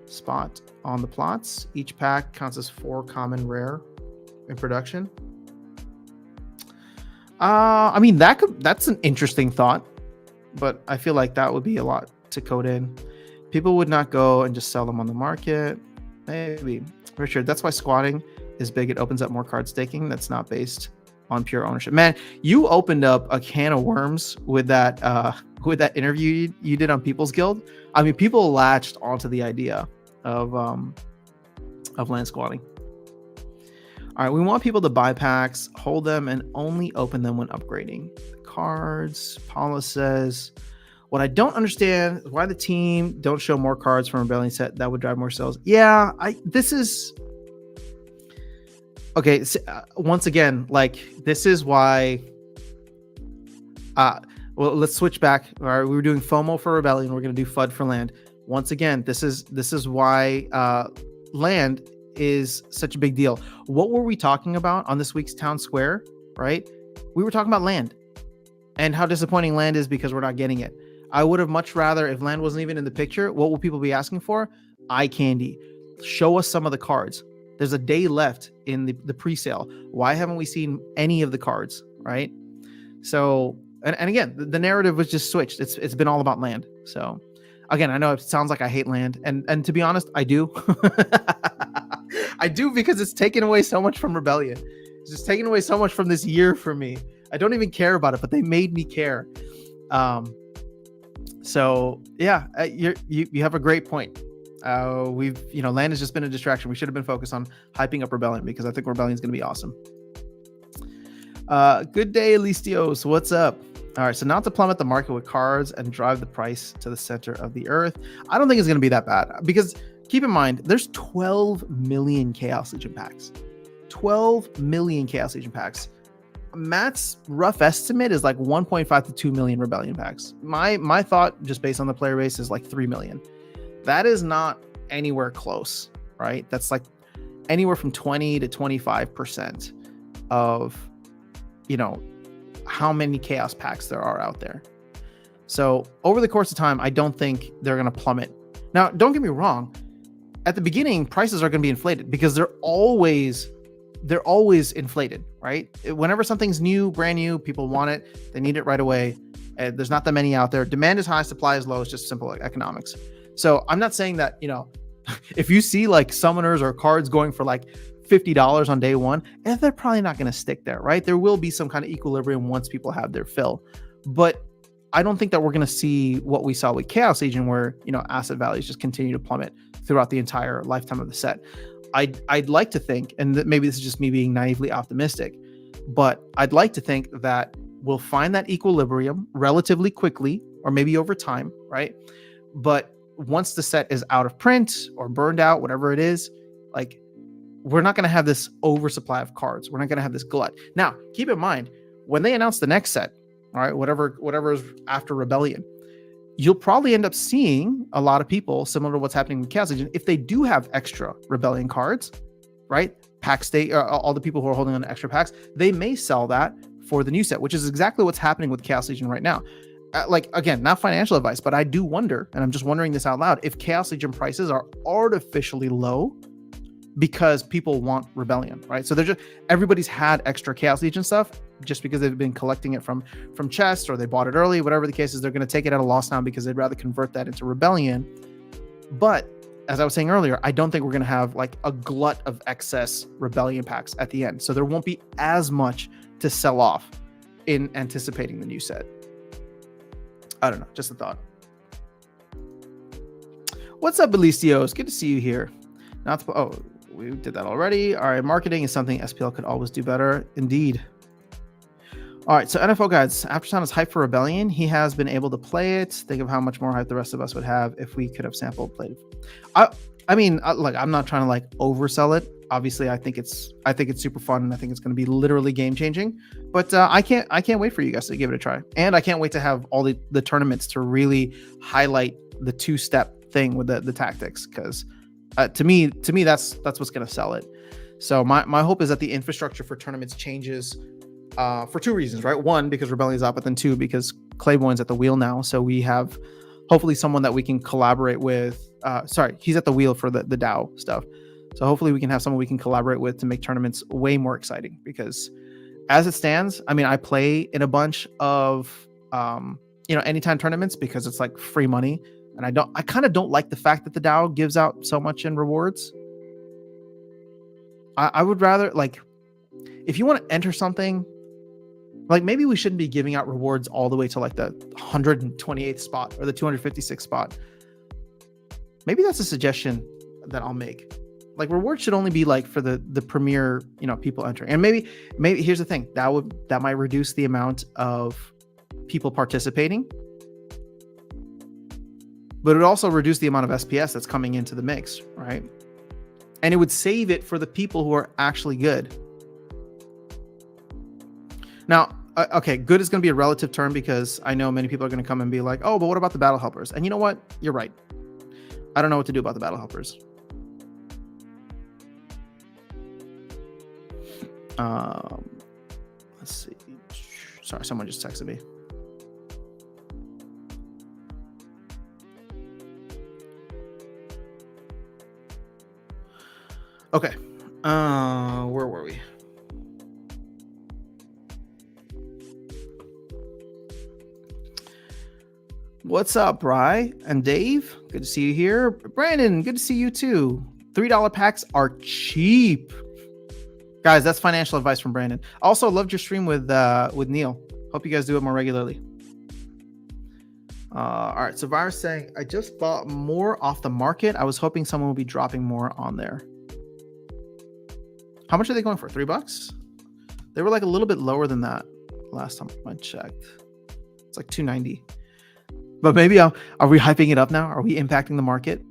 spot on the plots? Each pack counts as 4 common rare in production. I mean, that's an interesting thought, but I feel like that would be a lot to code in. People would not go and just sell them on the market. Maybe. Richard, that's why squatting is big. It opens up more card staking that's not based on pure ownership. Man, you opened up a can of worms with that interview you did on People's Guild. I mean, people latched onto the idea of land squatting. All right, we want people to buy packs, hold them, and only open them when upgrading. Cards, Paula says, what I don't understand is why the team don't show more cards from Rebellion set. That would drive more sales. Yeah, this is... Okay, so, once again, like, this is why... well, let's switch back. All right, we were doing FOMO for Rebellion. We're going to do FUD for land. Once again, this is why land is such a big deal. What were we talking about on this week's Town Square, right? We were talking about land and how disappointing land is because we're not getting it. I would have much rather, if land wasn't even in the picture, what will people be asking for? Eye candy. Show us some of the cards. There's a day left in the pre-sale. Why haven't we seen any of the cards, right? So, and again, the narrative was just switched. It's been all about land. So, again, I know it sounds like I hate land, and to be honest, I do. I do, because it's taken away so much from Rebellion. It's just taken away so much from this year for me. I don't even care about it, but they made me care. So yeah, you have a great point. Land has just been a distraction. We should have been focused on hyping up Rebellion, because I think Rebellion is going to be awesome. Good day, Listios. What's up? All right, so not to plummet the market with cards and drive the price to the center of the earth. I don't think it's going to be that bad, because keep in mind, there's 12 million Chaos Legion packs. 12 million Chaos Legion packs. Matt's rough estimate is like 1.5 to 2 million Rebellion packs. My thought, just based on the player base, is like 3 million. That is not anywhere close, right? That's like anywhere from 20 to 25% of, how many Chaos packs there are out there. So over the course of time, I don't think they're going to plummet. Now, don't get me wrong. At the beginning, prices are going to be inflated, because they're always inflated, right? Whenever something's new, brand new, people want it. They need it right away. There's not that many out there. Demand is high, supply is low. It's just simple economics. So I'm not saying that, if you see like summoners or cards going for like $50 on day one, and they're probably not going to stick there, right? There will be some kind of equilibrium once people have their fill. But I don't think that we're going to see what we saw with Chaos Legion, where, asset values just continue to plummet throughout the entire lifetime of the set. I'd like to think, and maybe this is just me being naively optimistic, but I'd like to think that we'll find that equilibrium relatively quickly, or maybe over time, right? But once the set is out of print or burned out, whatever it is, like, we're not going to have this oversupply of cards. We're not going to have this glut. Now, keep in mind, when they announce the next set, all right, whatever is after Rebellion, you'll probably end up seeing a lot of people, similar to what's happening with Chaos Legion, if they do have extra Rebellion cards, right? Pack state, all the people who are holding on to extra packs, they may sell that for the new set, which is exactly what's happening with Chaos Legion right now. Again, not financial advice, but I do wonder, and I'm just wondering this out loud, if Chaos Legion prices are artificially low because people want Rebellion, right? So everybody's had extra Chaos Legion stuff just because they've been collecting it from chests, or they bought it early, whatever the case is. They're going to take it at a loss now because they'd rather convert that into Rebellion. But as I was saying earlier, I don't think we're going to have like a glut of excess Rebellion packs at the end. So there won't be as much to sell off in anticipating the new set. I don't know, just a thought. What's up, Belicios? Good to see you here. We did that already. All right, marketing is something SPL could always do better. Indeed. All right, so NFL guides. Aftersound is hyped for Rebellion. He has been able to play it. Think of how much more hype the rest of us would have if we could have sampled played. I mean, I'm not trying to like oversell it. Obviously, I think it's super fun, and I think it's going to be literally game changing. But I can't wait for you guys to give it a try, and I can't wait to have all the tournaments to really highlight the two-step thing with the tactics, because to me that's what's going to sell it. So my hope is that the infrastructure for tournaments changes for two reasons, right? One, because Rebellion's out, but then two, because Claiborne's at the wheel now. So we have hopefully someone that we can collaborate with. He's at the wheel for the DAO stuff. So hopefully we can have someone we can collaborate with to make tournaments way more exciting, because as it stands, I mean, I play in a bunch of, anytime tournaments because it's like free money. And I kind of don't like the fact that the DAO gives out so much in rewards. I would rather, like, if you want to enter something, like, maybe we shouldn't be giving out rewards all the way to like the 128th spot or the 256th spot. Maybe that's a suggestion that I'll make. Like, rewards should only be like for the premier, people entering. And maybe here's the thing, that might reduce the amount of people participating, but it would also reduce the amount of SPS that's coming into the mix, right? And it would save it for the people who are actually good. Now, okay, good is going to be a relative term, because I know many people are going to come and be like, oh, but what about the battle helpers? And you know what? You're right. I don't know what to do about the battle helpers. Let's see. Sorry, someone just texted me. Okay. Where were we? What's up, Rye and Dave? Good to see you here. Brandon, good to see you too. $3 packs are cheap. Guys, that's financial advice from Brandon. Also, loved your stream with Neil. Hope you guys do it more regularly. All right, so Virus saying, I just bought more off the market. I was hoping someone would be dropping more on there. How much are they going for? $3? They were like a little bit lower than that last time I checked. It's like $2.90. But maybe are we hyping it up now? Are we impacting the market?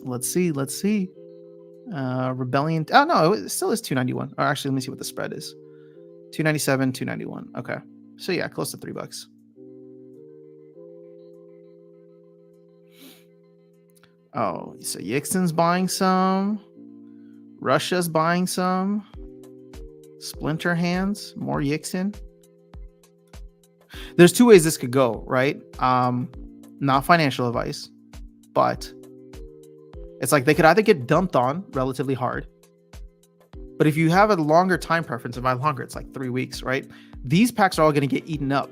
Let's see. Rebellion. Oh no, it still is $2.91. Or actually, let me see what the spread is. $2.97, $2.91. Okay, so yeah, close to $3. Oh, so Yixon's buying some. Russia's buying some. Splinter hands, more Yixon. There's two ways this could go, right? Not financial advice, but it's like they could either get dumped on relatively hard. But if you have a longer time preference, and by longer, it's like 3 weeks, right? These packs are all going to get eaten up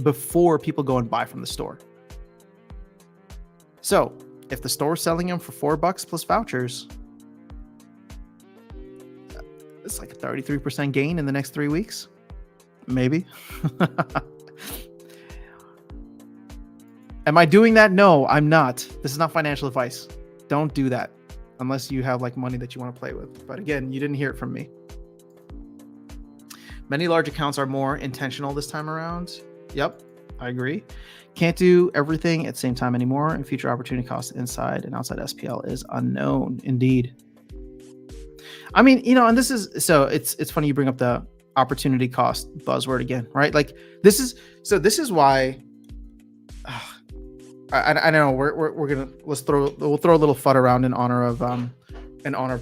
before people go and buy from the store. So if the store's selling them for $4 plus vouchers, it's like a 33% gain in the next 3 weeks. Maybe. Am I doing that? No, I'm not. This is not financial advice. Don't do that unless you have like money that you want to play with. But again, you didn't hear it from me. Many large accounts are more intentional this time around. Yep, I agree. Can't do everything at the same time anymore, and future opportunity cost inside and outside SPL is unknown. Indeed. I mean, and this is, so it's funny you bring up the opportunity cost buzzword again, right? Like this is why I know we're gonna we'll throw a little FUD around in honor of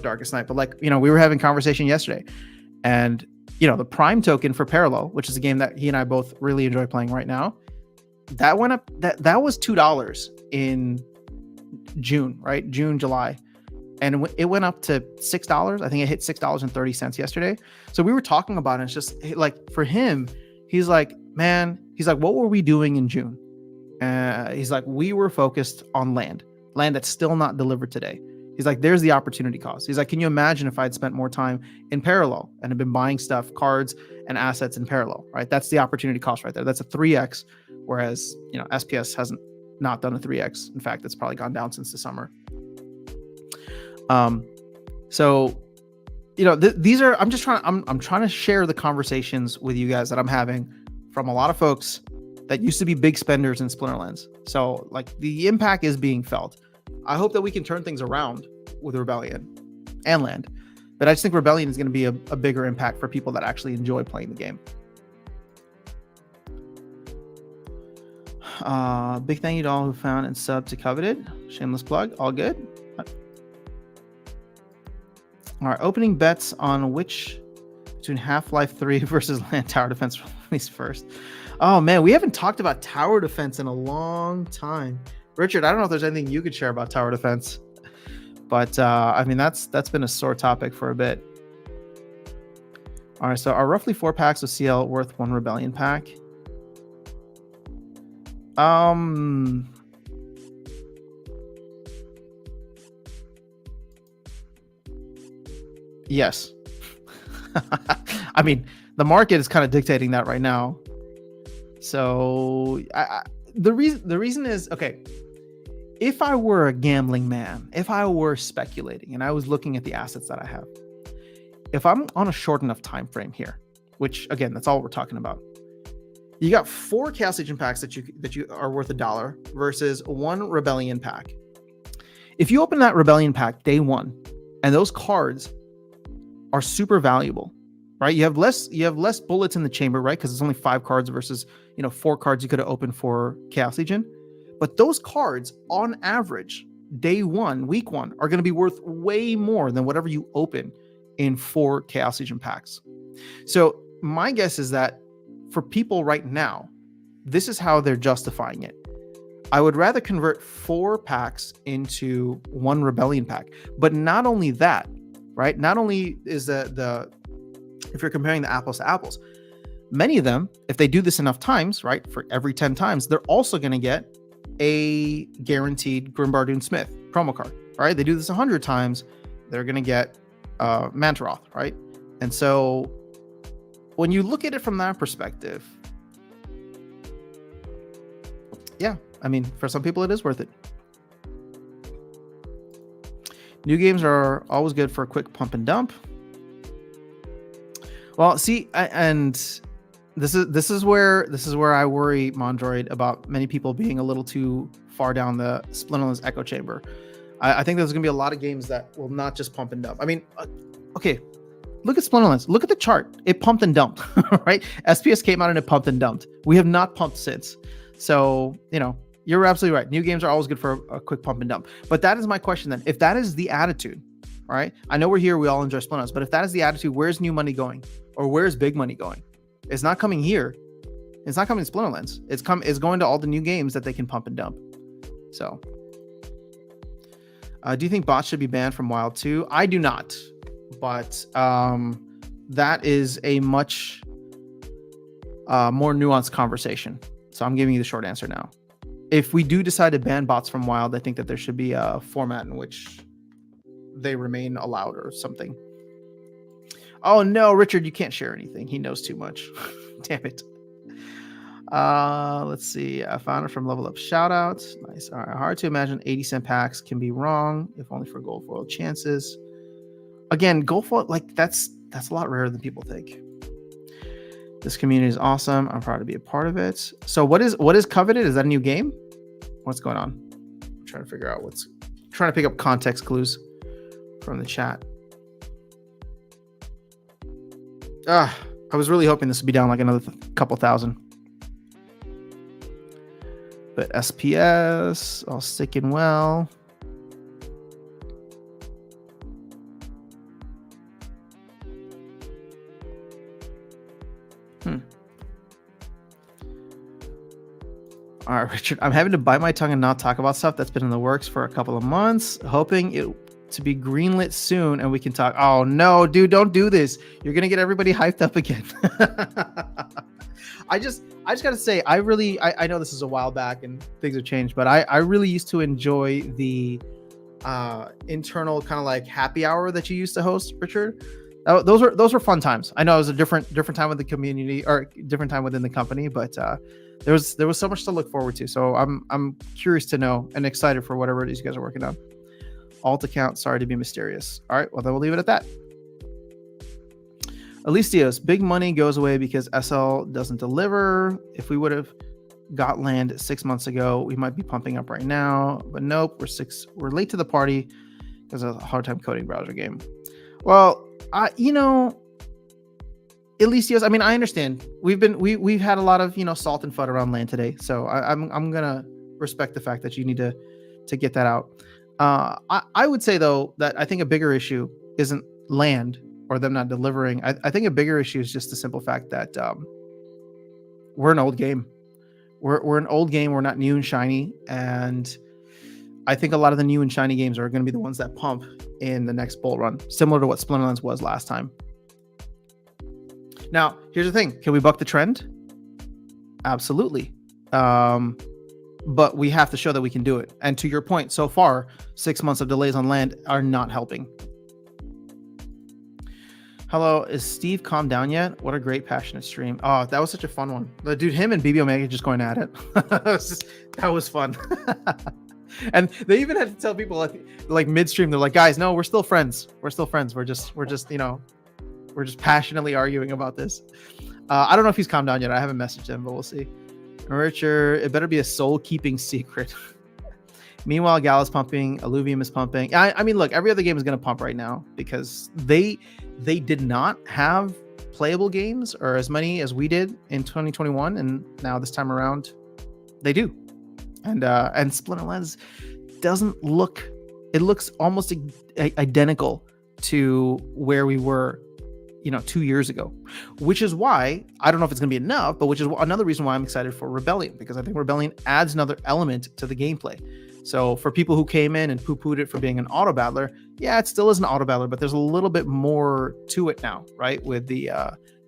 Darkest Night, but like we were having conversation yesterday, and the Prime token for Parallel, which is a game that he and I both really enjoy playing right now, that went up. That was $2 in June, right? June, July, and it went up to $6. I think it hit $6.30 yesterday. So we were talking about it. It's just like for him, he's like, what were we doing in June? He's like, we were focused on land that's still not delivered today. He's like, there's the opportunity cost. He's like, can you imagine if I'd spent more time in Parallel and had been buying stuff, cards and assets in Parallel, right? That's the opportunity cost right there. That's a 3x. Whereas, SPS hasn't not done a 3x. In fact, it's probably gone down since the summer. So, these are, I'm trying to share the conversations with you guys that I'm having from a lot of folks that used to be big spenders in Splinterlands. So like the impact is being felt. I hope that we can turn things around with Rebellion and Land, but I just think Rebellion is going to be a bigger impact for people that actually enjoy playing the game. Big thank you to all who found and subbed to Coveted. Shameless plug. All good. All right. Opening bets on which between Half-Life 3 versus Land Tower Defense release first. Oh man, we haven't talked about tower defense in a long time. Richard, I don't know if there's anything you could share about tower defense, but I mean that's been a sore topic for a bit. All right, so are roughly 4 packs of CL worth 1 Rebellion pack? Yes. I mean, the market is kind of dictating that right now. So the reason is, okay, if I were a gambling man, if I were speculating and I was looking at the assets that I have, if I'm on a short enough time frame here, which again, that's all we're talking about, you got 4 Chaos Legion packs that you are worth $1 versus 1 Rebellion pack. If you open that Rebellion pack day 1 and those cards are super valuable, right? You have less bullets in the chamber, right? Because it's only 5 cards versus 4 cards you could have opened for Chaos Legion. But those cards, on average, day 1, week 1, are going to be worth way more than whatever you open in 4 Chaos Legion packs. So my guess is that for people right now, this is how they're justifying it. I would rather convert 4 packs into 1 Rebellion pack. But not only that, right? Not only is the if you're comparing the apples to apples, many of them, if they do this enough times, right, for every 10 times, they're also going to get a guaranteed Grimbardoon Smith promo card, right? They do this 100 times, they're going to get Mantaroth, right? And so when you look at it from that perspective, yeah, I mean, for some people it is worth it. New games are always good for a quick pump and dump. Well, see, and this is where I worry, Mondroid, about many people being a little too far down the Splinterlands echo chamber. I think there's going to be a lot of games that will not just pump and dump. I mean, okay, look at Splinterlands. Look at the chart. It pumped and dumped, right? SPS came out and it pumped and dumped. We have not pumped since. So, you know, you're absolutely right. New games are always good for a quick pump and dump. But that is my question then. If that is the attitude, all right, I know we're here, we all enjoy Splinterlands, but if that is the attitude, where's new money going? Or where's big money going? It's not coming here. It's not coming to Splinterlands. It's going to all the new games that they can pump and dump. So, do you think bots should be banned from WoW 2? I do not. But that is a much more nuanced conversation. So I'm giving you the short answer now. If we do decide to ban bots from WoW, I think that there should be a format in which they remain allowed or something. Oh no, Richard, you can't share anything. He knows too much. Damn it. Let's see. I found it from Level Up Shoutouts. Nice. All right. Hard to imagine 80-cent packs can be wrong, if only for gold foil chances. Again, gold foil, like that's a lot rarer than people think. This community is awesome. I'm proud to be a part of it. So what is Coveted? Is that a new game? What's going on? I'm trying to figure out trying to pick up context clues from the chat. I was really hoping this would be down like another couple thousand. But SPS, all sticking well. All right, Richard, I'm having to bite my tongue and not talk about stuff that's been in the works for a couple of months, hoping it to be greenlit soon and we can talk. Oh no, dude, don't do this. You're gonna get everybody hyped up again. I just gotta say, I know this is a while back and things have changed, but I really used to enjoy the internal kind of like happy hour that you used to host, Richard. Those were fun times. I know it was a different time with the community or different time within the company, but there was so much to look forward to. So I'm curious to know and excited for whatever it is you guys are working on. Alt account, sorry to be mysterious. All right, well then we'll leave it at that. Alistios, big money goes away because SL doesn't deliver. If we would have got land 6 months ago, we might be pumping up right now. But nope, we're late to the party because of a hard time coding browser game. Well, Alistios, I mean, I understand. We've had a lot of salt and fud around land today, so I'm gonna respect the fact that you need to get that out. I would say though that I think a bigger issue isn't land or them not delivering. I think a bigger issue is just the simple fact that we're an old game. We're an old game. We're not new and shiny, and I think a lot of the new and shiny games are going to be the ones that pump in the next bull run, similar to what Splinterlands was last time. Now, here's the thing. Can we buck the trend? Absolutely. But we have to show that we can do it. And to your point, so far, 6 months of delays on land are not helping. Hello, is Steve calmed down yet? What a great passionate stream. Oh, that was such a fun one. The dude, him and BB Omega just going at it. That was fun. And they even had to tell people like midstream, they're like, guys, no, we're still friends. We're still friends. We're just passionately arguing about this. I don't know if he's calmed down yet. I haven't messaged him, but we'll see. Richard, it better be a soul-keeping secret. Meanwhile, Gal is pumping, Alluvium is pumping. I mean, look, every other game is going to pump right now because they did not have playable games or as many as we did in 2021, and now this time around, they do. And Splinterlands doesn't look. It looks almost identical to where we were 2 years ago, which is why I don't know if it's going to be enough, but which is another reason why I'm excited for Rebellion, because I think Rebellion adds another element to the gameplay. So for people who came in and poo-pooed it for being an auto battler, yeah, it still is an auto battler, but there's a little bit more to it now, right? With the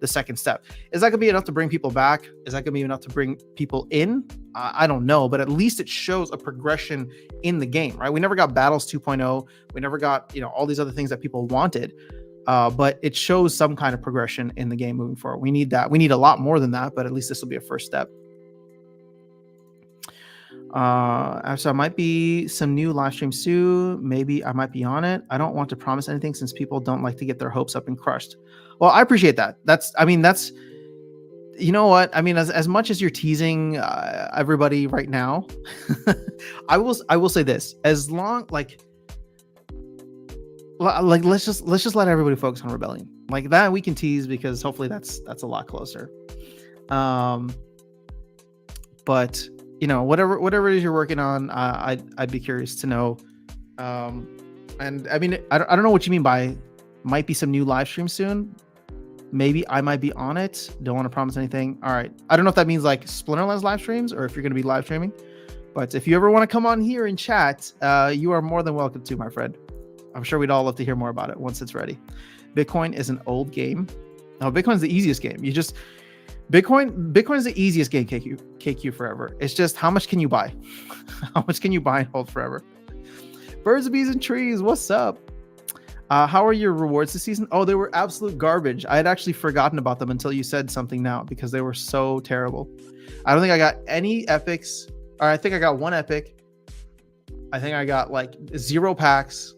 second step. Is that gonna be enough to bring people back? Is that gonna be enough to bring people in? I don't know, but at least it shows a progression in the game, right? We never got Battles 2.0. We never got, all these other things that people wanted. But it shows some kind of progression in the game moving forward. We need that. We need a lot more than that, but at least this will be a first step. So I might be some new live stream soon. Maybe I might be on it. I don't want to promise anything since people don't like to get their hopes up and crushed. Well, I appreciate that. That's you know what? I mean, as much as you're teasing everybody right now, I will say this: as long like let's just let everybody focus on Rebellion. Like that we can tease because hopefully that's a lot closer. But whatever it is you're working on, I'd be curious to know. And I mean, I don't know what you mean by might be some new live stream soon. Maybe I might be on it. Don't want to promise anything. All right. I don't know if that means like Splinterlands live streams or if you're going to be live streaming. But if you ever want to come on here and chat, you are more than welcome to, my friend. I'm sure we'd all love to hear more about it once it's ready. Bitcoin is an old game. No, Bitcoin's the easiest game. Bitcoin is the easiest game, KQ forever. It's just how much can you buy? How much can you buy and hold forever? Birds, bees, and trees. What's up? How are your rewards this season? Oh, they were absolute garbage. I had actually forgotten about them until you said something now because they were so terrible. I don't think I got any epics. Or I think I got one epic. I think I got like 0 packs,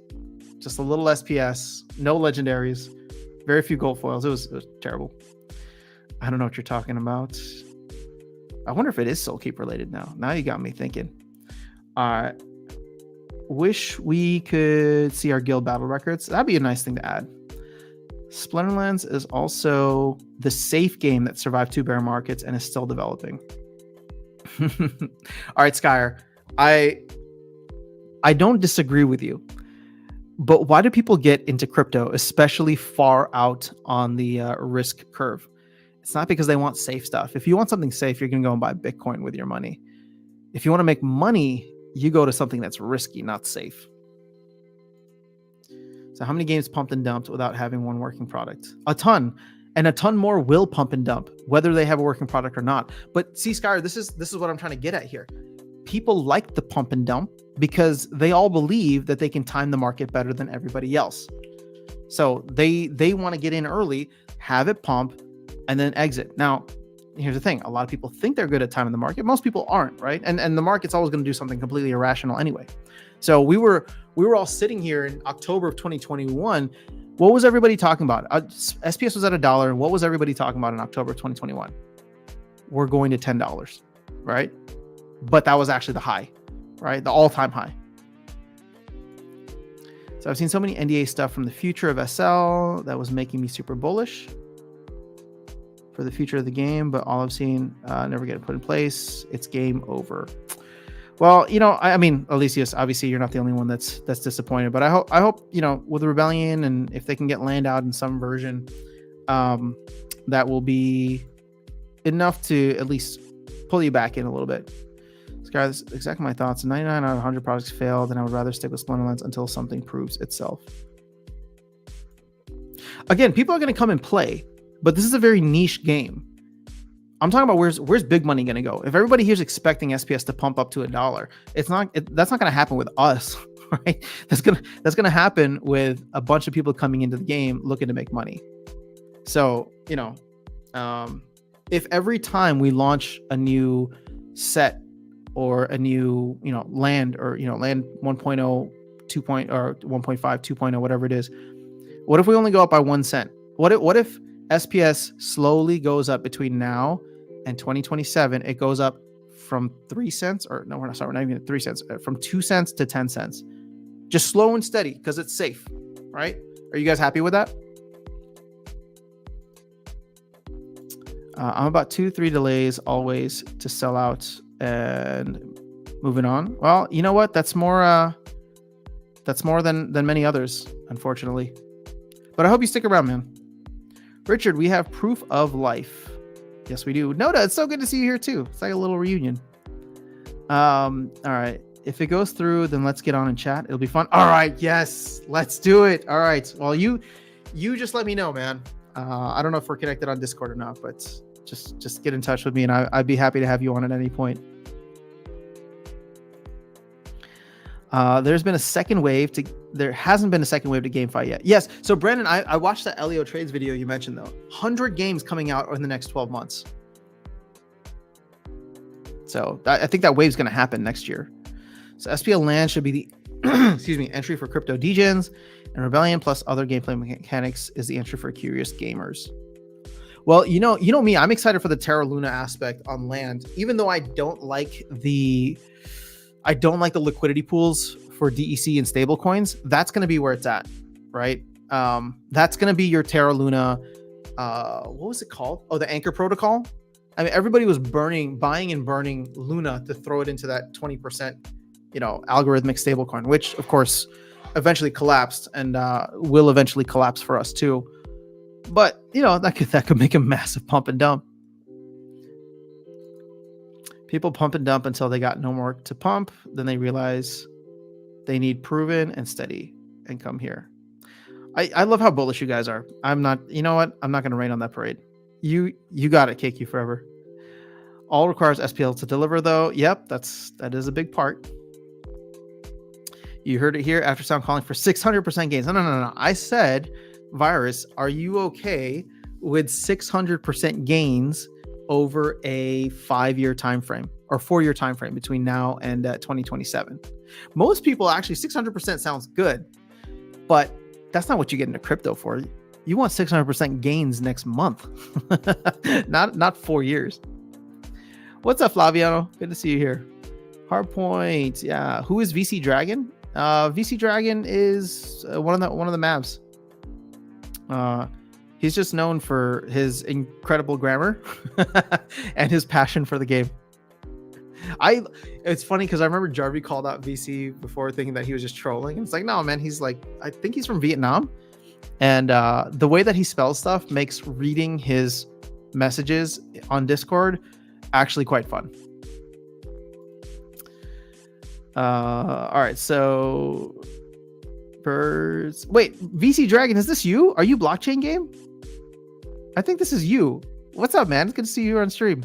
just a little SPS, no legendaries, very few gold foils. It was terrible. I don't know what you're talking about. I wonder if it is Soulkeep related now. Now you got me thinking. All right. Wish we could see our guild battle records. That'd be a nice thing to add. Splinterlands is also the safe game that survived 2 bear markets and is still developing. All right, Skyer. I don't disagree with you. But why do people get into crypto, especially far out on the risk curve? It's not because they want safe stuff. If you want something safe, you're going to go and buy Bitcoin with your money. If you want to make money, you go to something that's risky, not safe. So how many games pumped and dumped without having one working product? A ton. And a ton more will pump and dump, whether they have a working product or not. But see, Skyer, this is what I'm trying to get at here. People like the pump and dump because they all believe that they can time the market better than everybody else. So they want to get in early, have it pump, and then exit. Now, here's the thing. A lot of people think they're good at timing the market. Most people aren't, right? And the market's always going to do something completely irrational anyway. So we were all sitting here in October of 2021. What was everybody talking about? SPS was at $1. What was everybody talking about in October of 2021? We're going to $10, right? But that was actually the high, right? The all-time high. So I've seen so many NDA stuff from the future of SL that was making me super bullish for the future of the game, but all I've seen never get it put in place. It's game over. Well, I mean, Elysius, obviously you're not the only one that's disappointed, but I hope, with Rebellion and if they can get land out in some version, that will be enough to at least pull you back in a little bit. Sky, that's exactly my thoughts. 99 out of 100 projects failed, and I would rather stick with Splinterlands until something proves itself. Again, people are going to come and play, but this is a very niche game. I'm talking about where's big money going to go? If everybody here's expecting SPS to pump up to $1, that's not going to happen with us, right? That's going to happen with a bunch of people coming into the game looking to make money. So, if every time we launch a new set or a new, land or, land 1.0, 2. Or 1.5, 2.0, whatever it is, what if we only go up by 1 cent? What if SPS slowly goes up between now and 2027? It goes up from 3 cents, or no, we're not even at 3 cents, from 2 cents to 10 cents. Just slow and steady because it's safe, right? Are you guys happy with that? I'm about 2-3 delays always to sell out and moving on. Well, you know what? That's more than many others, unfortunately. But I hope you stick around, man. Richard, we have proof of life. Yes, we do. Noda, it's so good to see you here too. It's like a little reunion. All right. If it goes through, then let's get on and chat. It'll be fun. All right, yes, let's do it. All right. Well, you just let me know, man. I don't know if we're connected on Discord or not, but just get in touch with me, and I'd be happy to have you on at any point. There's been a second wave to. There hasn't been a second wave to GameFi yet. Yes. So Brandon, I watched that Elio Trades video you mentioned though. 100 games coming out in the next 12 months. So I think that wave's going to happen next year. So SPL Land should be the entry for crypto degens, and Rebellion plus other gameplay mechanics is the entry for curious gamers. Well, you know me, I'm excited for the Terra Luna aspect on Land, even though I don't like the liquidity pools for DEC and stable coins. That's going to be where it's at, right? That's going to be your Terra Luna. What was it called? Oh, the Anchor Protocol. I mean, everybody was buying and burning Luna to throw it into that 20%, algorithmic stablecoin, which of course eventually collapsed and will eventually collapse for us too. But that could make a massive pump and dump. People pump and dump until they got no more to pump. Then they realize they need proven and steady and come here. I love how bullish you guys are. I'm not, you know what? I'm not going to rain on that parade. You got it, KQ forever. All requires SPL to deliver though. Yep, that is a big part. You heard it here. After sound calling for 600% gains. No. I said, Virus, are you okay with 600% gains over a 5-year time frame or 4-year time frame between now and 2027? Most people actually 600% sounds good, but that's not what you get into crypto for. You want 600% gains next month, not 4 years. What's up, Flaviano? Good to see you here. Hardpoint, yeah. Who is VC Dragon? VC Dragon is one of the Mavs. He's just known for his incredible grammar and his passion for the game. It's funny because I remember Jarvie called out VC before thinking that he was just trolling. And it's like, no, man, he's like, I think he's from Vietnam. And the way that he spells stuff makes reading his messages on Discord actually quite fun. All right, so birds. Wait, VC Dragon, is this you? Are you Blockchain Game? I think this is you. What's up, man? It's good to see you on stream.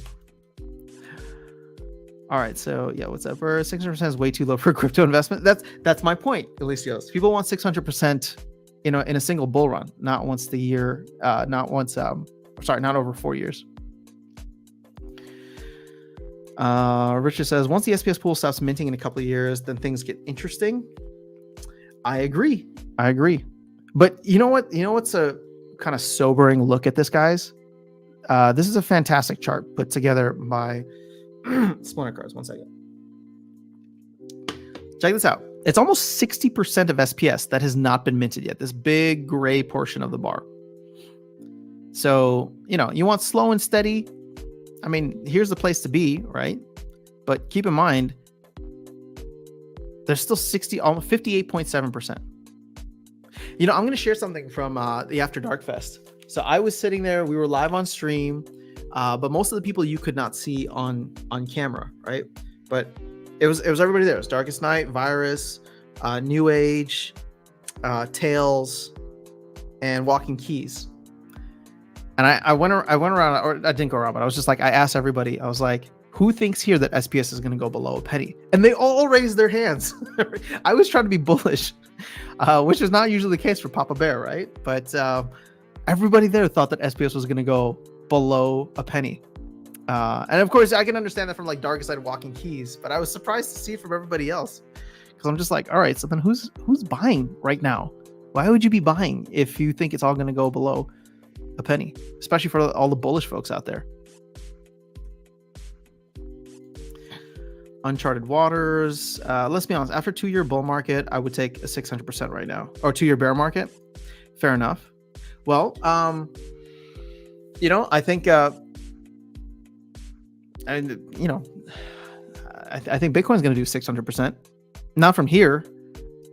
All right, so yeah, what's up? 600% is way too low for crypto investment. That's my point, Elysios. People want 600%, in a single bull run, not once the year, not over 4 years. Richard says, once the SPS pool stops minting in a couple of years, then things get interesting. I agree. But you know what? What's a kind of sobering look at this, guys? This is a fantastic chart put together by Splinter Cards. 1 second. Check this out. It's almost 60% of SPS that has not been minted yet. This big gray portion of the bar. So, you want slow and steady. I mean, here's the place to be, right? But keep in mind, there's still 58.7%. I'm going to share something from the After Dark Fest. So I was sitting there, we were live on stream, but most of the people you could not see on camera, right? But it was everybody there. It was Darkest Night, Virus, New Age, Tails, and Walking Keys. And I went around, or I didn't go around, but I was just like, I asked everybody, I was like, who thinks here that SPS is going to go below a penny? And they all raised their hands. I was trying to be bullish, which is not usually the case for Papa Bear, right? But everybody there thought that SPS was going to go below a penny. And of course, I can understand that from like Darkest Side Walking Keys, but I was surprised to see it from everybody else. Because I'm just like, all right, so then who's buying right now? Why would you be buying if you think it's all going to go below a penny, especially for all the bullish folks out there? Uncharted waters. Let's be honest. After 2-year bull market, I would take a 600% right now, or 2-year bear market. Fair enough. Well, I think, I think Bitcoin's going to do 600%. Not from here,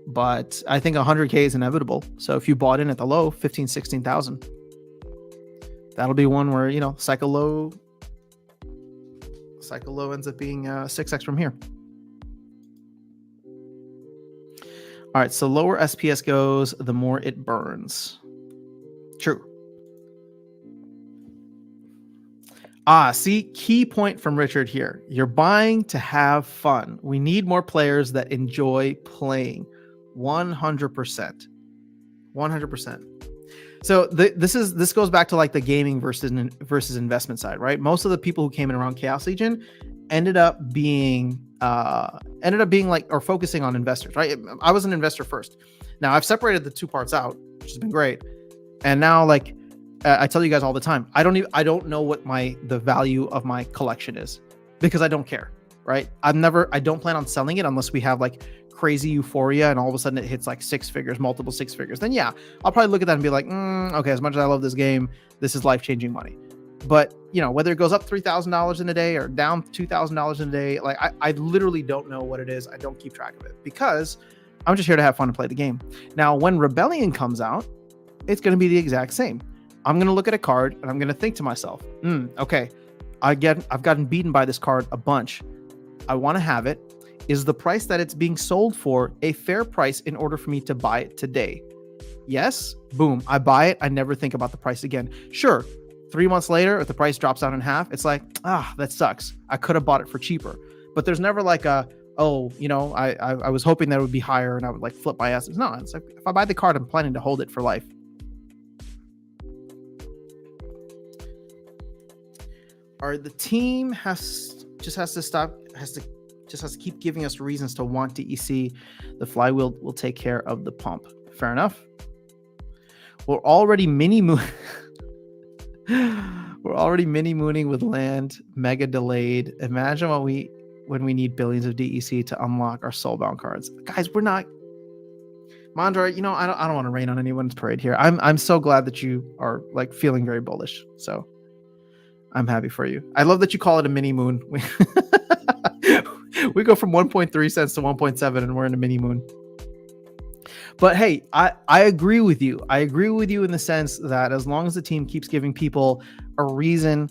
but I think 100K is inevitable. So if you bought in at the low, 15, 16,000. That'll be one where, cycle low ends up being 6x from here. All right, so lower SPS goes, the more it burns. True. See, key point from Richard here. You're buying to have fun. We need more players that enjoy playing. 100%. 100%. So this goes back to like the gaming versus investment side, right? Most of the people who came in around Chaos Legion ended up being like, or focusing on investors, right? I was an investor first. Now I've separated the two parts out, which has been great. And now, like I tell you guys all the time, I don't know what the value of my collection is, because I don't care, right? I don't plan on selling it unless we have like crazy euphoria and all of a sudden it hits like six figures, multiple six figures. Then yeah, I'll probably look at that and be like, okay, as much as I love this game, this is life-changing money. But whether it goes up $3,000 in a day or down $2,000 in a day, like I literally don't know what it is. I don't keep track of it because I'm just here to have fun and play the game. Now, when Rebellion comes out, it's going to be the exact same. I'm going to look at a card and I'm going to think to myself, okay, I've gotten beaten by this card a bunch. I want to have it. Is the price that it's being sold for a fair price in order for me to buy it today? Yes. Boom. I buy it. I never think about the price again. Sure. 3 months later, if the price drops out in half, it's like, that sucks. I could have bought it for cheaper. But there's never like I was hoping that it would be higher and I would like flip my assets. No, it's like, if I buy the card, I'm planning to hold it for life. Or the team has to keep giving us reasons to want DEC. The flywheel will take care of the pump. Fair enough. We're already mini mooning with land, mega delayed. Imagine when we need billions of DEC to unlock our soulbound cards. Guys, we're not. Mandra, I don't want to rain on anyone's parade here. I'm so glad that you are like feeling very bullish. So I'm happy for you. I love that you call it a mini moon. We go from 1.3 cents to 1.7 and we're in a mini moon. But hey, I agree with you. I agree with you in the sense that as long as the team keeps giving people a reason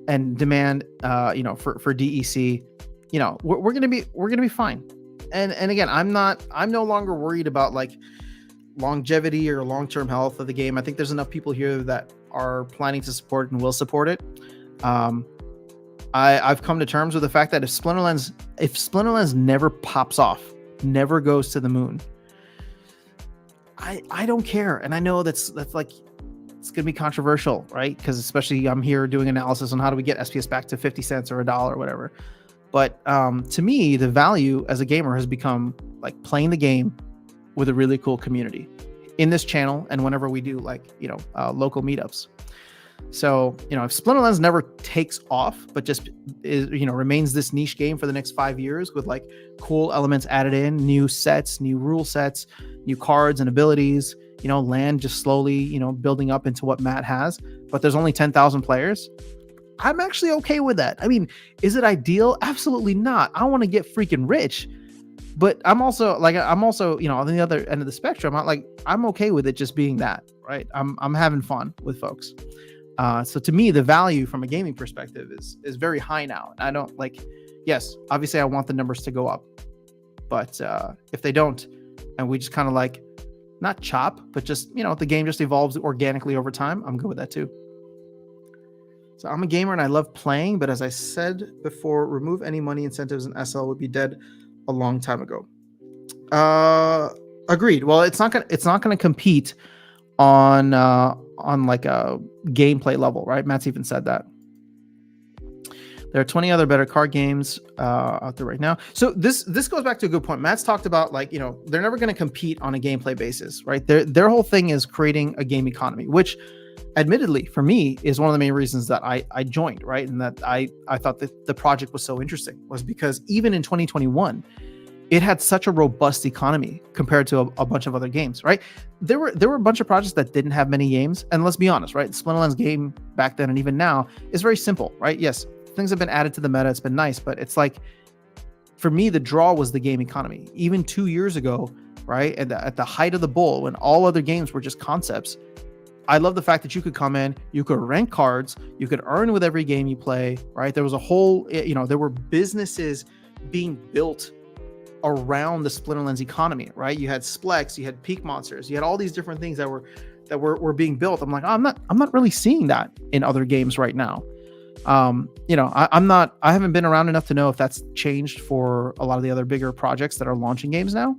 and demand, for DEC, we're gonna be fine. And again, I'm no longer worried about like longevity or long-term health of the game. I think there's enough people here that are planning to support it and will support it. I've come to terms with the fact that if Splinterlands never pops off, never goes to the moon, I don't care. And I know that's like, it's going to be controversial, right? Because especially I'm here doing analysis on how do we get SPS back to 50 cents or $1 or whatever. But to me, the value as a gamer has become like playing the game with a really cool community in this channel and whenever we do like, local meetups. So, if Splinterlands never takes off, but just is, remains this niche game for the next 5 years with like cool elements added in, new sets, new rule sets, new cards and abilities, land just slowly, building up into what Matt has, but there's only 10,000 players. I'm actually okay with that. I mean, is it ideal? Absolutely not. I want to get freaking rich, but I'm also, on the other end of the spectrum, I'm okay with it just being that, right? I'm having fun with folks. So to me, the value from a gaming perspective is very high now. I don't yes, obviously I want the numbers to go up, but if they don't, and we just kind of like not chop, but just, the game just evolves organically over time, I'm good with that too. So I'm a gamer and I love playing, but as I said before, remove any money incentives and SL would be dead a long time ago. Agreed. Well, it's not gonna compete on like a gameplay level, right? Matt's even said that. There are 20 other better card games out there right now. So this goes back to a good point. Matt's talked about they're never going to compete on a gameplay basis, right? Their whole thing is creating a game economy, which admittedly for me is one of the main reasons that I joined, right? And that I thought that the project was so interesting was because even in 2021, it had such a robust economy compared to a bunch of other games, right? There were a bunch of projects that didn't have many games. And let's be honest, right? The Splinterlands game back then and even now is very simple, right? Yes, things have been added to the meta. It's been nice, but it's like, for me, the draw was the game economy. Even 2 years ago, right? At the height of the bull, when all other games were just concepts, I love the fact that you could come in, you could rank cards, you could earn with every game you play, right? There was a whole, there were businesses being built around the Splinterlands economy, right? You had Splex, you had Peak Monsters, you had all these different things that were being built. I'm like, oh, I'm not really seeing that in other games right now. I haven't been around enough to know if that's changed for a lot of the other bigger projects that are launching games now.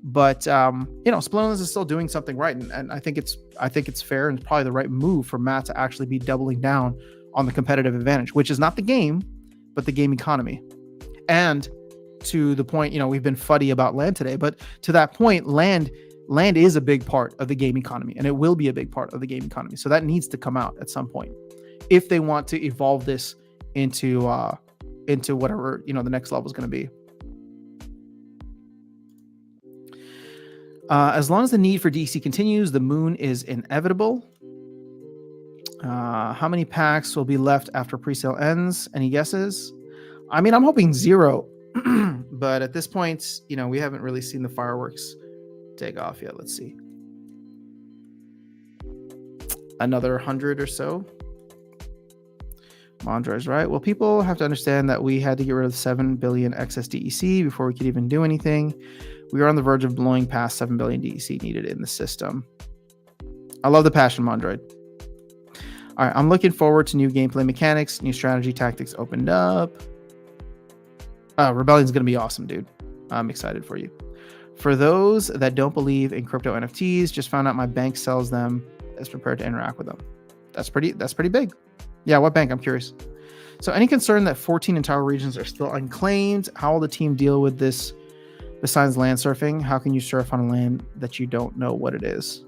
But Splinterlands is still doing something right, and I think it's fair and probably the right move for Matt to actually be doubling down on the competitive advantage, which is not the game, but the game economy. And to the point, we've been fuddy about land today, but to that point, land is a big part of the game economy, and it will be a big part of the game economy. So that needs to come out at some point if they want to evolve this into whatever the next level is going to be. As long as the need for DC continues, the moon is inevitable. How many packs will be left after presale ends? Any guesses? I mean, I'm hoping 0, but at this point, we haven't really seen the fireworks take off yet. Let's see. Another 100 or so. Mondro's right. Well, people have to understand that we had to get rid of 7 billion excess DEC before we could even do anything. We are on the verge of blowing past 7 billion DEC needed in the system. I love the passion, Mondroid. All right, I'm looking forward to new gameplay mechanics, new strategy tactics opened up. Rebellion's going to be awesome, dude. I'm excited for you. For those that don't believe in crypto NFTs, just found out my bank sells them, is prepared to interact with them. That's pretty big. Yeah, what bank? I'm curious. So any concern that 14 entire regions are still unclaimed? How will the team deal with this besides land surfing? How can you surf on a land that you don't know what it is?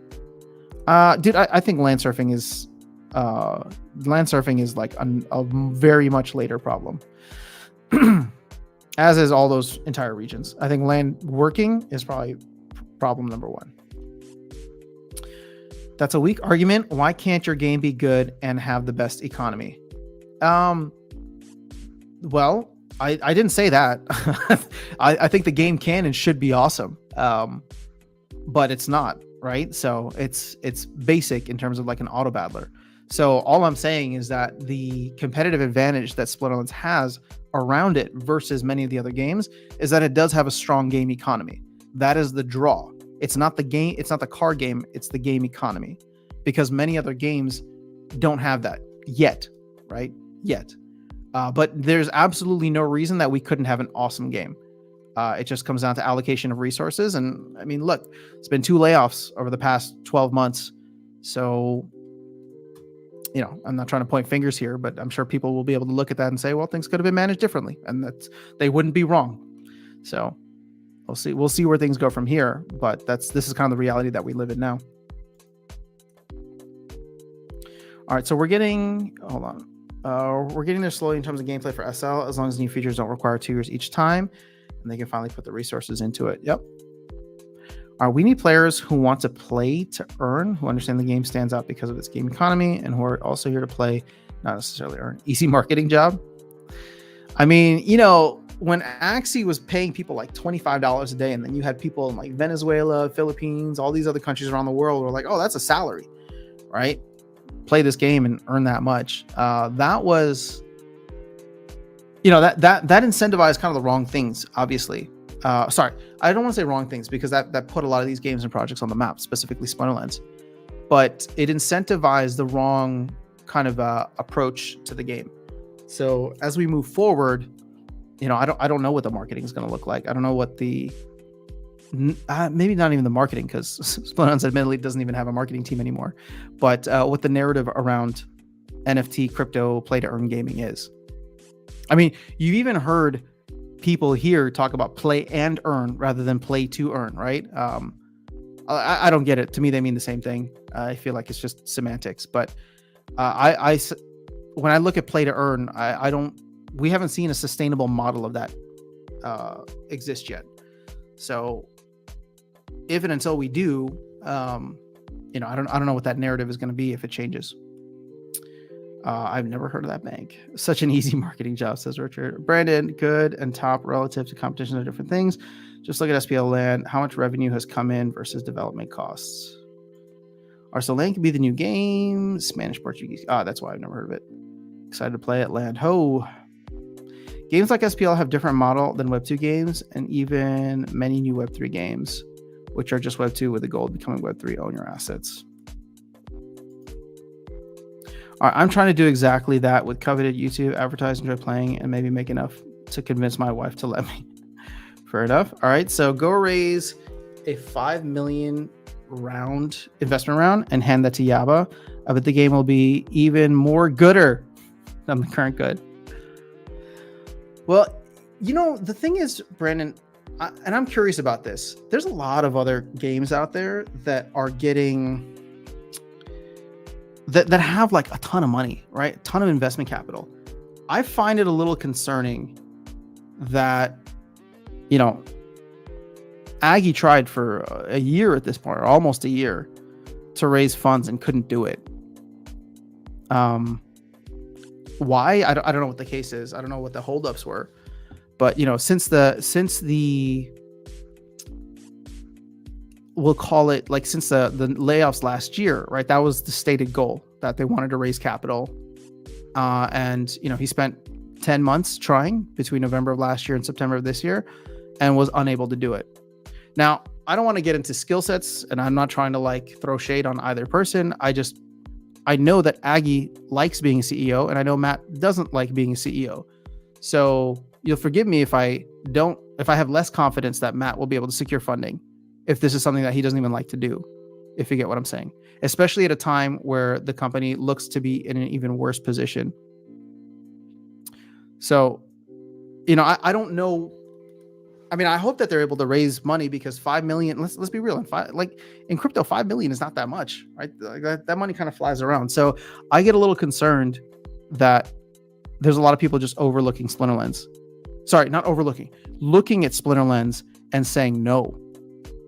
Dude, I think land surfing is like a very much later problem. As is all those entire regions. I think land working is probably problem number 1. That's a weak argument. Why can't your game be good and have the best economy? Well, I didn't say that. I think the game can and should be awesome. But it's not, right? So it's basic in terms of like an auto battler. So all I'm saying is that the competitive advantage that Splinterlands has around it versus many of the other games is that it does have a strong game economy. That is the draw. It's not the game. It's not the card game. It's the game economy, because many other games don't have that yet, right? Yet. But there's absolutely no reason that we couldn't have an awesome game. It just comes down to allocation of resources. And I mean, look, it's been 2 layoffs over the past 12 months. So, I'm not trying to point fingers here, but I'm sure people will be able to look at that and say, well, things could have been managed differently, and they wouldn't be wrong. So we'll see where things go from here, but this is kind of the reality that we live in now. All right, so we're getting there slowly in terms of gameplay for SL, as long as new features don't require 2 years each time, and they can finally put the resources into it. Yep. We need players who want to play to earn, who understand the game stands out because of its game economy, and who are also here to play, not necessarily earn. Easy marketing job. I mean, when Axie was paying people like $25 a day, and then you had people in like Venezuela, Philippines, all these other countries around the world were like, oh, that's a salary, right? Play this game and earn that much. That was, that incentivized kind of the wrong things, obviously. Sorry, I don't want to say wrong things, because that put a lot of these games and projects on the map, specifically Splinterlands. But it incentivized the wrong kind of approach to the game. So as we move forward, I don't know what the marketing is going to look like. I don't know what maybe not even the marketing, because Splinterlands admittedly doesn't even have a marketing team anymore. But what the narrative around NFT, crypto, play to earn gaming is. I mean, you've even heard people here talk about play and earn rather than play to earn, right? I don't get it. To me, they mean the same thing. I feel like it's just semantics. But when I look at play to earn, we haven't seen a sustainable model of that exist yet. So if and until we do, I don't know what that narrative is going to be if it changes. I've never heard of that bank. Such an easy marketing job, says Richard. Brandon, good and top relative to competition are different things. Just look at SPL land. How much revenue has come in versus development costs? Arsenal Land could be the new game. Spanish, Portuguese. That's why I've never heard of it. Excited to play it. Land ho. Games like SPL have different model than Web 2 games, and even many new Web 3 games, which are just Web 2 with the goal of becoming Web 3. Own your assets. All right, I'm trying to do exactly that with coveted YouTube, advertise, enjoy playing, and maybe make enough to convince my wife to let me. Fair enough. All right, so go raise a 5 million investment round and hand that to Yaba. I bet the game will be even more gooder than the current good. Well, the thing is, Brandon, and I'm curious about this. There's a lot of other games out there that are getting that have like a ton of money, right? A ton of investment capital. I find it a little concerning that, Aggie tried for a year at this point, or almost a year, to raise funds and couldn't do it. Why? I don't know what the case is. I don't know what the holdups were, but since the we'll call it like since the layoffs last year, right? That was the stated goal, that they wanted to raise capital. And he spent 10 months trying between November of last year and September of this year and was unable to do it. Now, I don't want to get into skill sets, and I'm not trying to like throw shade on either person. I know that Aggie likes being a CEO, and I know Matt doesn't like being a CEO. So you'll forgive me if I have less confidence that Matt will be able to secure funding if this is something that he doesn't even like to do, if you get what I'm saying, especially at a time where the company looks to be in an even worse position. So, I don't know. I mean, I hope that they're able to raise money, because 5 million, let's be real. In crypto, 5 million is not that much, right? Like that money kind of flies around. So I get a little concerned that there's a lot of people just overlooking Splinterlands. Sorry, not overlooking, looking at Splinterlands and saying no,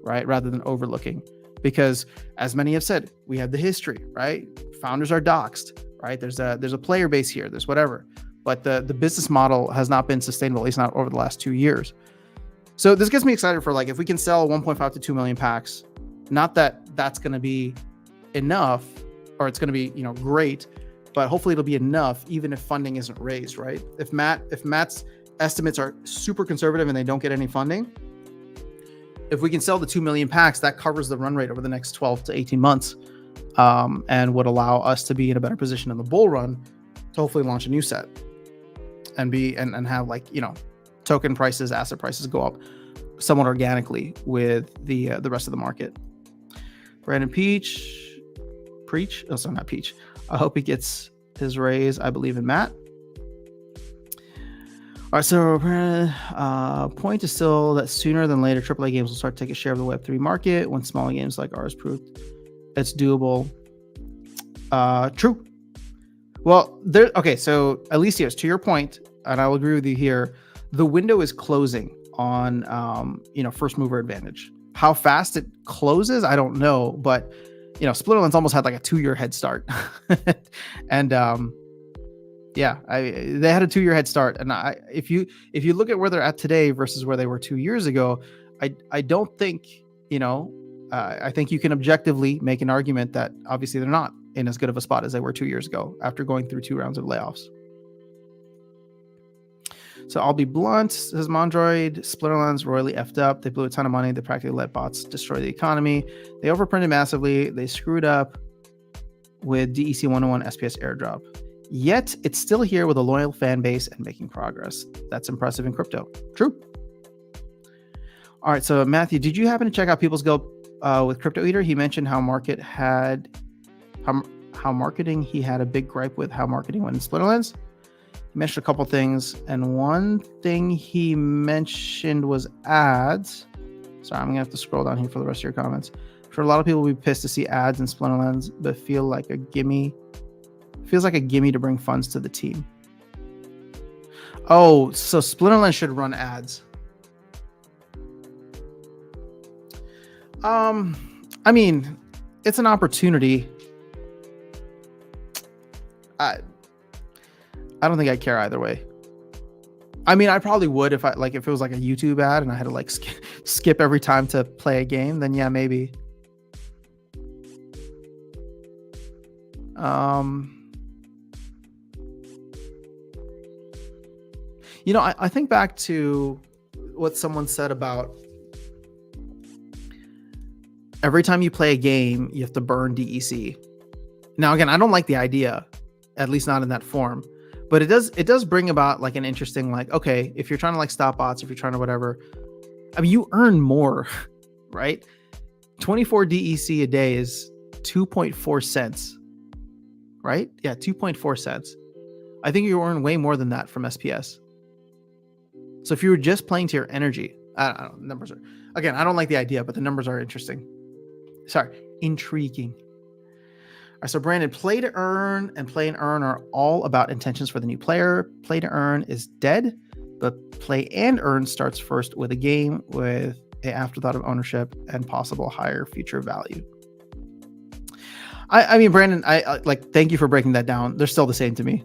right? Rather than overlooking, because as many have said, we have the history, right? Founders are doxxed, right? There's a player base here, there's whatever, but the business model has not been sustainable, at least not over the last 2 years. So this gets me excited for, like, if we can sell 1.5 to 2 million packs, not that that's going to be enough, or it's going to be, great, but hopefully it'll be enough even if funding isn't raised, right? If Matt's estimates are super conservative and they don't get any funding, if we can sell the 2 million packs, that covers the run rate over the next 12 to 18 months, and would allow us to be in a better position in the bull run to hopefully launch a new set and have, like, token prices, asset prices go up somewhat organically with the rest of the market. Brandon Preach. Oh, sorry, not Peach. I hope he gets his raise. I believe in Matt. All right, so point is still that sooner than later, AAA games will start to take a share of the Web3 market when smaller games like ours proved it's doable. True. Well, okay, so Alicios, to your point, and I'll agree with you here, the window is closing on first mover advantage. How fast it closes, I don't know, but Splinterlands almost had like a 2-year head start. And they had a 2-year head start. And if you look at where they're at today versus where they were 2 years ago, I don't think, I think you can objectively make an argument that obviously they're not in as good of a spot as they were 2 years ago after going through 2 rounds of layoffs. So I'll be blunt, says Mondroid. Splinterlands royally effed up. They blew a ton of money. They practically let bots destroy the economy. They overprinted massively. They screwed up with DEC 101 SPS airdrop. Yet it's still here with a loyal fan base and making progress. That's impressive in crypto. True. All right, so Matthew, did you happen to check out People's Guild with Crypto Eater? He mentioned how marketing he had a big gripe with how marketing went in Splinterlands. He mentioned a couple things, and one thing he mentioned was ads. Sorry, I'm gonna have to scroll down here for the rest of your comments. I'm sure a lot of people will be pissed to see ads in Splinterlands, but feels like a gimme to bring funds to the team. Oh, so Splinterlands should run ads. I mean, it's an opportunity. I don't think I'd care either way. I mean, I probably would if it was like a YouTube ad and I had to like skip every time to play a game, then yeah, maybe. I think back to what someone said about every time you play a game, you have to burn DEC. Now, again, I don't like the idea, at least not in that form, but it does bring about like an interesting, like, okay, if you're trying to like stop bots, if you're trying to whatever, I mean, you earn more, right? 24 DEC a day is 2.4 cents, right? Yeah, 2.4 cents. I think you earn way more than that from SPS. So if you were just playing to your energy, I don't know, numbers are, again, I don't like the idea, but the numbers are interesting. Sorry, intriguing. All right, so Brandon, play to earn and play and earn are all about intentions for the new player. Play to earn is dead, but play and earn starts first with a game with an afterthought of ownership and possible higher future value. I mean, Brandon, I like, thank you for breaking that down. They're still the same to me.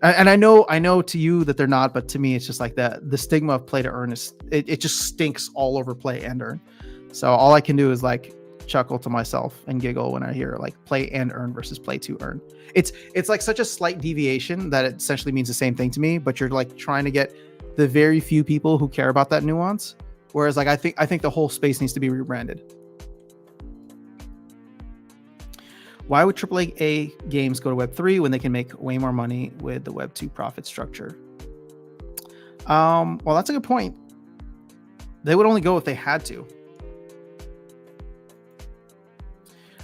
And I know to you that they're not, but to me, it's just like the stigma of play to earn is, it just stinks all over play and earn. So all I can do is like chuckle to myself and giggle when I hear like play and earn versus play to earn. It's like such a slight deviation that it essentially means the same thing to me, but you're like trying to get the very few people who care about that nuance. Whereas like, I think the whole space needs to be rebranded. Why would AAA games go to Web3 when they can make way more money with the Web2 profit structure? Well, that's a good point. They would only go if they had to.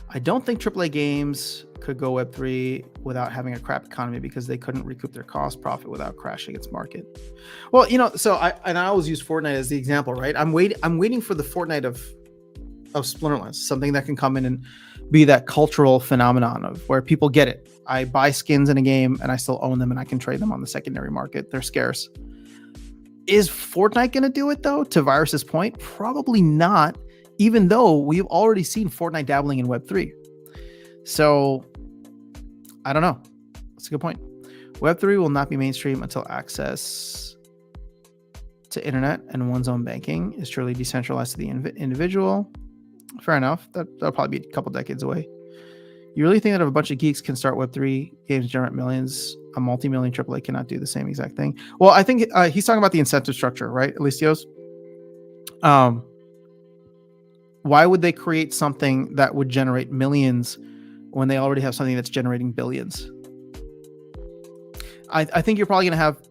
I don't think AAA games could go Web3 without having a crap economy because they couldn't recoup their cost profit without crashing its market. Well, so I always use Fortnite as the example, right? I'm waiting for the Fortnite of Splinterlands, something that can come in and be that cultural phenomenon of where people get it. I buy skins in a game and I still own them and I can trade them on the secondary market. They're scarce. Is Fortnite going to do it though? To Virus's point, probably not, even though we've already seen Fortnite dabbling in Web3. So I don't know. That's a good point. Web3 will not be mainstream until access to internet and one's own banking is truly decentralized to the individual. Fair enough. That'll probably be a couple decades away. You really think that if a bunch of geeks can start Web3 games generate millions, a multi-million AAA cannot do the same exact thing? Well, I think he's talking about the incentive structure, right, Alicios? Why would they create something that would generate millions when they already have something that's generating billions? I think you're probably going to have,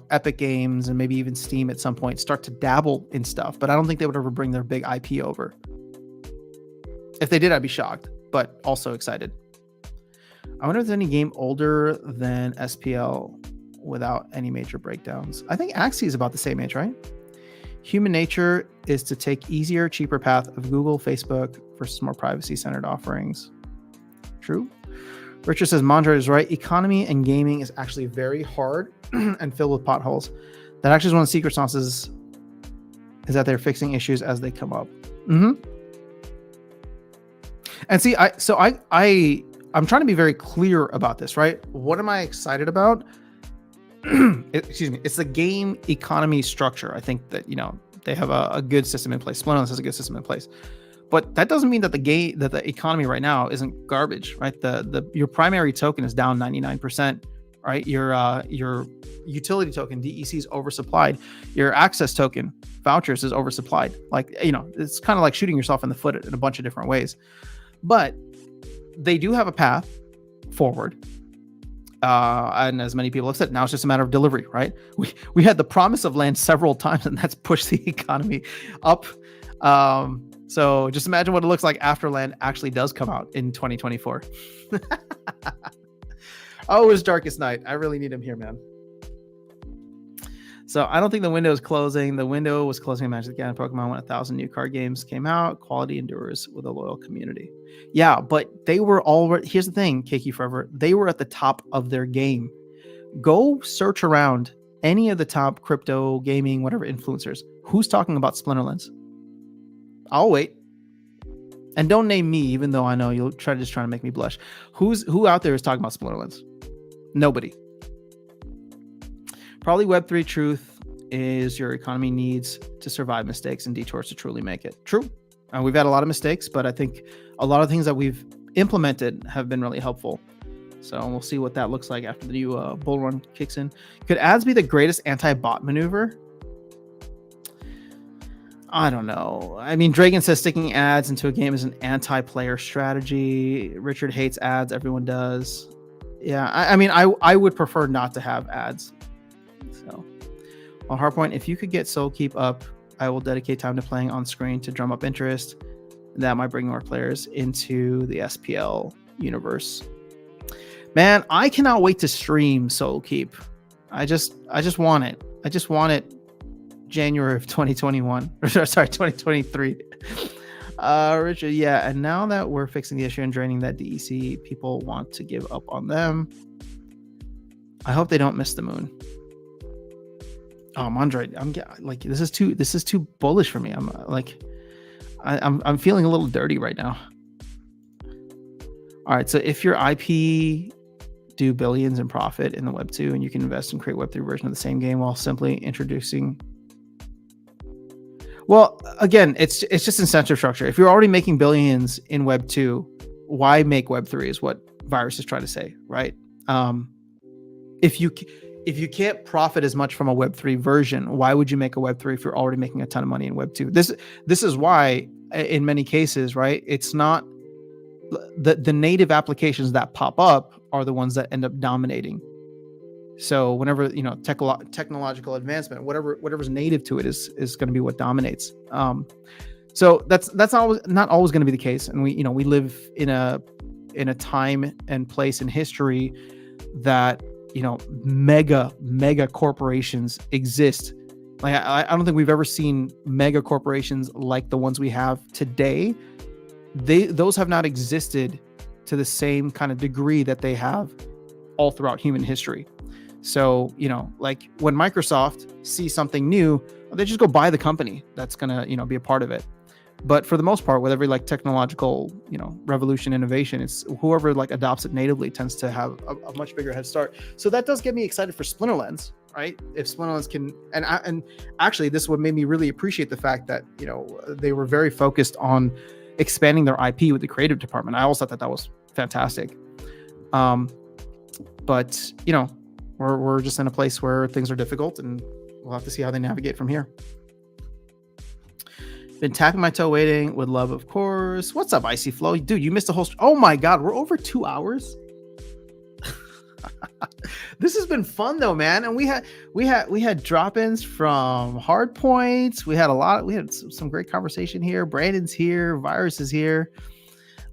Epic Games and maybe even Steam at some point start to dabble in stuff, but I don't think they would ever bring their big IP over. If they did, I'd be shocked, but also excited. I wonder if there's any game older than SPL without any major breakdowns. I think Axie is about the same age, right? Human nature is to take easier, cheaper path of Google, Facebook versus more privacy-centered offerings. True. Richard says, Mondra is right. Economy and gaming is actually very hard and filled with potholes. That actually is one of the secret sauces is that they're fixing issues as they come up. Mm-hmm. And see, I'm trying to be very clear about this, right? What am I excited about? Excuse me. It's the game economy structure. I think that, they have a good system in place. Splinterlands has a good system in place. But that doesn't mean that the economy right now isn't garbage, right? Your primary token is down 99%, right? Your utility token, DEC, is oversupplied. Your access token, Vouchers, is oversupplied. Like, it's kind of like shooting yourself in the foot in a bunch of different ways. But they do have a path forward. And as many people have said, now it's just a matter of delivery, right? We had the promise of land several times, and that's pushed the economy up. So just imagine what it looks like after land actually does come out in 2024. Oh, it's Darkest Night. I really need him here, man. So I don't think the window is closing. The window was closing in Magic the Gathering Pokemon when 1,000 new card games came out. Quality endures with a loyal community. Yeah, but they were already, here's the thing, Keiki Forever, they were at the top of their game. Go search around any of the top crypto, gaming, whatever influencers. Who's talking about Splinterlands? I'll wait. And don't name me, even though I know you'll trying to make me blush. Who out there is talking about Splinterlands? Nobody. Probably Web3 truth is your economy needs to survive mistakes and detours to truly make it. True. We've had a lot of mistakes, but I think a lot of things that we've implemented have been really helpful. So we'll see what that looks like after the new bull run kicks in. Could ads be the greatest anti-bot maneuver? I don't know. I mean, Dragon says sticking ads into a game is an anti-player strategy. Richard hates ads. Everyone does. Yeah, I mean, I would prefer not to have ads. So, on Hardpoint, if you could get Soul Keep up, I will dedicate time to playing on screen to drum up interest. That might bring more players into the SPL universe. Man, I cannot wait to stream Soul Keep. I just want it. I just want it January of 2021. Or sorry, 2023. Richard, yeah, and now that we're fixing the issue and draining that DEC, people want to give up on them. I hope they don't miss the moon. Oh, Mondre, I'm like, this is too bullish for me. I'm like, I'm feeling a little dirty right now. All right, so if your IP do billions in profit in the Web 2 and you can invest and create Web 3 version of the same game while simply introducing. Well, again, it's just incentive structure. If you're already making billions in Web 2, why make Web 3 is what Virus is trying to say, right? If you can't profit as much from a Web 3 version, why would you make a Web 3 if you're already making a ton of money in Web 2? This is why, in many cases, right, it's not the native applications that pop up are the ones that end up dominating. So whenever, you know, technological advancement, whatever's native to it is going to be what dominates. So that's not always going to be the case. And we live in a time and place in history that, you know, mega corporations exist. Like I don't think we've ever seen mega corporations like the ones we have today. Those have not existed to the same kind of degree that they have all throughout human history. So, you know, like when Microsoft sees something new, they just go buy the company that's going to, you know, be a part of it. But for the most part, with every like technological, you know, revolution, innovation, it's whoever like adopts it natively tends to have a much bigger head start. So that does get me excited for Splinterlands, right? If Splinterlands can, and actually this would make me really appreciate the fact that, you know, they were very focused on expanding their IP with the creative department. I also thought that was fantastic. But, you know, we're just in a place where things are difficult and we'll have to see how they navigate from here. Been tapping my toe waiting with love, of course. What's up, Icy Flow? Dude, you missed a whole... Oh my God, we're over 2 hours. This has been fun though, man. And we had drop-ins from Hardpoint. We had some great conversation here. Brandon's here, Virus is here.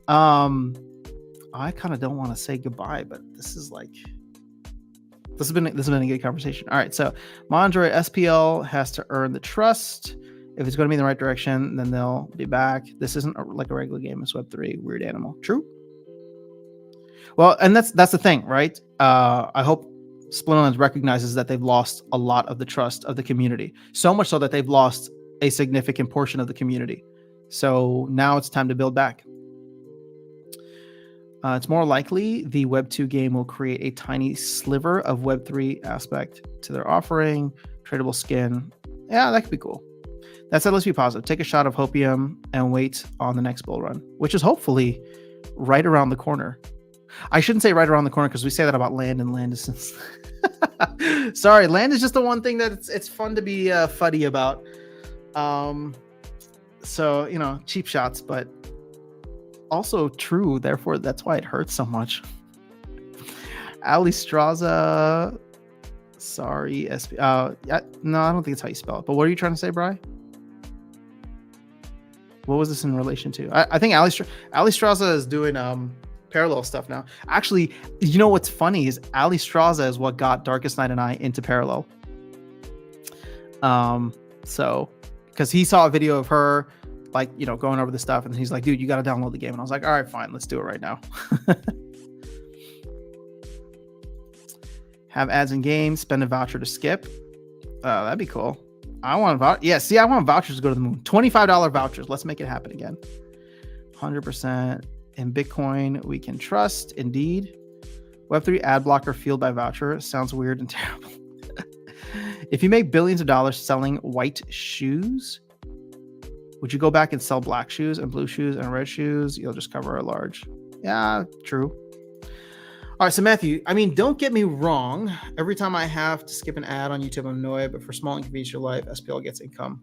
I kind of don't want to say goodbye, but this has been a good conversation. All right, so Mondre SPL has to earn the trust. If it's going to be in the right direction, then they'll be back. This isn't like a regular game. It's Web3. Weird animal. True. Well, and that's the thing, right? I hope Splinterlands recognizes that they've lost a lot of the trust of the community. So much so that they've lost a significant portion of the community. So now it's time to build back. It's more likely the Web 2 game will create a tiny sliver of Web 3 aspect to their offering. Tradable skin. Yeah, that could be cool. That said, let's be positive. Take a shot of Hopium and wait on the next bull run, which is hopefully right around the corner. I shouldn't say right around the corner because we say that about land, and land is... Sorry, land is just the one thing that it's fun to be fuddy about. So, you know, cheap shots, but also true. Therefore, that's why it hurts so much. Ali Straza. Sorry, SP. No, I don't think it's how you spell it. But what are you trying to say, Bri? What was this in relation to? I think Ali Straza is doing parallel stuff now. Actually, you know what's funny is Ali Straza is what got Darkest Night and I into parallel. So because he saw a video of her, like, you know, going over the stuff, and he's like, dude, you got to download the game. And I was like, all right, fine, let's do it right now. Have ads in game, spend a voucher to skip. That'd be cool. I want vouchers to go to the moon. $25 vouchers. Let's make it happen again. 100% in Bitcoin we can trust. Indeed. Web3 ad blocker fueled by voucher. Sounds weird and terrible. If you make billions of dollars selling white shoes, would you go back and sell black shoes and blue shoes and red shoes? You'll just cover a large. Yeah, true. All right, so Matthew, I mean, don't get me wrong. Every time I have to skip an ad on YouTube, I'm annoyed, but for small inconvenience in your life, SPL gets income.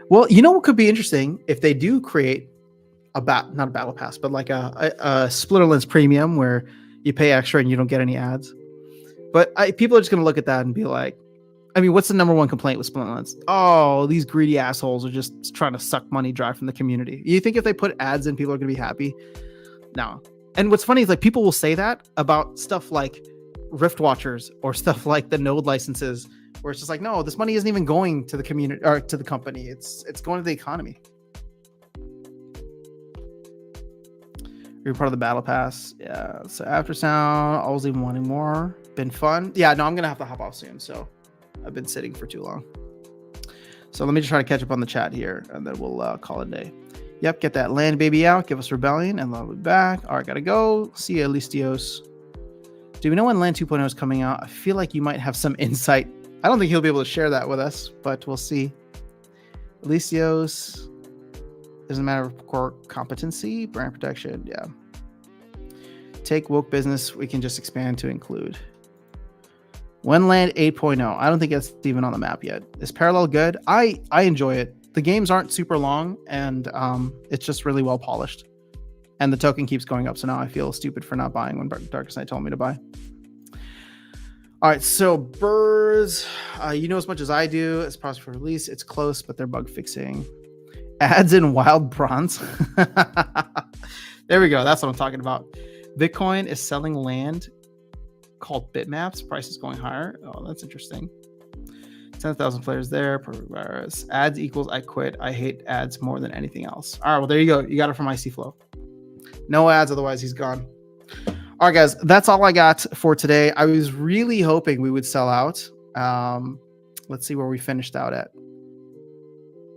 Well, you know what could be interesting if they do create not a battle pass, but like a Splinterlands premium where you pay extra and you don't get any ads. But people are just going to look at that and be like, I mean, what's the number one complaint with Splinterlands? Oh, these greedy assholes are just trying to suck money dry from the community. You think if they put ads in, people are going to be happy? No. And what's funny is like people will say that about stuff like Rift Watchers or stuff like the node licenses, where it's just like, no, this money isn't even going to the community or to the company. It's going to the economy. You're part of the battle pass. Yeah. So after sound, always even wanting more. Been fun. Yeah, no, I'm going to have to hop off soon. So I've been sitting for too long. So let me just try to catch up on the chat here and then we'll call it a day. Yep, get that land baby out. Give us Rebellion and love it back. All right, gotta go. See you, Listios. Do we know when Land 2.0 is coming out? I feel like you might have some insight. I don't think he'll be able to share that with us, but we'll see. Listios. Isn't a matter of core competency, brand protection. Yeah. Take woke business. We can just expand to include. When Land 8.0? I don't think it's even on the map yet. Is Parallel good? I enjoy it. The games aren't super long, and it's just really well polished. And the token keeps going up, so now I feel stupid for not buying when Darkest Night told me to buy. All right, so Burrs, you know as much as I do. It's process for release. It's close, but they're bug fixing. Ads in Wild Bronze. There we go. That's what I'm talking about. Bitcoin is selling land called bitmaps. Price is going higher. Oh, that's interesting. 10,000 players there. Perfect virus. Ads equals I quit. I hate ads more than anything else. All right, well, there you go. You got it from IC Flow. No ads, otherwise he's gone. All right, guys, that's all I got for today. I was really hoping we would sell out. Let's see where we finished out at.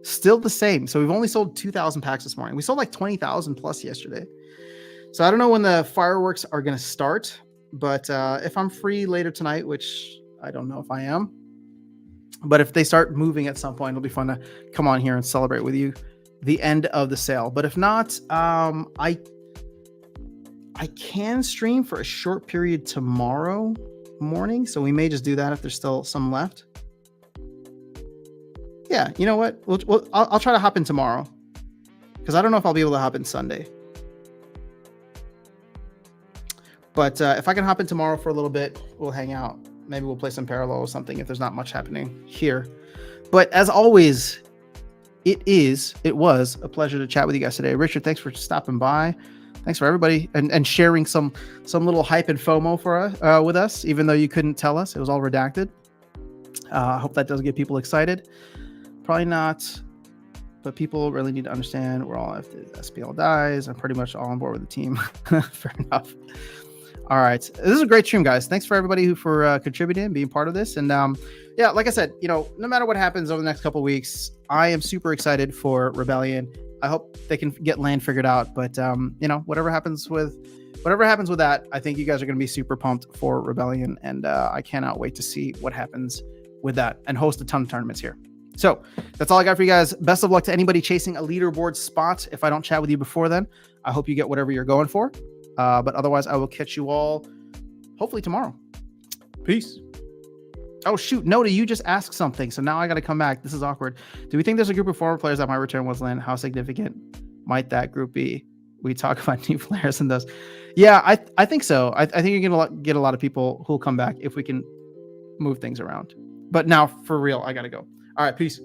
Still the same. So we've only sold 2,000 packs this morning. We sold like 20,000 plus yesterday. So I don't know when the fireworks are going to start, but if I'm free later tonight, which I don't know if I am, but if they start moving at some point, it'll be fun to come on here and celebrate with you the end of the sale. But if not, I can stream for a short period tomorrow morning. So we may just do that if there's still some left. Yeah, you know what? I'll try to hop in tomorrow because I don't know if I'll be able to hop in Sunday. But if I can hop in tomorrow for a little bit, we'll hang out. Maybe we'll play some Parallel or something if there's not much happening here. But as always, it was a pleasure to chat with you guys today. Richard, thanks for stopping by. Thanks for everybody and sharing some little hype and FOMO for us with us, even though you couldn't tell us. It was all redacted. I hope that does get people excited. Probably not, but people really need to understand we're all, if the SPL dies, I'm pretty much all on board with the team. Fair enough. All right. This is a great stream, guys. Thanks for everybody for contributing and being part of this. And yeah, like I said, no matter what happens over the next couple of weeks, I am super excited for Rebellion. I hope they can get land figured out. But, whatever happens with that, I think you guys are going to be super pumped for Rebellion. And I cannot wait to see what happens with that and host a ton of tournaments here. So that's all I got for you guys. Best of luck to anybody chasing a leaderboard spot. If I don't chat with you before then, I hope you get whatever you're going for. But otherwise, I will catch you all hopefully tomorrow. Peace. Oh, shoot. Noda, you just asked something. So now I got to come back. This is awkward. Do we think there's a group of former players that might return once land? How significant might that group be? We talk about new players and those. Yeah, I think so. I think you're going to get a lot of people who'll come back if we can move things around. But now, for real, I got to go. All right, peace.